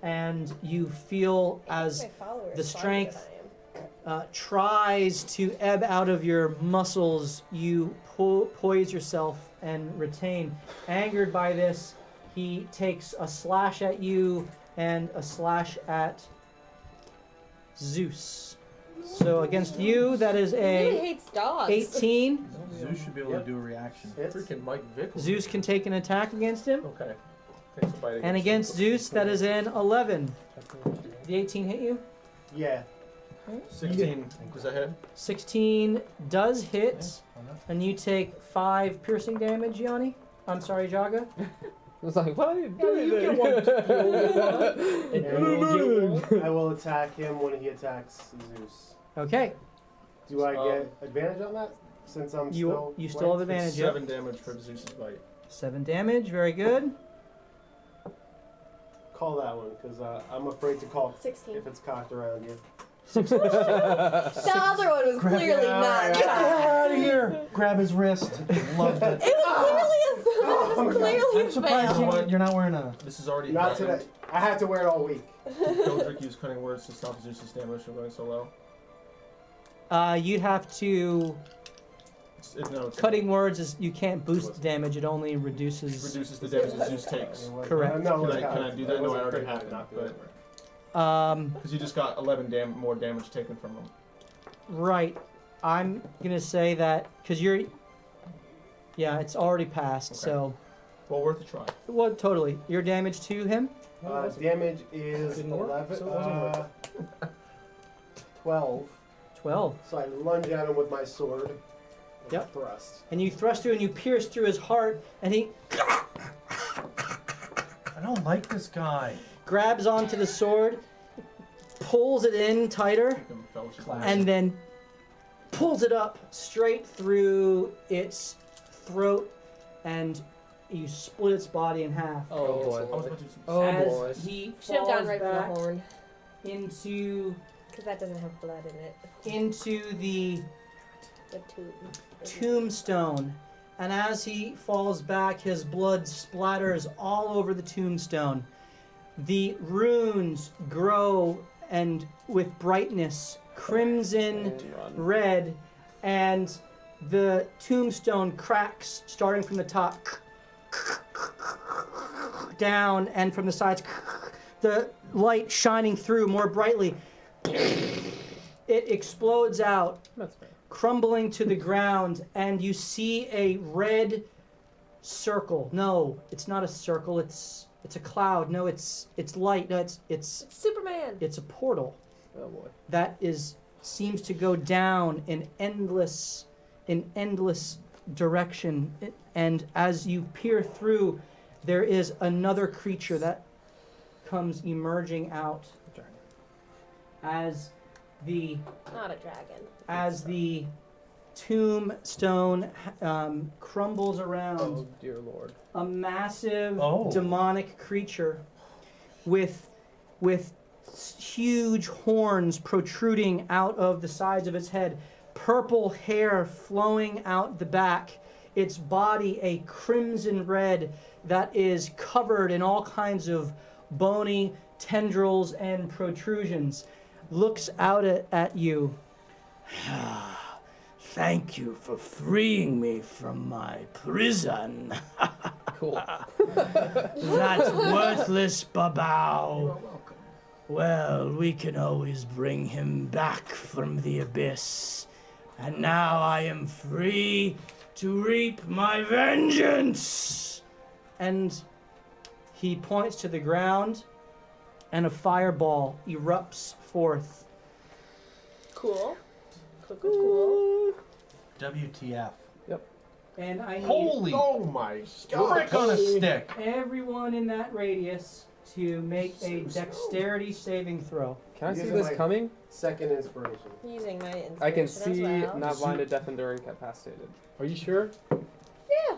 and you feel as My follower the is smarter strength than I am. tries to ebb out of your muscles, you poise yourself and retain. Angered by this, he takes a slash at you and a slash at Zeus. So against you, that is He really a hates dogs. 18. Zeus should be able Yep. to do a reaction. Hits. Freaking Mike Vick. Zeus can take an attack against him. Okay. Takes a bite And against Zeus, that is an 11. The 18 hit you? Yeah. 16. Does that hit? 16 does hit, Why not? and you take 5 piercing damage, Yanni. I'm sorry, Jaga. I was like, what are you Yeah, you doing? get one. And I will attack him when he attacks Zeus. Okay, Do I get advantage on that? Since I'm still. you still have ranked? advantage. It's Yep. 7 damage for Zeus's bite. 7 damage, very good. call that one because I'm afraid to call 16. if it's cocked around you. The other one was clearly not. Get the hell out of here! Grab his wrist. Loved it. It was clearly I'm surprised you're not wearing a. This is already Not today. I have to wear it all week. Gildrick used cutting words to stop Zeus's damage from going so low. You'd have to. It's Cutting words is you can't boost damage. It only reduces. reduces the damage that Zeus takes. Correct. No, Can I do that? No, I already have it. Not But Because you just got 11 more damage taken from him. right, I'm gonna say that because you're. Yeah, it's already passed. Okay. So, Well, worth a try. well, totally. Your damage to him. Damage is Didn't work, 11. so it wasn't worth 12. 12. So I lunge at him with my sword. And Yep. Thrust. And you thrust through and you pierce through his heart, and he I don't like this guy. grabs onto the sword, pulls it in tighter, Make him fellowship. and then pulls it up straight through its throat, and you split its body in half. Oh I was boy. about to do some. Oh As boy. he Should have falls gone right for the back horn. into Because that doesn't have blood in it. the The tube. tombstone. And as he falls back, his blood splatters all over the tombstone. The runes grow and with brightness, crimson, And run. red, and the tombstone cracks starting from the top down and from the sides, the light shining through more brightly. It explodes out, That's fair. crumbling to the ground, and you see a red circle. No, it's not a circle. It's a cloud. No, it's light. No, it's It's Superman. it's a portal Oh boy. that seems to go down in endless direction. And as you peer through, there is another creature that comes emerging out as the Not a dragon. tombstone crumbles around. Oh dear lord. A massive Oh. demonic creature with huge horns protruding out of the sides of its head, purple hair flowing out the back, its body a crimson red that is covered in all kinds of bony tendrils and protrusions, looks out at you. Thank you for freeing me from my prison. Cool. That's worthless, Babao. Well, we can always bring him back from the abyss. And now I am free to reap my vengeance. And he points to the ground, and a fireball erupts forth. Cool. Cool. WTF. And I need Holy Oh my god! frick on a stick. everyone in that radius to make a dexterity saving throw. Can I see Using this my- coming? Second inspiration. Using my inspiration I can as see well. not blinded, deaf, and incapacitated. Are you sure? Yeah.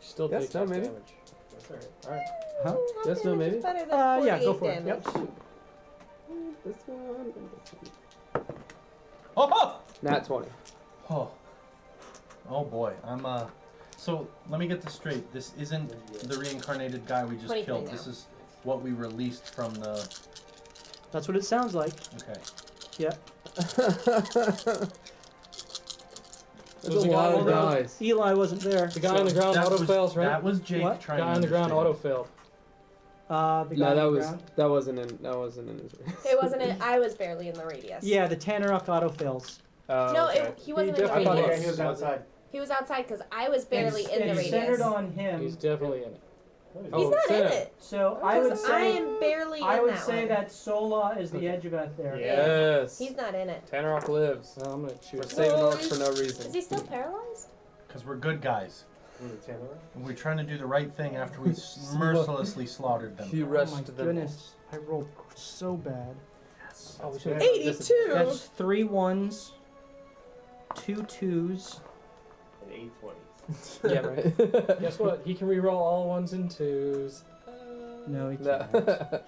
Still Yes, takes no, less maybe. damage. That's alright. Alright. Huh? How Yes, no, damage maybe? is better than Yeah, go 48 for it. damage? Yep. This one and this one. Oh, Nat 20. oh boy. So let me get this straight. This isn't the reincarnated guy we just 23 killed. now. This is what we released from the. That's what it sounds like. Okay. Yeah. There's a lot of guys. Eli wasn't there. The guy on the ground That auto was- fails, right? That was Jake What? trying Guy to on the ground understand. auto failed. The guy No, on that the was ground. that wasn't in his. It wasn't it. I was barely in the radius. Yeah, the Tannerok auto fails. No, okay. he wasn't in the definitely radius. Yeah, he was outside. He was outside because I was barely in the It's radius. centered on him. He's definitely in it. He's Oh, not in Sam. it. So I would Because I say am barely in I would that say one. that Sola is the edge of it there. Yes. He's not in it. Tannerok lives. I'm gonna We're choose. saving orcs for no Is reason. he still paralyzed? Because we're good guys. Tanner? And we're trying to do the right thing after we mercilessly slaughtered them. He Oh rushed my them. goodness, I rolled so bad. Oh, we should 82. That's 3 1s, 2 2s. And 820s. Yeah, right. Guess what? He can reroll all ones and twos. No, he No. can't.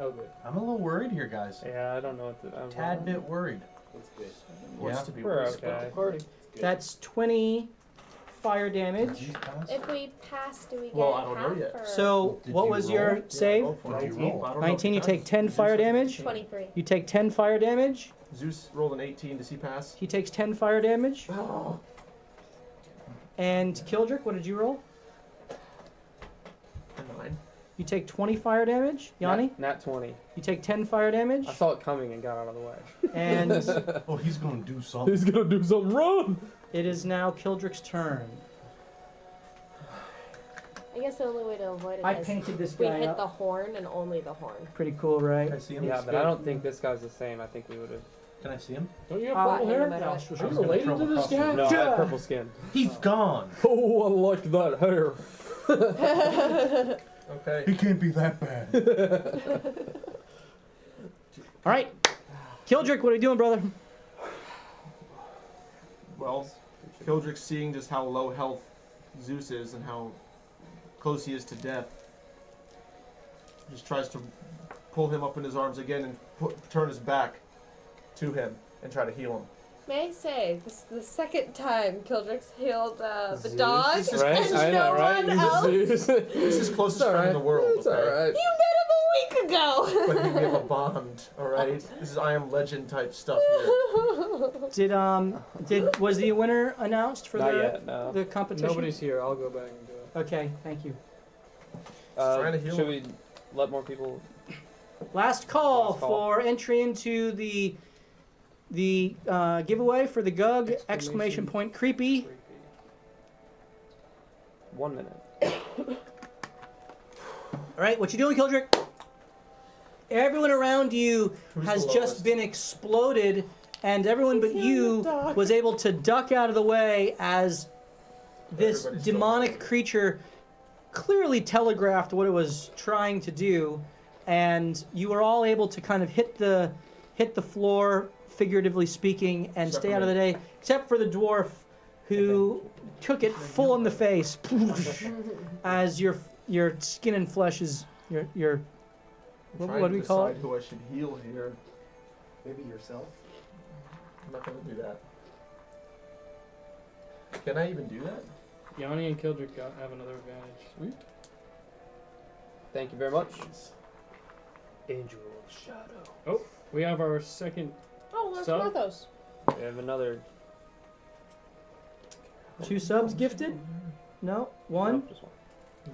Oh, good. I'm a little worried here, guys. Yeah, I don't know what to. Tad bit worried. That's good. Yeah. Wants to be We're worse. okay. Party. That's 20 fire damage. Did you pass? If we pass, do we get Well, I don't know half yet. or So, Did what you was roll? your Yeah, save? roll for it. 19. I don't know if 19, you he take passes. 10 Zeus fire has an damage. 18. 23? You take 10 fire damage. Zeus rolled an 18. Does he pass? He takes 10 fire damage. Oh. And Kildrick, what did you roll? A 9. You take 20 fire damage. Yanni, Nat 20. you take 10 fire damage. I saw it coming and got out of the way. And Oh, he's gonna do something. He's gonna do something wrong. it is now Kildrick's turn. I guess the only way to avoid it I is painted this we guy hit up. the horn and only the horn. Pretty cool, right? Can I see him? Yeah, but I don't think this guy's the same. I think we would have. Can I see him? Don't you have Uh, purple no hair? matter No, what. sure, Are sure. you gonna related throw to him this across the guy? room. No, I have purple skin. He's gone. Oh, I like that hair. Okay. He can't be that bad. All right. Kildrick, what are you doing, brother? Well, Kildrick, seeing just how low health Zeus is and how close he is to death, just tries to pull him up in his arms again and turn his back to him and try to heal him. May I say, this is the second time Kildrick's healed the Zeus, dog, right? and I no know, right? one else. He's his closest friend in the world. It's okay? alright. You met him a week ago. But we have a bond, alright? This is I Am Legend type stuff here. Was the winner announced for Not the yet, no. the competition? Nobody's here. I'll go back and do it. Okay, thank you. Trying to heal Should him. we let more people? Last call Last call. for entry into the giveaway for the GUG exclamation point creepy. 1 minute. All right, what you doing, Kildrick? Everyone around you Who's has the just lowest? been exploded, and everyone but you was able to duck out of the way as this Everybody's still demonic alive. creature clearly telegraphed what it was trying to do, and you were all able to kind of hit the floor, figuratively speaking, and Except stay for out of the me. day, except for the dwarf who took it full in the face as your skin and flesh is your I'm what trying do to we call decide it? who I should heal here. Maybe yourself. I'm not gonna do that. Can I even do that? Yanni and Kildrick have another advantage. Sweet. Thank you very much. Angel of Shadow. We have our second. Oh, there's Sub? Marthos. We have another. 2 subs gifted? No, one. Nope, just one.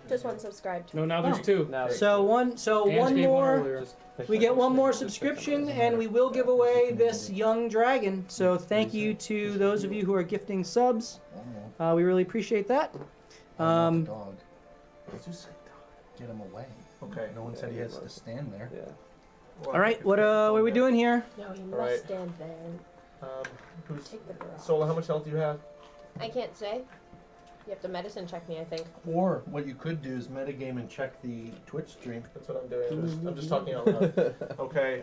Just one subscribed. No, now there's Oh. two. Now So one Dan's gave more. earlier. We get one more subscription, and we will give away this young dragon. So thank you to those of you who are gifting subs. We really appreciate that. Dog. Let's just Get him away. Okay. No one said he has to stand there. Yeah. Well, All right, what are we doing here? No, you must Alright. stand there. Who's Take the girl. Sola? How much health do you have? I can't say. You have to medicine check me, I think. Or what you could do is metagame and check the Twitch stream. That's what I'm doing. I'm just talking out loud. Okay.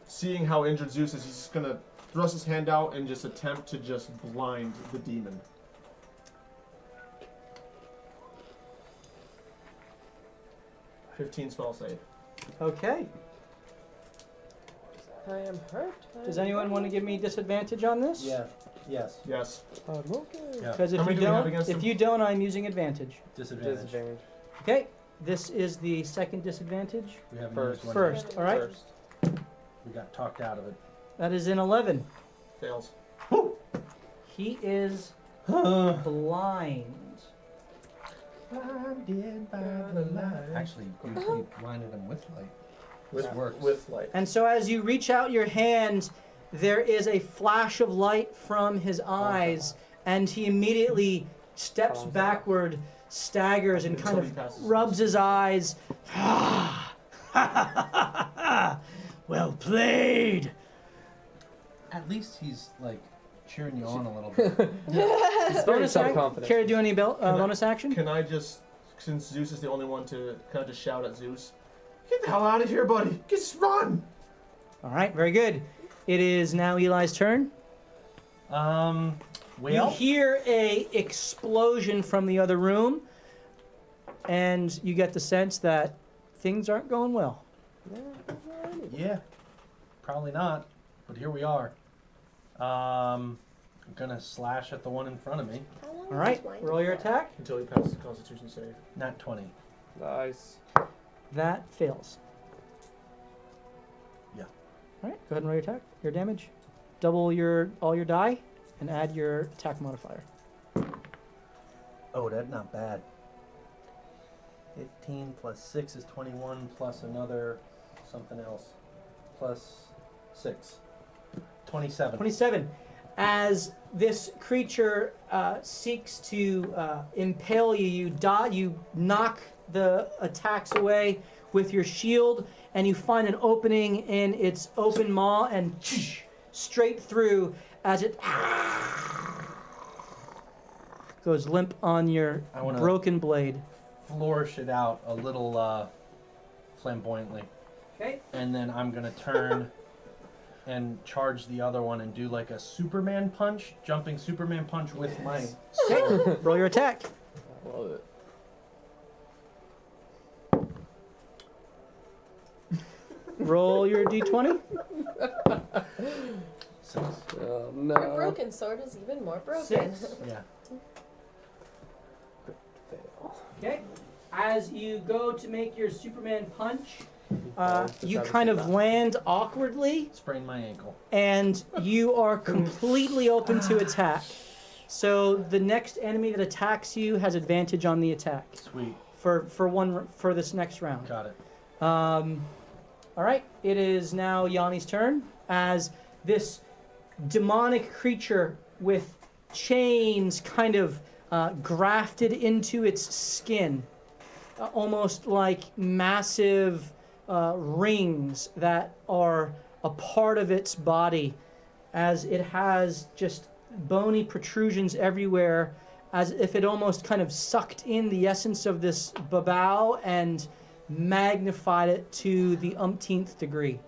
Seeing how injured Zeus is, he's just gonna thrust his hand out and just attempt to just blind the demon. $15 spell save. Okay. I am hurt. Does anyone want to give me disadvantage on this? Yeah. Yes. Yes. Yeah. Because How if many you do we have don't, against if him? you don't, I'm using advantage. Disadvantage. Disadvantage. Okay. This is the second disadvantage. We haven't First. used one First, yet. all right. First. We got talked out of it. That is an 11. Fails. He is blind. Actually, you blinded him with light. With, That works. with light. And so as you reach out your hand, there is a flash of light from his eyes, and he immediately steps backward, staggers, and kind Until he of passes. rubs his eyes. Well played. At least he's like cheering you on a little bit. He's very Bonus action? self-confident. Care to do any Can I- bonus action? Can I just, since Zeus is the only one to kind of just shout at Zeus, get the hell out of here, buddy! Just run! All right, very good. It is now Eli's turn. You Well, hear a explosion from the other room, and you get the sense that things aren't going well. Yeah, probably not, but here we are. I'm gonna slash at the one in front of me. How long All is right, this blind roll your for? attack. Until he passes the Constitution save. Not 20. Nice. That fails. Yeah. All right, go ahead and roll your attack. Your damage. Double all your die, and add your attack modifier. Oh, that's not bad. 15 plus 6 is 21, plus another something else. Plus 6. 27. 27. As this creature seeks to impale you, you knock the attacks away with your shield, and you find an opening in its open maw, and straight through as it goes limp on your I wanna- broken blade. Flourish it out a little flamboyantly. Okay. And then I'm gonna turn and charge the other one and do like a Superman punch, jumping Superman punch with my sword. Roll your attack. I love it. Roll your d20. 6. Oh Your no. broken sword is even more broken. 6. Yeah. Okay. As you go to make your Superman punch, Falls to you try to kind shoot of back. land awkwardly, Sprained my ankle. and you are completely open to attack. So the next enemy that attacks you has advantage on the attack Sweet. for this next round. Got it. All right, it is now Yanni's turn as this demonic creature with chains kind of grafted into its skin, almost like massive rings that are a part of its body, as it has just bony protrusions everywhere, as if it almost kind of sucked in the essence of this babao and magnified it to the umpteenth degree.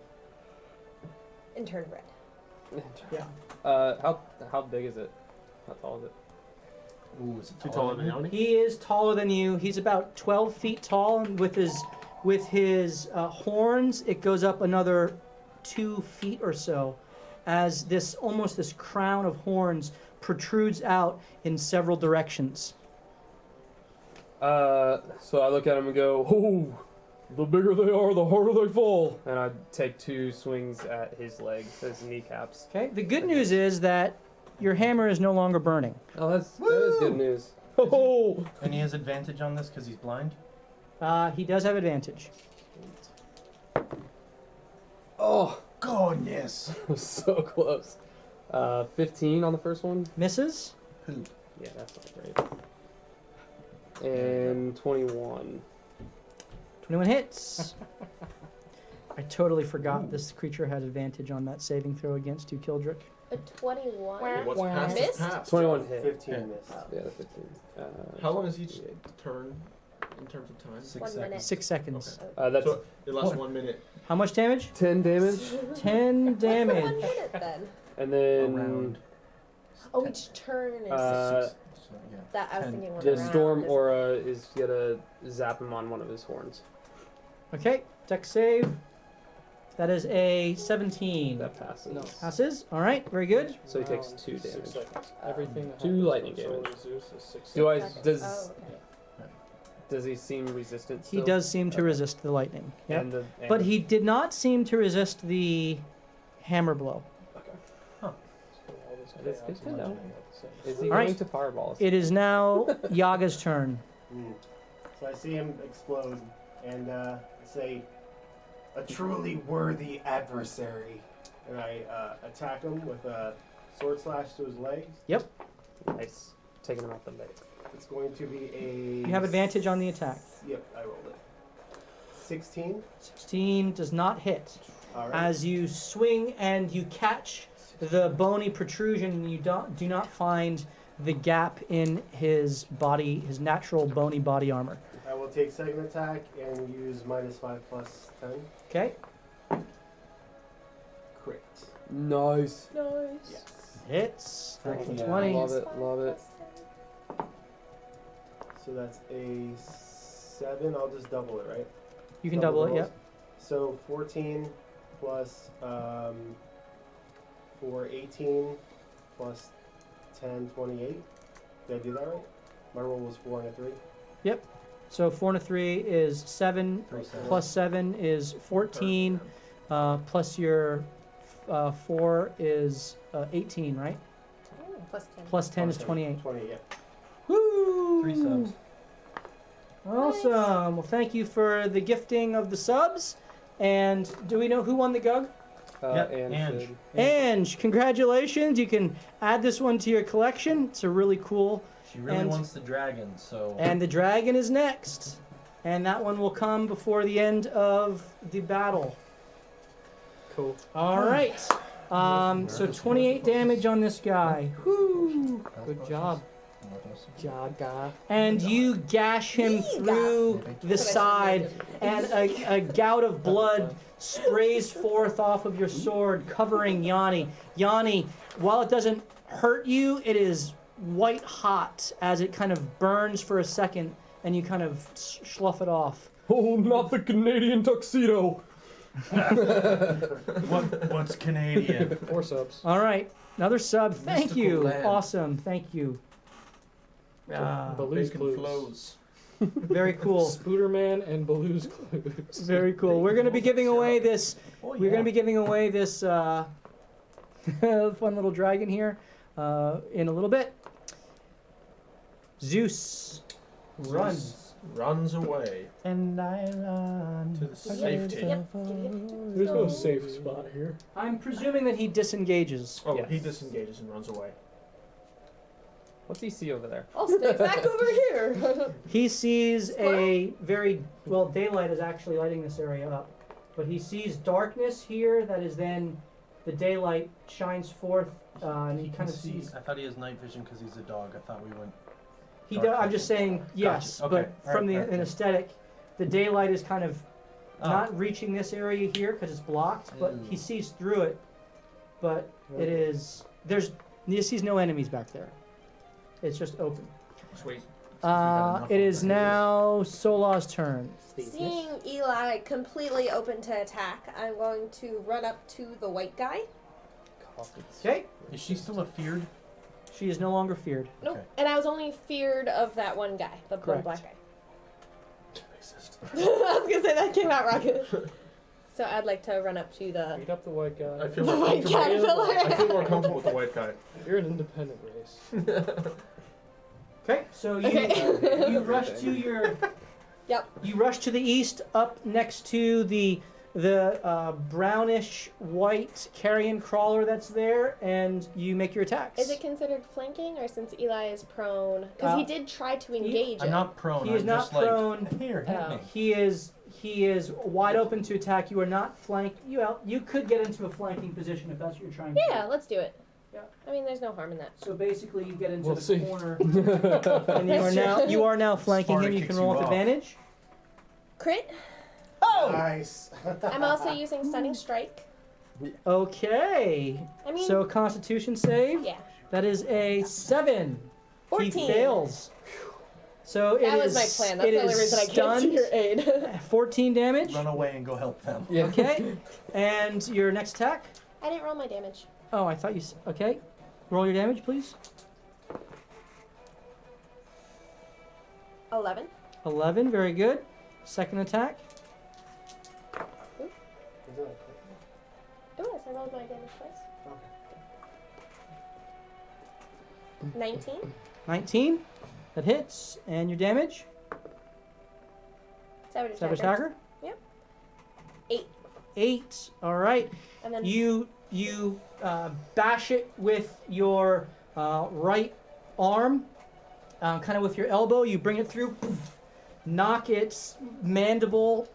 And turned red. Yeah. How big is it? How tall is it? Ooh, is it Too taller than Yanni? He is taller than you. He's about 12 feet tall, and with his horns, it goes up another 2 feet or so, as this crown of horns protrudes out in several directions. So I look at him and go, "Oh, the bigger they are, the harder they fall." And I take 2 swings at his legs, his kneecaps. Okay. The good news is that your hammer is no longer burning. Oh, that is good news. Oh, And he has advantage on this because he's blind? He does have advantage. oh, Goodness. so close. 15 on the first one. Misses. Poop. Yeah, that's not great. And 21. 21 hits. I totally forgot this creature had advantage on that saving throw against you, Kildrick. A 21. What's past is Missed? past. 21 hit. 15 Yeah. missed. Yeah, the 15. How long is each turn in terms of time? 6 1 seconds. minute. 6 seconds. That's So it lasts 1 minute. How much damage? 10 damage. 10 1 damage. minute then. And then Around. Oh, each turn is Uh, So, yeah. that. I was 10. thinking one the round storm is- aura is gonna zap him on one of his horns. Okay, dex save. That is a 17. That passes. No. Passes. All right, very good. So he takes Round, 2 6 damage. seconds. Everything that 2 happens lightning with Solar damage. Zeus is 6 Do I? Seconds. Does Oh, okay. does he seem resistant? He Still? does seem to Okay. resist the lightning. Yep. And But he did not seem to resist the hammer blow. All this That is good chaos to and know. lightning at the same Is time. he All right. going to fireballs? It is now Yaga's turn. So I see him explode and say, "A truly worthy adversary," and I attack him with a sword slash to his legs. Nice. Taking him out the bait. It's going to be a. You have advantage on the attack. Yep, I rolled it. 16. 16 does not hit. All right. As you swing and you catch the bony protrusion, and you do not find the gap in his body, his natural bony body armor. I will take second attack and use -5 + 10. Okay? Crit. Nice. Nice. Yes. Hits. Natural Yeah, 20. love it. Love it. So that's a 7. I'll just double it, right? You can double it, rolls. yep. So 14 plus 4, 18 plus 10, 28. Did I do that right? My roll was 4 and a 3. So 4 and a 3 is 7, plus 7 is 14, plus your 4 is 18, right? Plus 10. Plus 10 is 28. 20, yeah. Woo! 3 subs. Awesome. Well, thank you for the gifting of the subs. And do we know who won the Gug? Yep, And Ange. Sid. Ange, congratulations. You can add this one to your collection. It's a really cool. She really And- wants the dragon, so. And the dragon is next. And that one will come before the end of the battle. Cool. All right. So 28 damage on this guy. Whoo! Good job. Jaga. And you gash him through the side, and a gout of blood sprays forth off of your sword, covering Yanni. Yanni, while it doesn't hurt you, it is white hot as it kind of burns for a second, and you kind of slough it off. Oh, not the Canadian tuxedo. What's Canadian? 4 subs. All right, another sub. Thank Mystical you. land. Awesome. Thank you. Baloo's Bacon Clues. flows. Very cool. Spooderman and Baloo's Clues. Very cool. We're going to be giving away this. Oh, We're going to be giving away this fun little dragon here in a little bit. Zeus Runs away And I run to the safety. Yep. There's no safe spot here. I'm presuming that he disengages. Oh, Yes. he disengages and runs away. What's he see over there? I'll stay back over here. He sees a very well. Daylight is actually lighting this area up, but he sees darkness here. That is then the daylight shines forth, and he kind of sees. I thought he has night vision because he's a dog. I thought we went. He Dark does. I'm vision. just saying yes, Gotcha. Okay. but from Alright, an aesthetic, the daylight is kind of Oh. not reaching this area here because it's blocked, but he sees through it. But it is he sees no enemies back there. It's just open. Sweet. It is now Sola's turn. Seeing Eli completely open to attack, I'm going to run up to the white guy. Okay, Is she still a feared? she is no longer feared. Nope. Okay. And I was only feared of that one guy, the one Correct. black guy. I was gonna say that came out rocket. So I'd like to run up to the. Beat up the white guy. I feel The more white comfortable. caterpillar. I feel more comfortable with the white guy. You're an independent race. Okay, so you Okay. you rush to your. Yep. You rush to the east, up next to the brownish white carrion crawler that's there, and you make your attacks. Is it considered flanking, or since Eli is prone? Because he did try to engage I'm it. not prone. He is I'm not just like, prone. Here, hit Oh. me. He is wide open to attack. You are not flanked. You could get into a flanking position if that's what you're trying to Yeah, let's do it. Yeah. I mean, there's no harm in that. do. So basically, you get into We'll the see. corner, and you are now flanking Sparta him. You kicks can roll you with off. advantage. Crit. Oh! Nice. I'm also using stunning strike. Okay. I mean, So Constitution save. yeah. That is a 7. 14. He fails. So it That is. was my plan. That's it the only is reason I came to stunned. your aid. 14 damage. Run away and go help them. Yeah. Okay. And your next attack. I didn't roll my damage. Oh, I thought you. Okay. Roll your damage, please. 11. 11. Very good. Second attack. It was. I rolled my damage twice. 19. 19. That hits. And your damage. Savage Savage attacker. attacker. Yep. 8. 8. All right. And then You bash it with your right arm, kind of with your elbow. You bring it through, knock its mandible,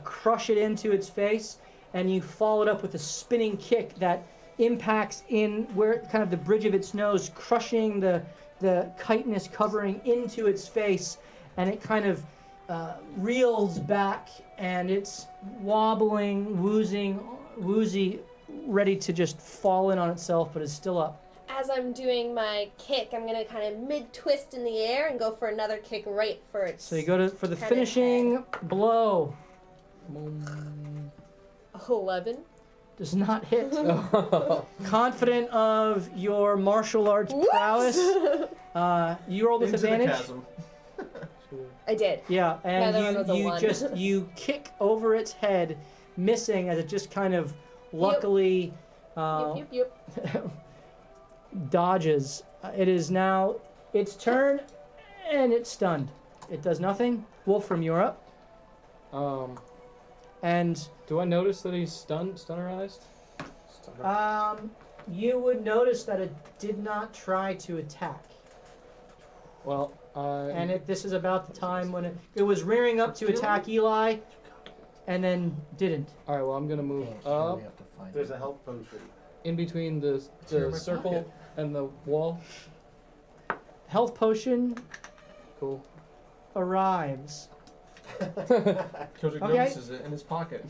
crush it into its face, and you follow it up with a spinning kick that impacts in where kind of the bridge of its nose, crushing the chitinous covering into its face, and it kind of reels back, and it's wobbling, woozy, ready to just fall in on itself, but is still up. as I'm doing my kick, I'm gonna kind of mid-twist in the air and go for another kick right for its. So you go for the Kinda finishing blow. Come on. 11. Does not hit. Confident of your martial arts prowess, you roll with Into the advantage. chasm. I did. Yeah, Another one was a and one. you kick over its head, missing as it just kind of luckily Yep. dodges. It is now its turn, and it's stunned. It does nothing. Wolfram, you're up. And Do I notice that he's stunnerized? you would notice that it did not try to attack. Well, And this is about the time when it was rearing up to attack Eli, and then didn't. all right. Well, I'm gonna move up There's a health potion. in between the in my circle pocket. and the wall. Health potion Cool. arrives. Kildrick Okay. notices it in his pocket.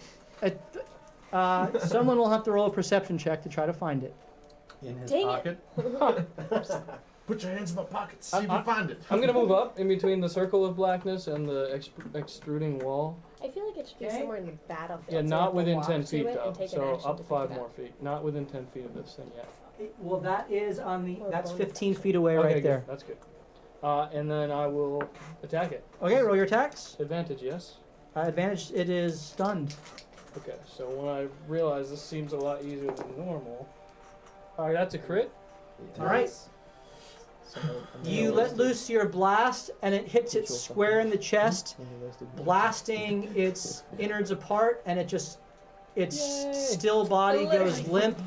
Someone will have to roll a perception check to try to find it. In his Dang it. pocket. Put your hands in my pockets. See if you find it. I'm gonna move up in between the circle of blackness and the extruding wall. I feel like it should be Okay. somewhere in the battlefield. Yeah, so we not have to within walk 10 to feet it and though. take an So action up to pick 5 it more up. feet. Not within 10 feet of this thing yet. Well, that is on the. Or That's bonus 15 feet away Okay, right good. there. That's good. And then I will attack it. Okay, roll your attacks. Advantage, yes. Advantage. It is stunned. Okay, so when I realize this seems a lot easier than normal. Alright, that's a crit. All right. You let loose your blast, and it hits it square in the chest, blasting its innards apart, and its Yay. still body goes limp,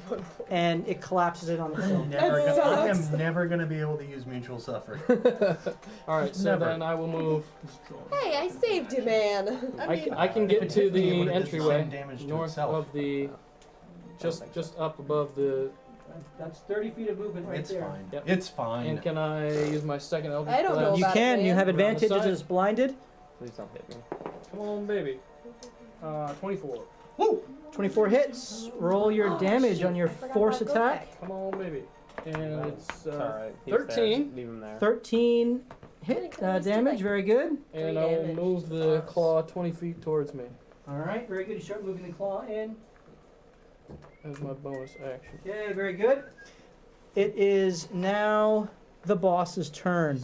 and it collapses it on its own. I am never gonna be able to use mutual suffering. Alright, so Never. then I will move. Hey, I saved you, man. I can if get it to hit me, it the would've did the entryway same damage to north itself. of the. Just up above the. That's 30 feet of movement right It's there. fine. Yep. It's fine. And can I use my second Eldritch I don't know Blast? You about can. it, You man. have Around the advantage side. as blinded. Please don't hit me. Come on, baby. 24. 24 hits. Roll your damage shoot, on your I forgot force about attack. Come on, baby. And it's It's alright. 13. Leave him there. 13 hit Can I just do, damage. like, Very good. and 3 I will damage move to the boss? claw 20 feet towards me All right. Very good. You start moving the claw in. as my bonus action. Okay. Very good. It is now the boss's turn,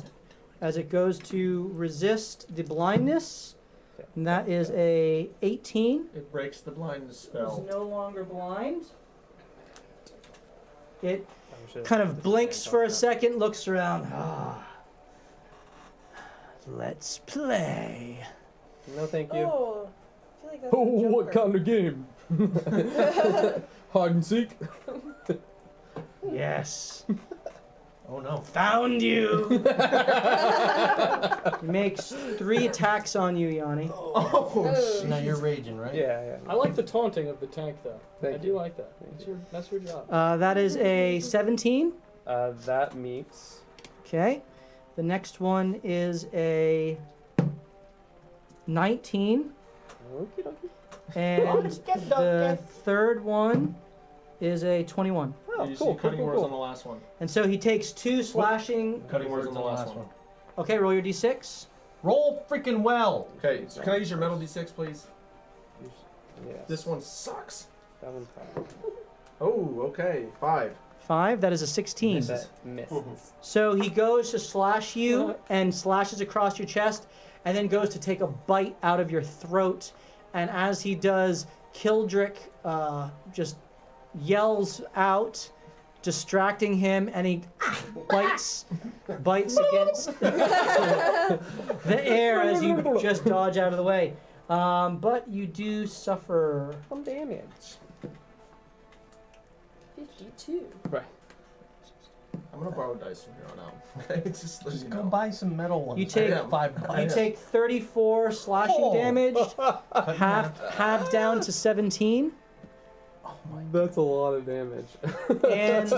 as it goes to resist the blindness, and that is a 18. It breaks the blindness It's spell. no longer blind. It I should- kind of blinks for a second, looks around. Let's play. No, thank you. Oh, I feel like that's Oh, the what Joker. kind of game? Hide and seek? Yes. Oh no. Found you. He makes 3 attacks on you, Yanni. Oh, Now you're raging, right? Yeah. I like the taunting of the tank, though. Thank I do like that. That's your job. That is a 17. That meets. Okay. The next one is a 19. Okie dokie. And the third one is a 21. Oh, You cool, see cutting cool, words on cool. the last one. And so he takes 2 slashing. Cutting words on the last one. Okay, roll your d6. Roll freaking well. Okay, so can I use your metal d6, please? Yes. This one sucks. That one's fine. Oh, okay. 5. 5, that is a 16. Misses. That misses. So he goes to slash you and slashes across your chest, and then goes to take a bite out of your throat. And as he does, Kildrick just yells out, distracting him, and he bites against the air as you just dodge out of the way. But you do suffer. Some damage. 52. I'm gonna borrow dice from here on out. Okay, just let Just you go know. buy some metal ones. You take- I got $5. You take 34 slashing Oh. damage, Cut in half down to 17, Oh my. That's a lot of damage. and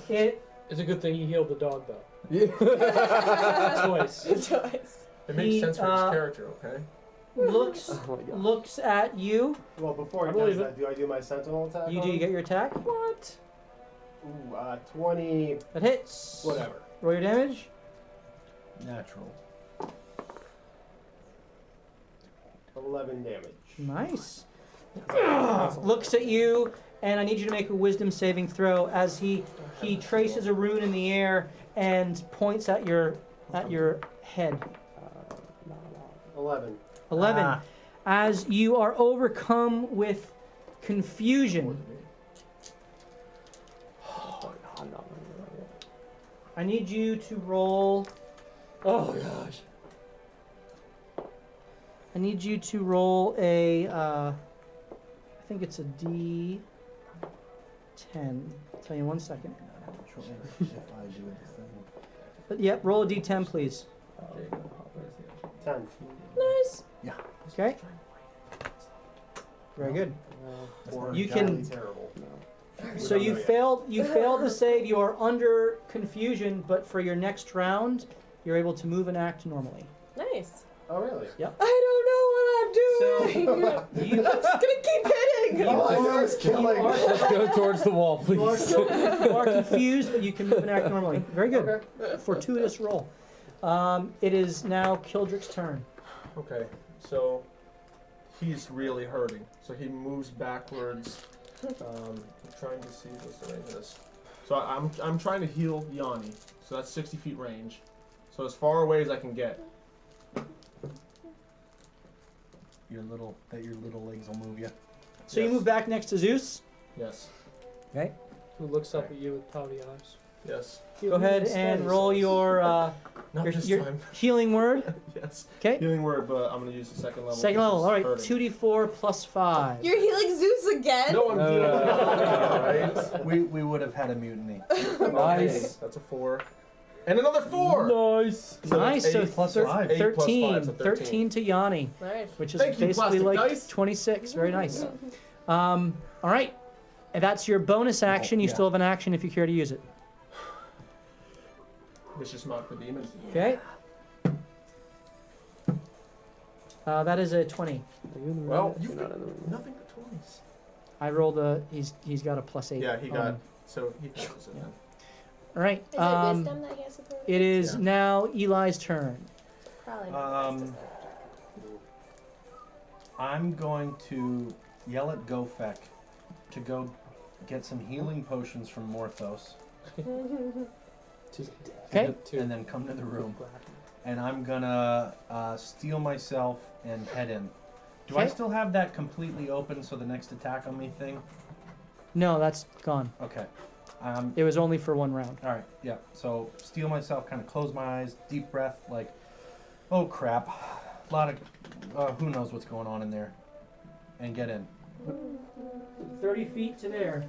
it It's a good thing he healed the dog, though. Yeah. Twice. Choice. It makes He, sense for his character, okay? looks Oh my god. looks at you. Well, before I he believe does that, do I do my sentinel attack? You on do. You him? get your attack. What? Ooh, 20. That hits. Whatever. Roll your damage. Natural. 11 damage. Nice. Looks at you, and I need you to make a wisdom saving throw as he traces a rune in the air and points at your head. 11. 11. Ah. As you are overcome with confusion, I need you to roll. Oh gosh. I need you to roll a. I think it's a D10. I'll tell you 1 second. But yep, roll a D10, please. 10. Nice. Okay. Very good. Or You entirely can- terrible. So you failed the save. You are under confusion, but for your next round, you're able to move and act normally. Nice. Oh, really? I don't know what I'm doing. You, I'm just gonna keep hitting. All I do is killing. Let's go towards the wall, you are please. you are confused, but you can move and act normally. Very good. Okay. Fortuitous roll. It is now Kildrick's turn. Okay, so he's really hurting. So he moves backwards. I'm trying to see what's the range of this. So I'm trying to heal Yanni. So that's 60 feet range. So as far away as I can get. Your little legs will move you. So you Yes. move back next to Zeus. Yes. Okay. Who looks up at you with pouty eyes? Yes. Go ahead and roll your Not this your time. healing word. Yes. Okay. Healing word, but I'm gonna use the second level. Second 'cause level. it's All right. hurting. 2d4 plus 5. You're healing Zeus again? No, I'm healing. Right. We would have had a mutiny. Nice. That's a 4. And another 4. Nice. So Nice. that's So 8 plus 5. 8 plus 13. 5, so 13 to Yanni, Nice. which is Thank you, basically plastic like dice. 26. Very nice. All right. And that's your bonus action. You yeah. still have an action if you care to use it. Vicious Mock the Demon. Okay. That is a 20. Well, You're not in the room. Nothing but 20s. I rolled a. He's got a plus 8. Yeah, he got. on. So he passes it then. All right. Is it wisdom that he has to throw? It is Yeah. now Eli's turn. Probably not. I'm going to yell at Gofek to go get some healing potions from Morthos, Okay. and then come to the room. And I'm gonna steal myself and head in. Do I Okay. still have that completely open so the next attack on me thing? No, that's gone. Okay. It was only for one round. All right. Yeah. So steal myself, kind of close my eyes, deep breath, like, oh crap, a lot of who knows what's going on in there, and get in. 30 feet to there.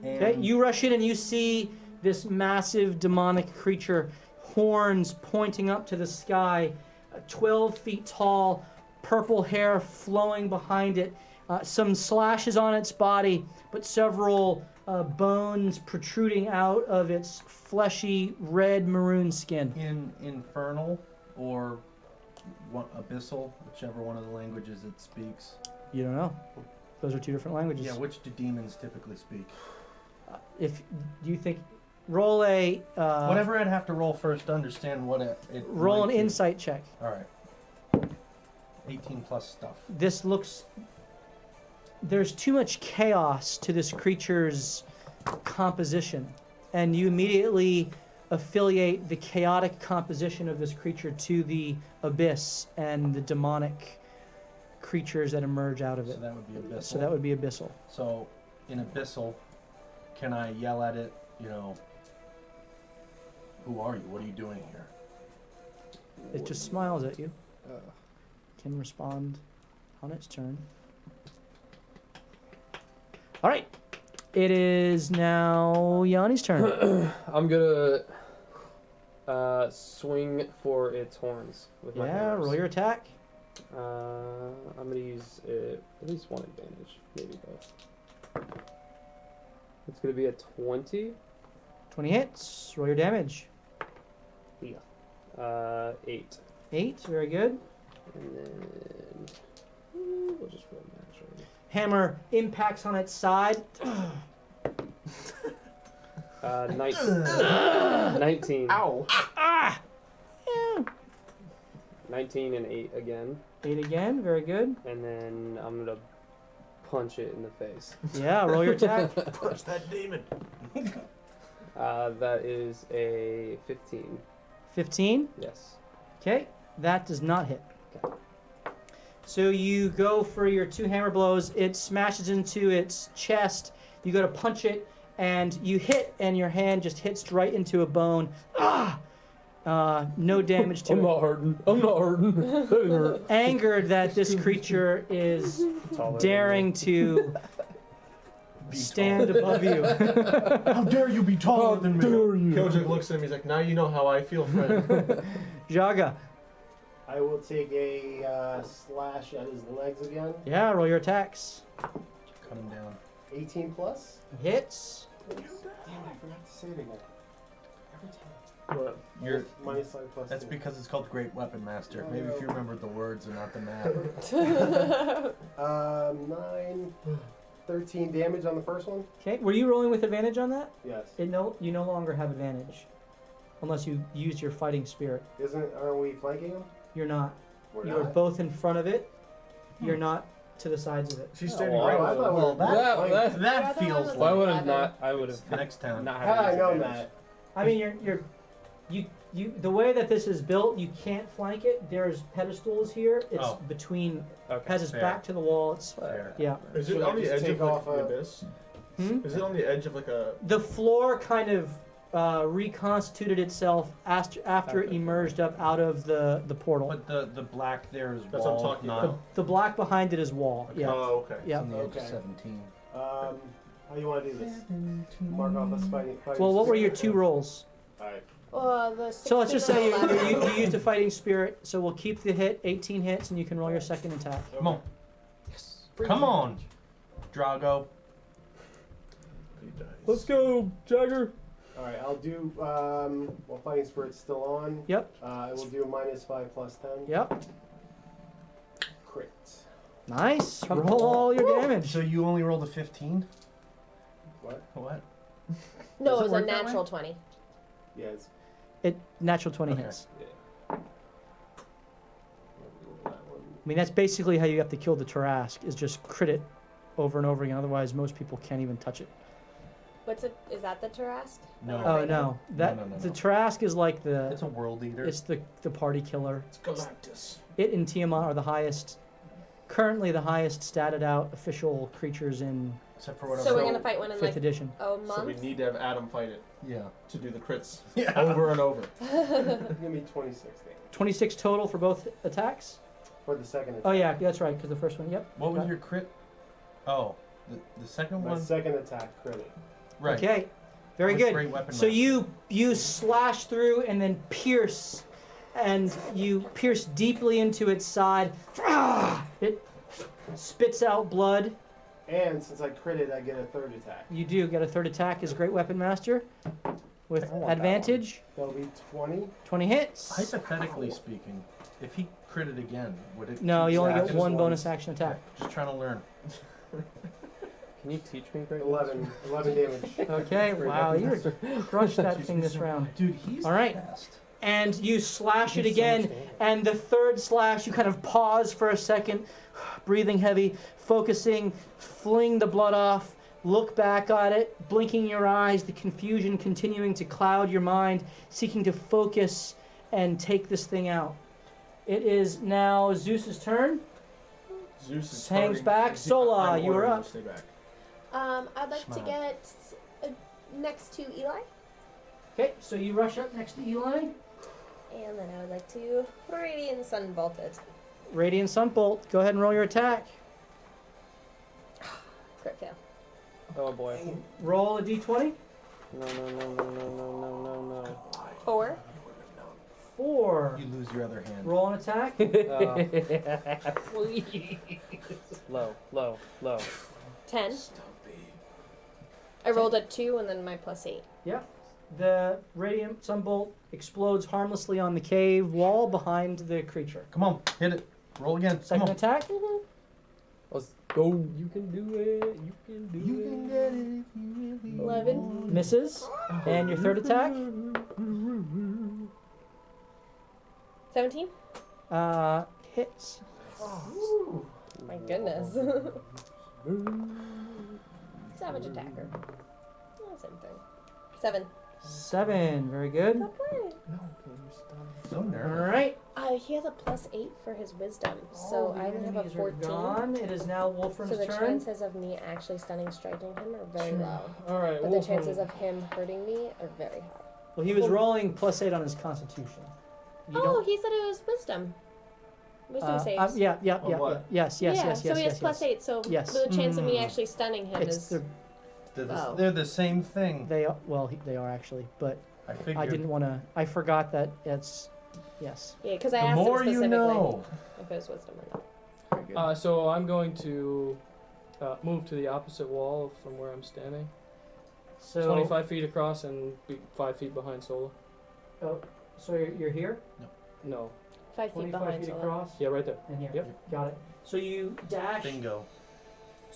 And Okay, you rush in and you see this massive demonic creature, horns pointing up to the sky, 12 feet tall, purple hair flowing behind it, some slashes on its body, but several bones protruding out of its fleshy red maroon skin. in infernal or abyssal, whichever one of the languages it speaks. You don't know. Those are two different languages. Yeah, which do demons typically speak? If do you think, roll a Whatever I'd have to roll first to understand what it roll might an be. insight check. All right. 18 plus stuff. This looks. There's too much chaos to this creature's composition, and you immediately affiliate the chaotic composition of this creature to the abyss and the demonic creatures that emerge out of So it. that would be abyssal. So that would be abyssal. So in abyssal, can I yell at it? You know, who are you? What are you doing here? It just smiles at you. Can respond on its turn. All right. It is now Yanni's turn. I'm gonna swing for its horns with my Yeah, hammers. roll your attack. I'm gonna use at least one advantage, maybe both. It's gonna be a 20. 20 hits. Roll your damage. 8. 8, very good. And then we'll just roll naturally. Hammer impacts on its side. 19. Ow! Ah! 19 and 8 again. 8 again. Very good. And then I'm gonna punch it in the face. Yeah, roll your attack. Punch that demon. That is a 15. 15. Yes. Okay, that does not hit. So you go for your 2 hammer blows. It smashes into its chest. You go to punch it, and you hit, and your hand just hits right into a bone. Ah! No damage to it. hurting. I'm not hurting. Angered that this creature is daring to stand above you. How dare you be taller than me? Kojic looks at him. He's like, now you know how I feel, friend. Jaga. I will take a slash at his legs again. Yeah, roll your attacks. Cut him down. 18 plus. Hits. Damn, I forgot to say it again. Every time. What? You're, Minus 5 plus. that's 2. because it's called Great Weapon Master. Maybe if you remembered the words and not the math. 9, 13 damage on the first one. Okay, were you rolling with advantage on that? Yes. You no longer have advantage. Unless you use your fighting spirit. Aren't we flanking him? You're not. We're You're not. both in front of it. You're not to the sides of it. She's standing Oh, right I with thought him. we were Well, flanking. that feels one was Why like would have Eleven. not? I would have next time. not How had I know advantage. that? I mean, you the way that this is built, you can't flank it. There's pedestals here. It's Oh. between. Okay. Has its fair. back to the wall. It's Fair. yeah. Is Should it I on the just edge take of like off the abyss? Hmm? Is it on the edge of like a? The floor kind of reconstituted itself after it Okay. emerged up out of the portal. But the black there is That's what I'm wall, talking not about. The black behind it is wall. Yeah. Oh, okay. Yeah. on the edge Okay. of 17. How do you want to do this? Mark off a fighting. Well, what were your spirit? 2 rolls? Alright. The So let's just 16 say and 11. you used a fighting spirit. So we'll keep the hit, 18 hits, and you can roll your second attack. Come on. Come on, Drago. Let's go, Jagger. Alright, I'll do, well, fighting spirit's still on. Yep. I will do minus 5 plus 10. Yep. Crit. Nice. Roll all your damage. So you only rolled a 15? What? What? No, Does it it was a work that natural 20. Yeah, it's It natural 20 Okay. hits. that one. I mean, that's basically how you have to kill the Tarask, is just crit it over and over again. Otherwise, most people can't even touch it. What's it? Is that the Tarask? No. Oh no, that no, no. the Tarask is like It's a world eater. it's the party killer. It's Galactus. It and Tiamat are the highest, currently the highest statted out official creatures in Except for what So we're I'm gonna fight one in 5th like edition. a So we month. need to have Adam fight it Yeah. to do the crits Yeah. over and over. Give me 26 damage 26 total for both attacks. for the second attack. Oh yeah, that's right, because the first one. Yep. What was your crit? Oh, the second My one? second attack crit. Right. Okay. Very With good. Great Weapon So Master. you slash through and then pierce, and you pierce deeply into its side. It spits out blood. And since I critted, I get a third attack. You do get a third attack as Great Weapon Master with I want that advantage. That'll be 20. 20 hits. Hypothetically speaking, if he critted again, would it? No, you only Yeah, get just one once. bonus action attack. Just trying to learn. Can you teach me, Greg? 11 damage. Okay, wow, you crushed that thing this round. Dude, he's All right. the best. And you slash it He's so much again, damage. and the third slash, you kind of pause for a second, breathing heavy, focusing, fling the blood off, look back at it, blinking your eyes, the confusion continuing to cloud your mind, seeking to focus and take this thing out. It is now Zeus's turn. Zeus is Hangs starting- back. I'm Sola, you are ordering him up. to Stay back. I'd like to Schmile. get next to Eli, Okay, so you rush up next to Eli. and then I would like to Radiant Sunbolt it. Radiant Sunbolt, go ahead and roll your attack. Crit fail. Oh boy. Roll a d20. No, no, no, no, no, no, no, no, no. 4. 4. You lose your other hand. Roll an attack. Low, low, low. 10. I rolled a 2 and then my +8. Yep. The radiant sunbolt explodes harmlessly on the cave wall behind the creature. Come on, hit it. Roll again. Come Second on. attack. Let's go. You can do it. You can do You it. can get it if you really 11. Misses. And your third attack. 17. Hits. My goodness. Savage attacker. Oh, same thing. 7. 7. Very good. Good play. So All nervous. right. He has a +8 for his wisdom, so All the I only have a enemies are 14. gone. It is now Wolfram's So the turn. chances of me actually stunning striking him are very low. All right. But the Wolfram. chances of him hurting me are very high. Well, he was rolling +8 on his Constitution. You Oh, don't- he said it was wisdom. Wisdom saves. Yeah. On what? Yes. So he has +8. So Yes. the chance of me actually stunning him It's is. They're the same thing. they are, well, they are actually, but I figured. I didn't want to. I forgot that it's. Yes. Yeah, because I The asked him more specifically you know. if it was wisdom or not. Very good. So I'm going to move to the opposite wall from where I'm standing. So 25 feet across and be 5 feet behind Sola. Oh, so you're here. No. 5 feet 25 behind. feet So across. Yeah, right there. And here. Yep. Got it. So you dash Bingo.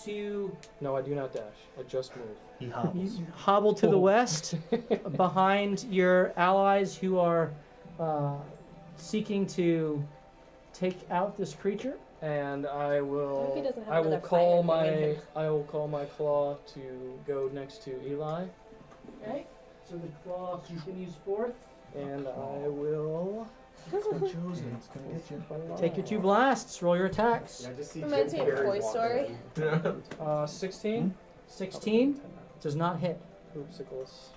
to. No, I do not dash. I just move. He You hobbles. hobble to the Oh. west, behind your allies who are seeking to take out this creature. And I will. I hope he doesn't have I will another call fire my. moving him. I will call my claw to go next to Eli, Okay. So the claw continues forth. and I will. Chosen. It's gonna get you. Take your 2 blasts. Roll your attacks. I just see Reminds Jim me of Carrey Toy walking Story. in. 16. 16 does not hit. Oopsicles.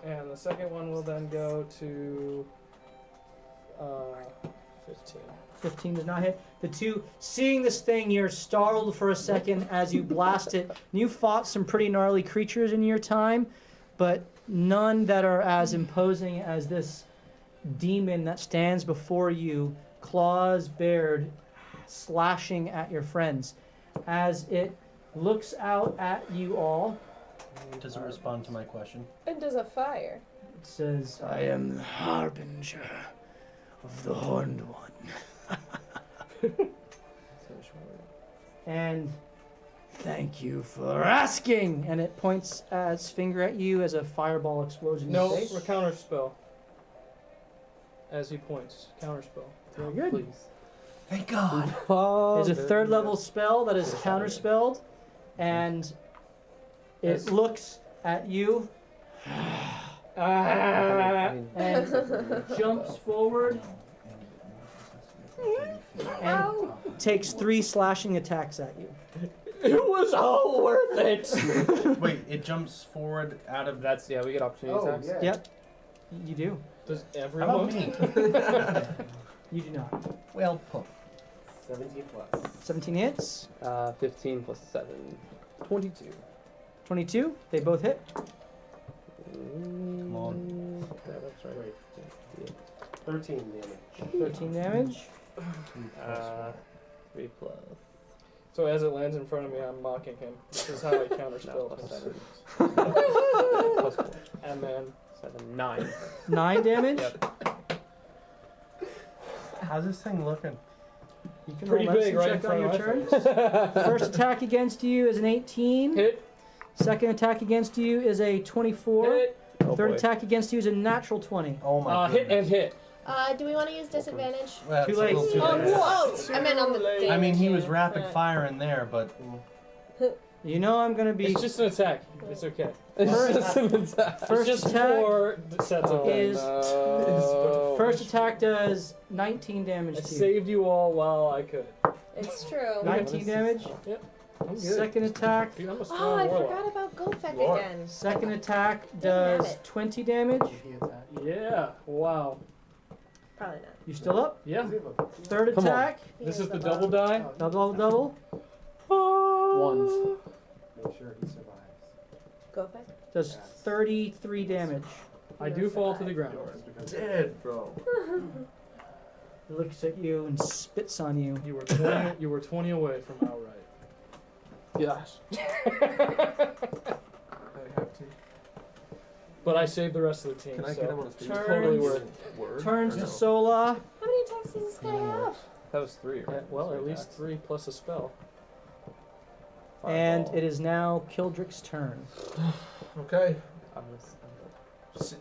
And the second one will then go to 15. 15 does not hit. The 2, seeing this thing, you're startled for a second as you blast it. You fought some pretty gnarly creatures in your time, but none that are as imposing as this demon that stands before you, claws bared, slashing at your friends. As it looks out at you all, Does it respond to my question? And does a fire. it says, I am the harbinger of the horned one. And thank you for asking. And it points its finger at you as a fireball explodes in No, your face. counter spell. As he points, counter spell. Very good. Please. Thank God. There's a 3rd level spell that is counterspelled, and it Yes. looks at you and jumps forward and takes 3 slashing attacks at you. It was all worth it. Wait, it jumps forward out of. That's we get opportunity Oh, attacks. yeah. Yep, you do. Does How everyone? about me? You do not. Well put. 17 plus. 17 hits. 15 plus 7. 22. 22. They both hit. Come on. Yeah, that's right. Wait. 13 damage. 13 damage. 3 plus. So as it lands in front of me, I'm mocking him. This is how I counter No, spell. plus 7. plus 4. And then 7. 9. 9 damage. Yep. How's this thing looking? You can pretty roll big medicine right in check on front your of my turn. face. First attack against you is an 18. Hit. Second attack against you is a 24. Hit. Third attack against you is a natural 20. Oh my Hit goodness. and hit. Do we want to use disadvantage? Well, Too it's a late. little too Oh, late. whoa! I meant on the damage. I mean, he was yeah. rapid Alright. firing there, but You know I'm going to be... It's just an attack. It's okay. It's First- just an attack. First it's just attack 4 sets of is- no. First attack does 19 damage I to you. saved you all while I could. It's true. 19 damage. I'm good. Second attack. Dude, I'm a Oh, strong I warlock. forgot about Gofek Lord. again. Second attack have does it. 20 damage. Yeah. Wow. Probably not. You still up? Yeah. Third Come on. attack. This is the double die. Double, double. Ones. Make sure he survives. Gofek? Does 33 damage. I do fall to the ground. Dead, bro. He looks at you and spits on you. You were 20. You were 20 away from outright. Yes. I have to. But I saved the rest of the team. Can I so get him on his feet? Turns- totally worth. Word? Turns Or to no? Sola. How many attacks does this guy have? That was 3, right? Yeah, well, at 3 least attacks. 3 plus a spell. And Fireball. it is now Kildrick's turn. Okay. I'm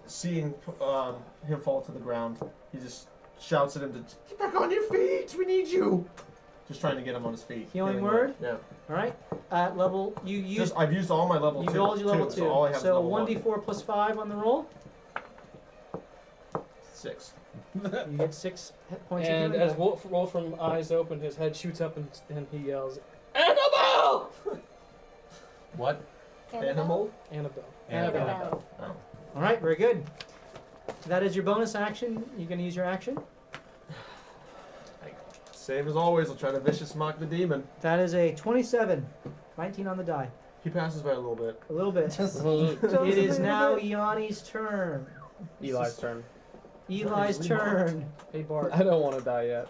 Seeing him fall to the ground, he just shouts at him to get back on your feet. We need you. Just trying to get him on his feet. Healing word? Yeah. All right. At level, you use. I've used all my level You 2. rolled your level 2. So all I have is level 1d4 plus 5 on the roll. 6. You get 6 hit points. of And healing. as Wolf from eyes open, his head shoots up and he yells, "Annabelle!" What? Animal? Annabelle. Annabelle. Oh. All right, very good. That is your bonus action. You're going to use your action. Same as always, I'll try to vicious mock the demon. That is a 27. 19 on the die. He passes by a little bit. A little bit. It is now Yanni's turn. Eli's turn. Eli's turn. Hey Bart. I don't want to die yet.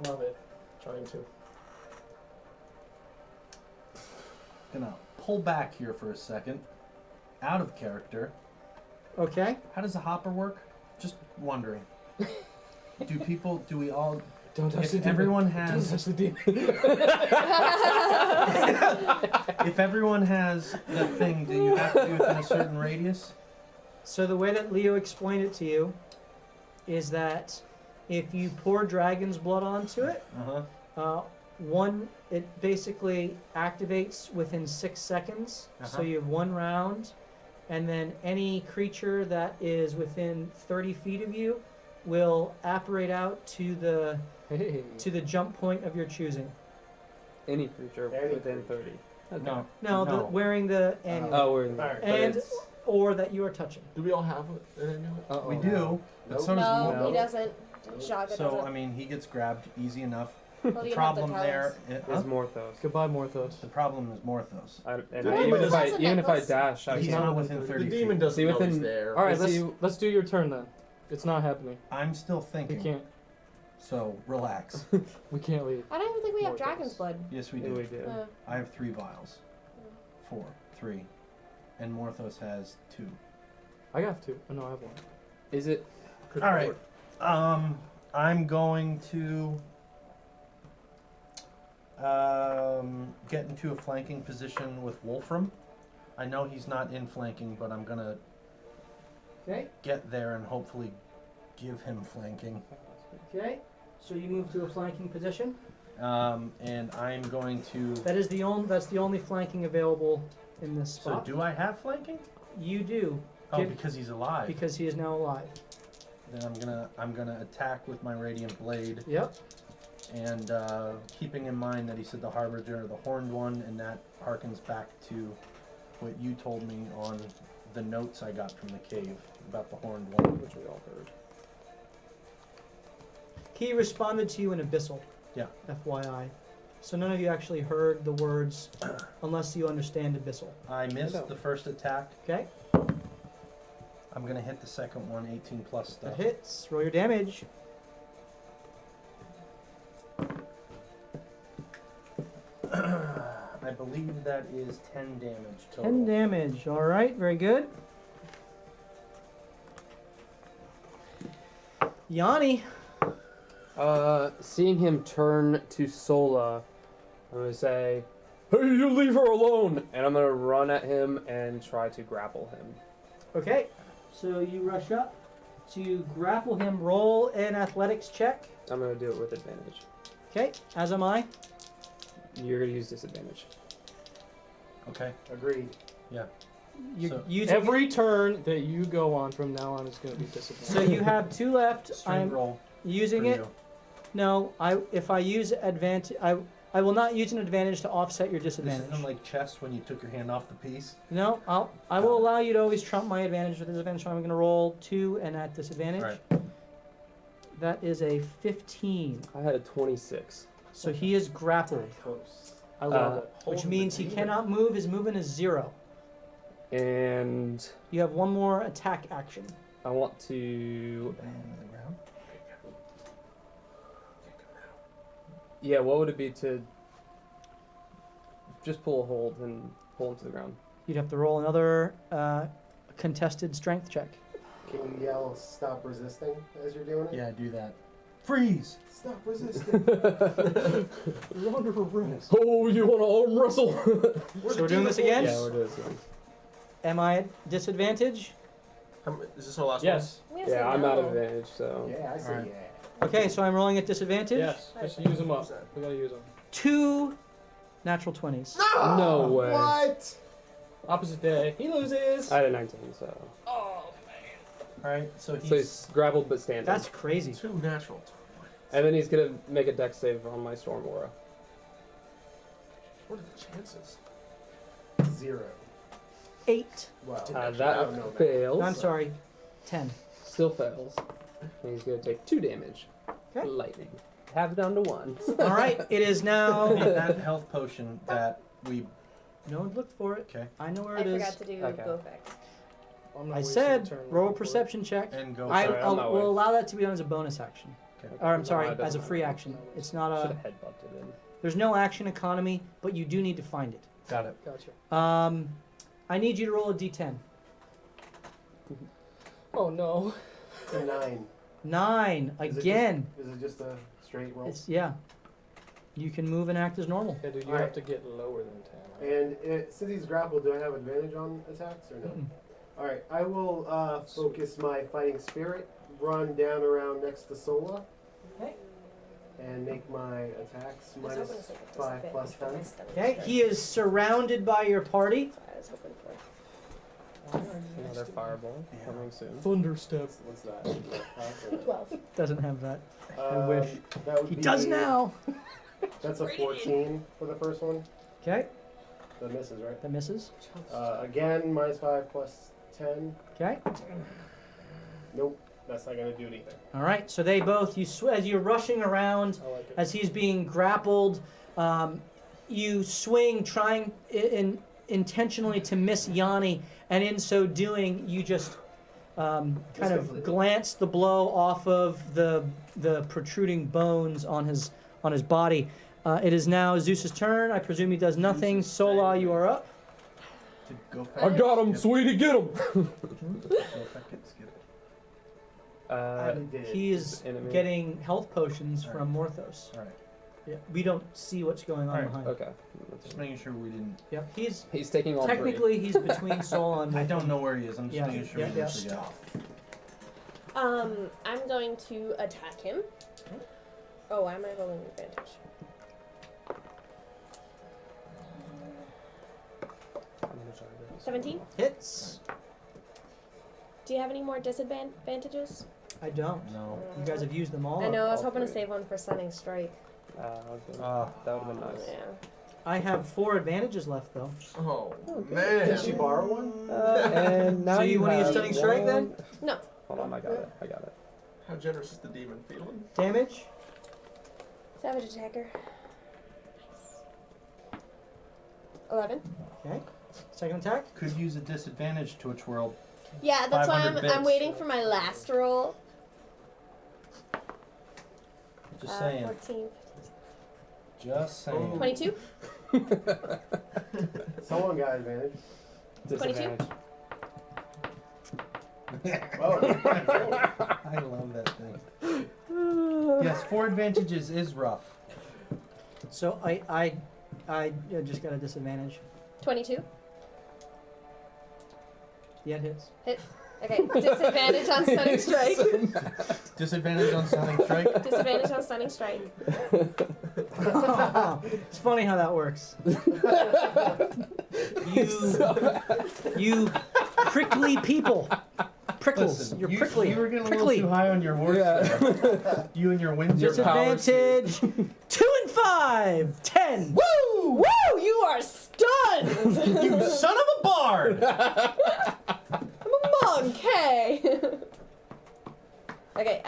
Love it. Trying to. Gonna pull back here for a second. Out of character. Okay. How does a hopper work? Just wondering. Do we all, Don't touch the if demon. everyone Don't has, touch the demon. if everyone has the thing, do you have to do it in a certain radius? So the way that Leo explained it to you is that if you pour dragon's blood onto it, it basically activates within 6 seconds. So you have 1 round, and then any creature that is within 30 feet of you will apparate out to the jump point of your choosing. Any creature Any within 30. Okay. No. Wearing the amulet, Oh, we're Alright. and or that you are touching. Do we all have an amulet? We do, but so does No, Mo. he doesn't. Jaga So, doesn't. I mean, he gets grabbed easy enough. Well, The you have to problem tell there, us. Is Morthos. Goodbye, Morthos. the problem is Morthos. And The even demon if I doesn't even if I necklace. dash, I He's can't. not within The 30 demon feet. doesn't See, know within- he's there. All right, Is let's do your turn then. It's not happening. I'm still We thinking, can't. so relax. We can't leave. I don't even think we have More dragon's dice. blood. Yes, we Yeah, do. we do. I have 3 vials. 3. And Morthos has 2. I got 2. Oh, no, I have 1. Is it? Good All right. lord. I'm going to get into a flanking position with Wolfram. I know he's not in flanking, but I'm gonna Okay. get there and hopefully give him flanking. Okay. So you move to a flanking position. And I'm going to. That's the only flanking available in this So spot. do I have flanking? You do. Oh, Give- because he's alive. because he is now alive. Then I'm gonna attack with my radiant blade, Yep. and keeping in mind that he said the harbinger, the horned one, and that harkens back to what you told me on the notes I got from the cave about the horned one, which we all heard. He responded to you in Abyssal. Yeah. FYI. So none of you actually heard the words unless you understand Abyssal. I missed the first attack. Okay? I'm gonna hit the second one, 18 plus That stuff. hits. Roll your damage. I believe that is 10 damage total. 10 damage. All right. Very good. Yanni. Seeing him turn to Sola, I'm gonna say, "Hey, you leave her alone!" And I'm gonna run at him and try to grapple him. Okay. So you rush up to grapple him. Roll an athletics check. I'm gonna do it with advantage. Okay. As am I. You're gonna use disadvantage. Okay. Agreed. You're So using Every turn that you go on from now on is going to be disadvantage. So you have 2 left. Straight I'm roll using for it. you. No, if I use advantage, I will not use an advantage to offset your This disadvantage. isn't like chess when you took your hand off the piece. No, I will allow you to always trump my advantage with disadvantage. So I'm going to roll 2 and at disadvantage. All right. That is a 15. I had a 26. So he is grappled, Close. I love it. which means he cannot move. His movement is 0. And You have 1 more attack action. I want to. Bang on the ground. Yeah, what would it be to just pull a hold and pull him to the ground? You'd have to roll another contested strength check. Can you yell "Stop resisting" as you're doing it? Yeah, do that. Freeze! Stop resisting. You're under arrest. Oh, you want to arm wrestle? So we're doing this again? Yeah, we're doing this again. Am I at disadvantage? Is this our last Yes. We have Yeah, to I'm know. out of advantage, so. Yeah, I see. Alright. Yeah. Okay, so I'm rolling at disadvantage. Yes, just use them up. We gotta use them. 2 natural 20s. No way. What? Opposite day. He loses. I had a 19, so. Oh man. Alright, so So he's grappled but standing. That's crazy. 2 natural. And then he's gonna make a dex save on my storm aura. What are the chances? 0. 8. Wow. That don't know, man. fails. I'm sorry. 10. Still fails. And he's gonna take 2 damage. Okay. Lightning. Half it down to 1. All right, it is now. that health potion that we. No one looked for it. Okay. I know where I it is. forgot to do Okay. go effect. I'm not I wasting a said turn roll a looking for it. perception check. And go. I for it. on my way. will allow that to be done as a bonus action. Okay. Or I'm sorry, No, it doesn't as a free matter. action. It's not Should a. have headbutted him. There's no action economy, but you do need to find it. Got it. Gotcha. I need you to roll a d10. Oh no. It's a 9. 9 Is it again. Is it just a straight roll? It's yeah. You can move and act as normal. Yeah, dude, you Alright. have to get lower than 10. Right? And since he's grappled, do I have advantage on attacks or no? Mm-mm. Alright, I will focus my fighting spirit, run down around next to Sola, Okay. and make my attacks I was minus hoping to say 5 plus 10. Okay. He is surrounded by your party. I was hoping for. Another fireball coming soon. Thunderstep. What's that? 12. Doesn't have that. I wish. That would He be, does now. That's a 14 for the first one. Okay. That misses, right? That misses. Again, minus 5 plus 10. Okay. Nope, that's not going to do it either. All right. So they both as you're rushing around. I like it. As he's being grappled, you swing, trying intentionally to miss Yanni, and in so doing, you just kind of glance the blow off of the protruding bones on his body. It is now Zeus's turn. I presume he does nothing. Sola, you are up. To go I got him, sweetie, get him! He is enemy. getting health potions Alright. from Morthos. Alright. Yeah, we don't see what's going on Alright. behind. Okay. Just making sure we didn't. Yep, he's He's taking all 3. technically he's between Sola and. I don't know where he is. I'm just Yeah, making sure yeah, we yeah. didn't forget. I'm going to attack him. Oh, why am I rolling advantage? I'm gonna try this. 17. Hits. Do you have any more disadvantages? I don't. No. You guys have used them all. I know. I was all hoping to three. save one for stunning strike. Okay. Ah. That would have been nice. Yeah. I have 4 advantages left though. Oh, Okay. man. Did she borrow one? And now So you wanna use have Stunning Strike then? one- No. Hold on, I got it. How generous is the demon feeling? Damage. Savage attacker. 11. Okay. Second attack. Could use a disadvantage to Twitch World. Yeah, that's why 500 I'm bits. waiting for my last roll. Just saying. 14. Just saying. 22. Someone got advantage. Disadvantage. Oh, I love that thing. Yes, 4 advantages is rough. So I just got a disadvantage. 22. Yeah, it hits. Hits. Okay. Disadvantage on stunning strike. Disadvantage on Stunning Strike. Disadvantage on stunning strike. It's funny how that works. You prickly people. Prickles. Listen, You're you, prickly. You were getting a prickly. little too high on your horse. there. You and your Windsor Disadvantage. 2 and 5. 10. Woo! Woo! You are stunned. You son of a bard! I'm a monk. Hey. Okay.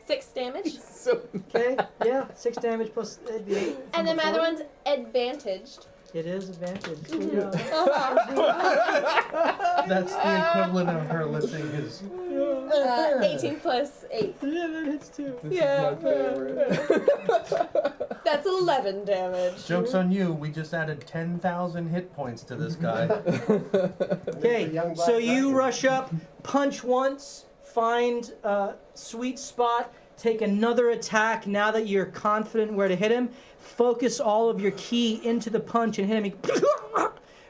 6 damage. Okay. Yeah. 6 damage plus the 8. And then my other one's advantaged. It is advantage. That's the equivalent of her lifting his. 18 plus 8. Yeah, that hits too. Yeah. My favorite. That's 11 damage. Joke's on you, we just added 10,000 hit points to this guy. Okay, so you rush up, punch once, find a sweet spot, take another attack now that you're confident where to hit him. Focus all of your ki into the punch and hit him.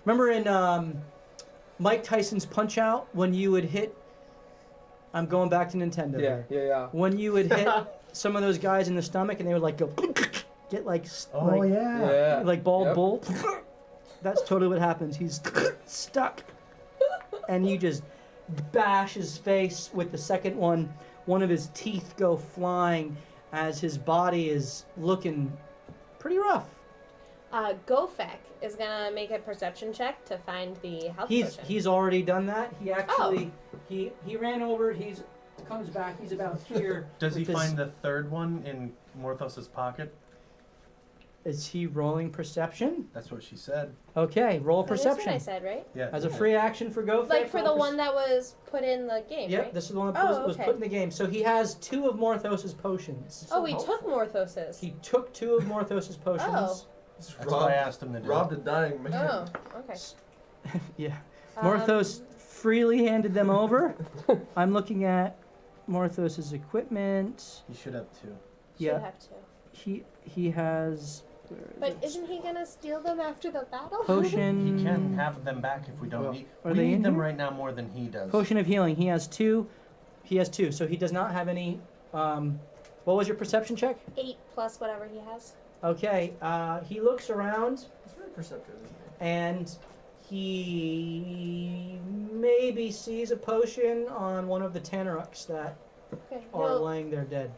Remember in Mike Tyson's Punch Out when you would hit I'm going back to Nintendo Yeah, here. yeah. When you would hit some of those guys in the stomach and they would like go get like Yeah. like bald Yep. bull. That's totally what happens. He's stuck, and you just bash his face with the second one. One of his teeth go flying as his body is looking pretty rough. Gofek is gonna make a perception check to find the health potion. He's already done that. He actually he ran over. He's comes back. He's about here. Does he with his- find the third one in Morthos's pocket? Is he rolling perception? That's what she said. Okay, roll That is what I perception said, right? Yeah. as a free action for Gofek. Like for roll the perce- one that was put in the game, Yep, right? this is the one that Oh, was okay. put in the game. So he has 2 of Morthos's potions. Oh, we took Morthos's. He took 2 of Morthos's potions. Oh. That's why I asked him to do Robbed it. a dying man. Oh, okay. Yeah. Morthos freely handed them over. I'm looking at Morthos's equipment. You should have 2. Should Yeah. have to. He has But isn't he gonna steal them after the battle? potion. He can have them back if we don't Well, need. are We they in need them here? right now more than he does. Potion of healing. He has 2. He has 2. So he does not have any. What was your perception check? 8 plus whatever he has. Okay. He looks around He's very perceptive, isn't and he maybe sees a potion on one of the Tanaruks that Okay. are laying there dead.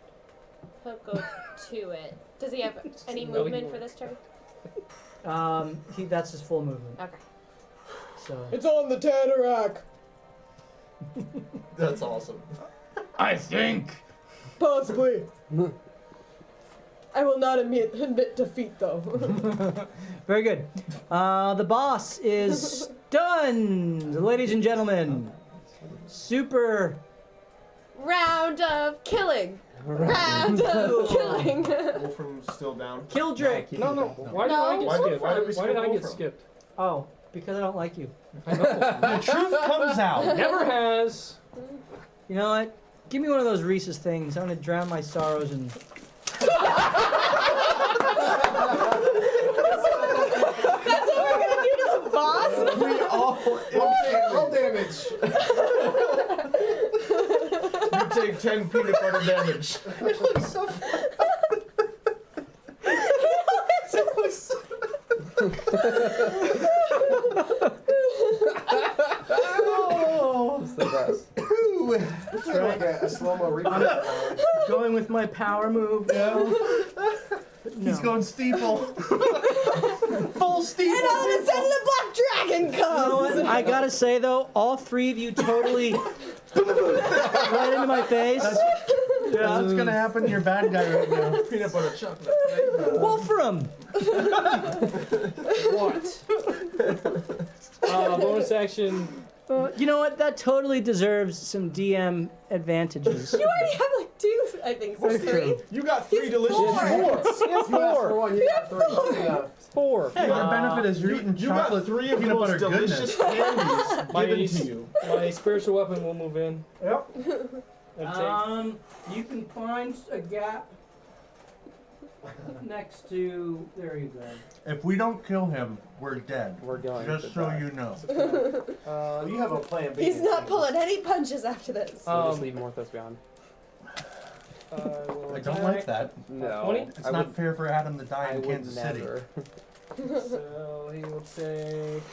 He'll go to it. Does he have any No, he movement won't. for this turn? That's his full movement. Okay. So It's on the Tanarak. he? That's awesome. I think. Possibly. I will not admit defeat, though. Very good. The boss is done, ladies and gentlemen. Super. Round of killing. Round of killing. Wolfram's still down. Killdrake. No. Why did No, I get why- skipped? why did we Why did skip I get Wolfram? skipped? Oh, because I don't like you. I know. The truth comes out. Never has. You know what? Give me one of those Reese's things. I'm gonna drown my sorrows in. That's what we're gonna do to the boss? We all roll damage. You take 10 peanut butter damage. It looks so It's the best. It's like a slow-mo replay. Going with my power move now. He's going steeple. Full steeple. And all of a sudden the black dragon You know comes! what? I gotta say though, all 3 of you totally right into my face. That's what's gonna happen to your bad guy right now. Peanut butter chocolate. Wolfram. What? Bonus action. You know what? That totally deserves some DM advantages. You already have like 2, I think, so 3. You got 3 delicious four. treats. You asked for one, you got 3. Yeah. 4. Hey, the benefit is you're eating You got chocolate 3 of the peanut most butter delicious goodness. candies My given to you. My spiritual weapon will move in. Yep. And take. You can find a gap next to. There you go. If we don't kill him, we're dead. We're going Just to so die. you know. Well, you have a plan B. He's not pulling any punches after this. We'll just leave Morthos behind. Will I don't attack. like that. No. 20? It's I not would, fair for Adam to die I in would Kansas City. never. So he will take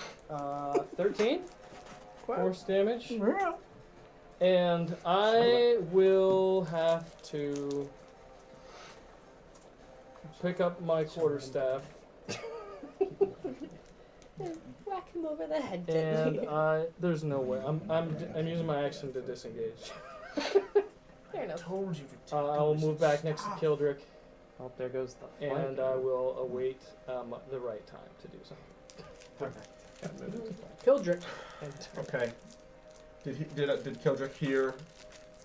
13 force damage. And I will have to pick up my quarterstaff Whack him over the head, and gently. there's no way. I'm using my action to disengage. Fair enough. Told you to I will move back next to Kildrick Oh, there goes the flank. and I will await the right time to do something. Kildrick. Okay. Did Kildrick hear?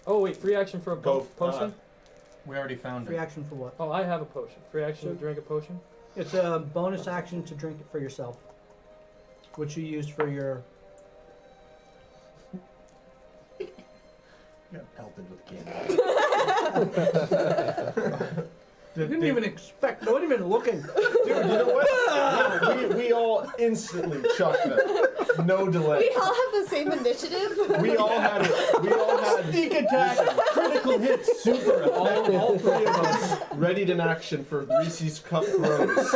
Oh wait, free action for a potion? We already found Free it. action for what? Oh, I have a potion. Free action to drink a potion? It's a bonus action to drink it for yourself, which you used for your. You got pelted with candy. Didn't even expect. No one even looking. Dude, you know what? we all instantly chucked them. No delay. We all have the same initiative. We all had it. We all had Sneak attack, critical hit, super effective. all three of us readied in action for Reese's Cup throws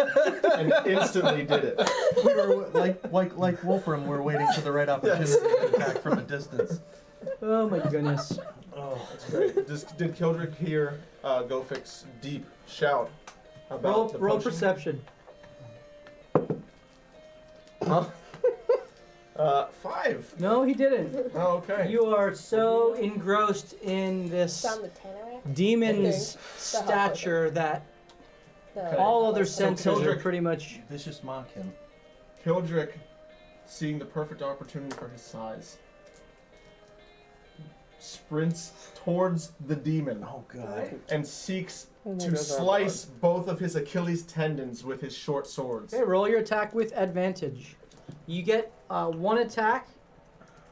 and instantly did it. We were like Wolfram. We're waiting for the right opportunity to attack from a distance. Oh my goodness. Oh, that's great. Did Kildrick hear Gofix deep shout about the Roll potion? perception. Huh? 5. No, he didn't. Oh, okay. You are so engrossed in this Found the Tanorac. demon's The Hoff stature that The- all other So senses are Kildrick- pretty much. Vicious mock him. Kildrick, seeing the perfect opportunity for his size, sprints towards the demon Oh god. and seeks Oh my to God, slice both of his Achilles tendons with his short swords. Okay, roll your attack with advantage. You get one attack.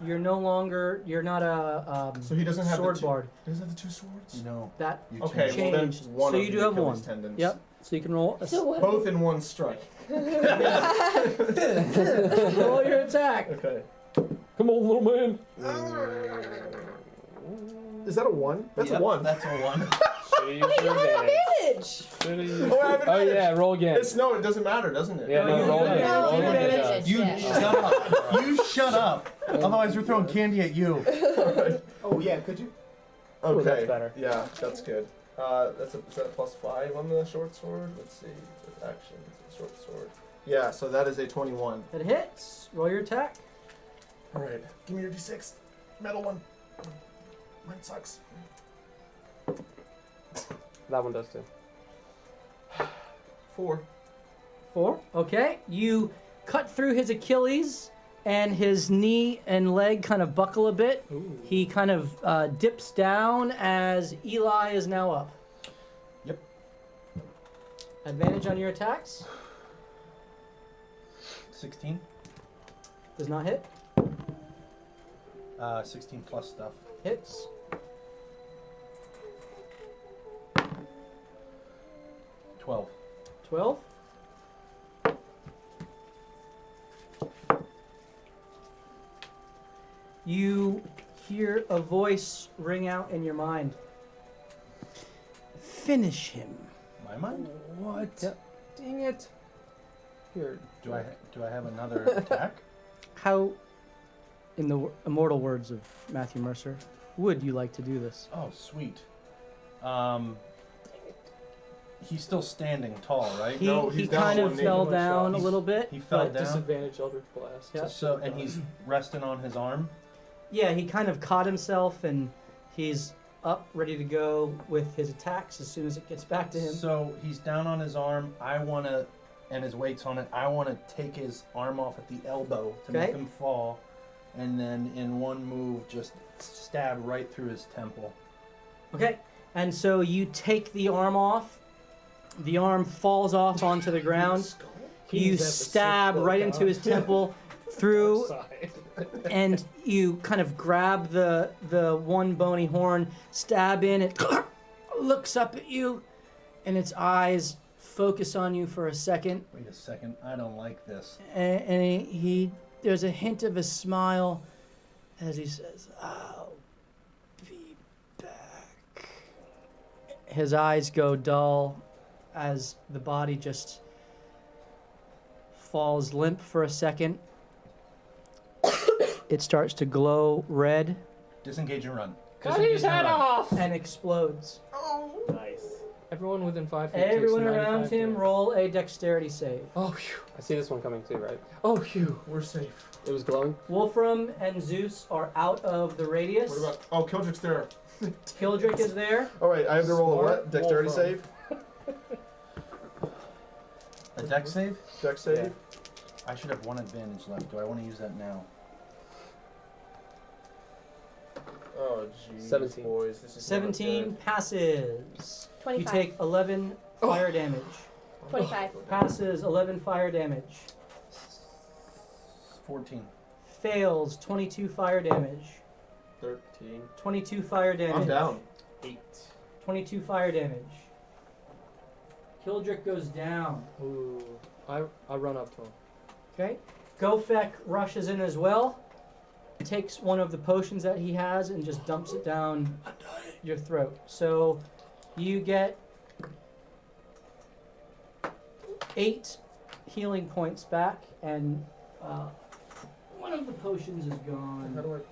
You're not a So he doesn't have sword the two, bard. He doesn't have the 2 swords? No. That You Okay, changed. well then changed. one So of you the do have Achilles one. tendons. Yep. So you can roll. So what? Both in one strike. Roll your attack. Okay. Come on, little man. Is that a 1? That's Yep, a 1. That's a 1. Should've used your advantage. Should've used- Oh, I have Oh advantage. yeah, roll again. No, it doesn't matter, doesn't it? Yeah, No, no, you roll do again. advantage. Roll You again. advantage. You Yeah. shut up. You shut up. Otherwise, we're throwing candy at you. Oh yeah, could you? Okay. Ooh, that's better. Yeah, that's good. Is that a +5 on the short sword? Let's see. Action, short sword. Yeah, so that is a 21. It hits. Roll your attack. All right, give me your d6. Metal one. Mine sucks. That one does too. 4. 4. Okay. You cut through his Achilles, and his knee and leg kind of buckle a bit. Ooh. He kind of dips down as Eli is now up. Yep. Advantage on your attacks. 16. Does not hit. 16 plus stuff. Hits. $12. 12. You hear a voice ring out in your mind. Finish him. My mind? What? Yep. Dang it. Here. Do I have another attack? How, in the immortal words of Matthew Mercer, would you like to do this? Oh, sweet. He's still standing tall, right? He, No, he he's down kind on of one fell knee. down a He's- little bit. He fell but- down. Disadvantage Eldritch Blast. Yeah. So, and he's resting on his arm. Yeah, he kind of caught himself, and he's up, ready to go with his attacks as soon as it gets back to him. So he's down on his arm. And his weight's on it. I want to take his arm off at the elbow to make Okay. him fall, and then in one move just stab right through his temple. Okay, and so you take the arm off. The arm falls off onto the ground. You He's at the stab Sith right Lord into his temple through, side. and you kind of grab the one bony horn, stab in. It looks up at you, and its eyes focus on you for a second. Wait a second. I don't like this. And he there's a hint of a smile as he says, "I'll be back." His eyes go dull as the body just falls limp for a second. It starts to glow red Disengage and run. Cut his Disengage and head run. off! and explodes. Nice. Everyone within 5 feet. Everyone takes around 95 him damage. roll a dexterity save. Oh, phew. I see this one coming too, right? Oh, phew. We're safe. It was glowing. Wolfram and Zeus are out of the radius. What about? Oh, Kildrick's there. Kildrick is there. All right, I have to roll a what? Smart Dexterity Wolfram. save. A dex save? Dex save. Yeah. I should have one advantage left. Do I want to use that now? Oh, jeez, 17. boys, this is not 17 good. passes. 25. You take 11 fire damage. 25. Passes 11 fire damage. 14. Fails 22 fire damage. 13. 22 fire damage. I'm down. 8. 22 fire damage. Kildrick goes down. Ooh. I run up to him. Okay. Gofek rushes in as well. Takes one of the potions that he has and just dumps it down your throat. So you get 8 healing points back, and one of the potions is How gone. do I do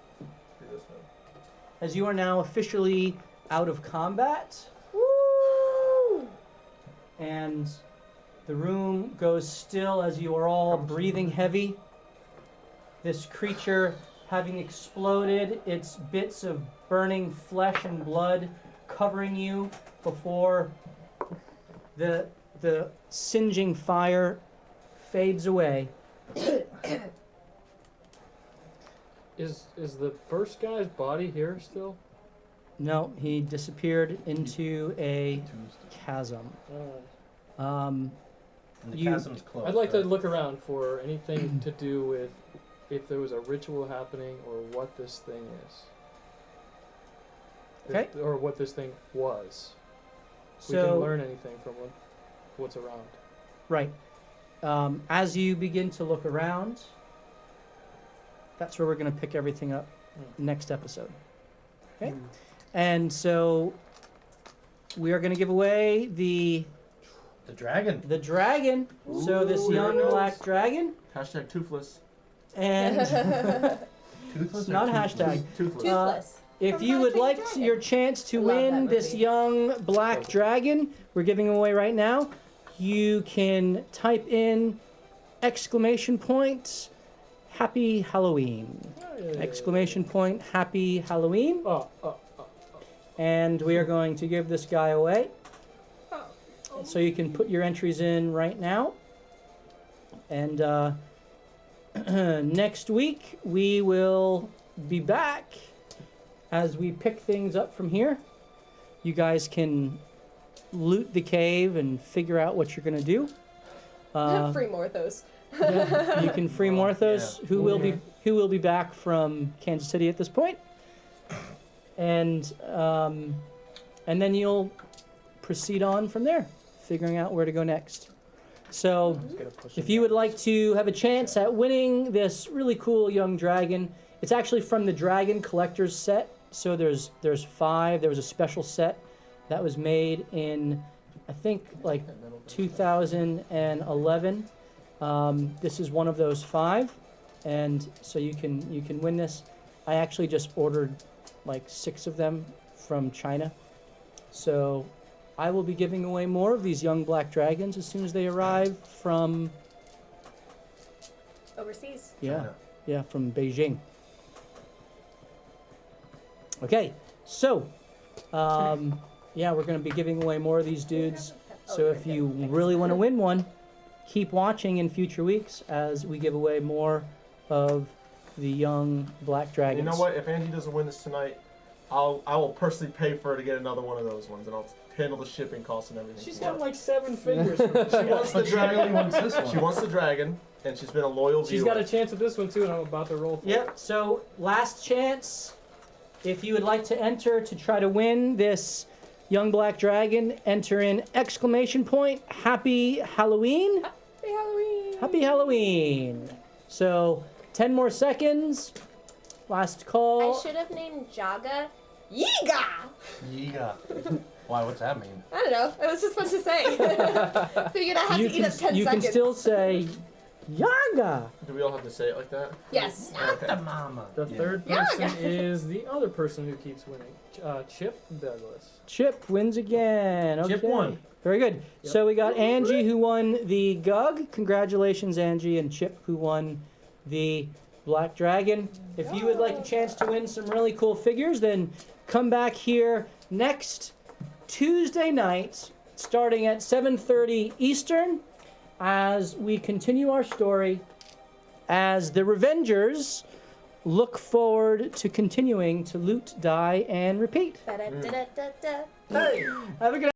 this now? As you are now officially out of combat, Woo! and the room goes still as you are all breathing heavy. This creature, having exploded, its bits of burning flesh and blood covering you before the singeing fire fades away. Is the first guy's body here still? No, he disappeared into a chasm. And the You- chasm's closed. I'd like to right? look around for anything to do with if there was a ritual happening or what this thing is. Okay. Or what this thing was. We So can learn anything from what's around. right, as you begin to look around, that's where we're going to pick everything up next episode. Okay, and so we are going to give away the dragon. dragon. So this Ooh, young there it black goes. dragon, Hashtag toothless. and Toothless it's or not a toothless? hashtag. Toothless. Toothless. If From you How to would Train Your like Dragon. your chance to I love win that this movie. young black dragon, we're giving away right now. You can type in exclamation point Happy Halloween. Exclamation point Happy Halloween. Oh. And we are going to give this guy away. So you can put your entries in right now. And next week we will be back as we pick things up from here. You guys can loot the cave and figure out what you're going to do. Free Morthos. Yeah, you can free Morthos, yeah. who will be back from Kansas City at this point, and then you'll proceed on from there, figuring out where to go next. So, if you would like to have a chance at winning this really cool young dragon, it's actually from the Dragon Collector's set. So there's 5. There was a special set that was made in, I think, like 2011. This is one of those 5, and so you can win this. I actually just ordered like 6 of them from China, so I will be giving away more of these young black dragons as soon as they arrive from Overseas. from Beijing. Okay, so we're going to be giving away more of these dudes. So if you really want to win one, keep watching in future weeks as we give away more of the young black dragons. You know what? If Angie doesn't win this tonight, I will personally pay for her to get another one of those ones, and I'll handle the shipping costs and everything. She's for her. got like 7 figures. She wants the But she really dragon. wants this one. She wants the dragon, and she's been a loyal She's viewer. got a chance at this one too, and I'm about to roll for Yep, so last chance. If you would like to enter to try to win this young black dragon, enter in exclamation point Happy Halloween. Happy Halloween. Happy Halloween. So 10 more seconds. Last call. I should have named Jaga Yiga. Yeah. Why? What's that mean? I don't know. It was just fun to say. Figured I had to eat up 10 you seconds. can still say Yaga. Do we all have to say it like that? Yes. The mama. The third Yeah. person is the other person who keeps winning, Chip Douglas. Chip wins again. Okay. Chip won. Very good. So we got Angie who won the Gug. Congratulations, Angie, and Chip who won the Black Dragon. If you would like a chance to win some really cool figures, then come back here next Tuesday night, starting at 7:30 Eastern, as we continue our story as the Revengers look forward to continuing to loot, die, and repeat. Da-da-da-da-da-da. Have a good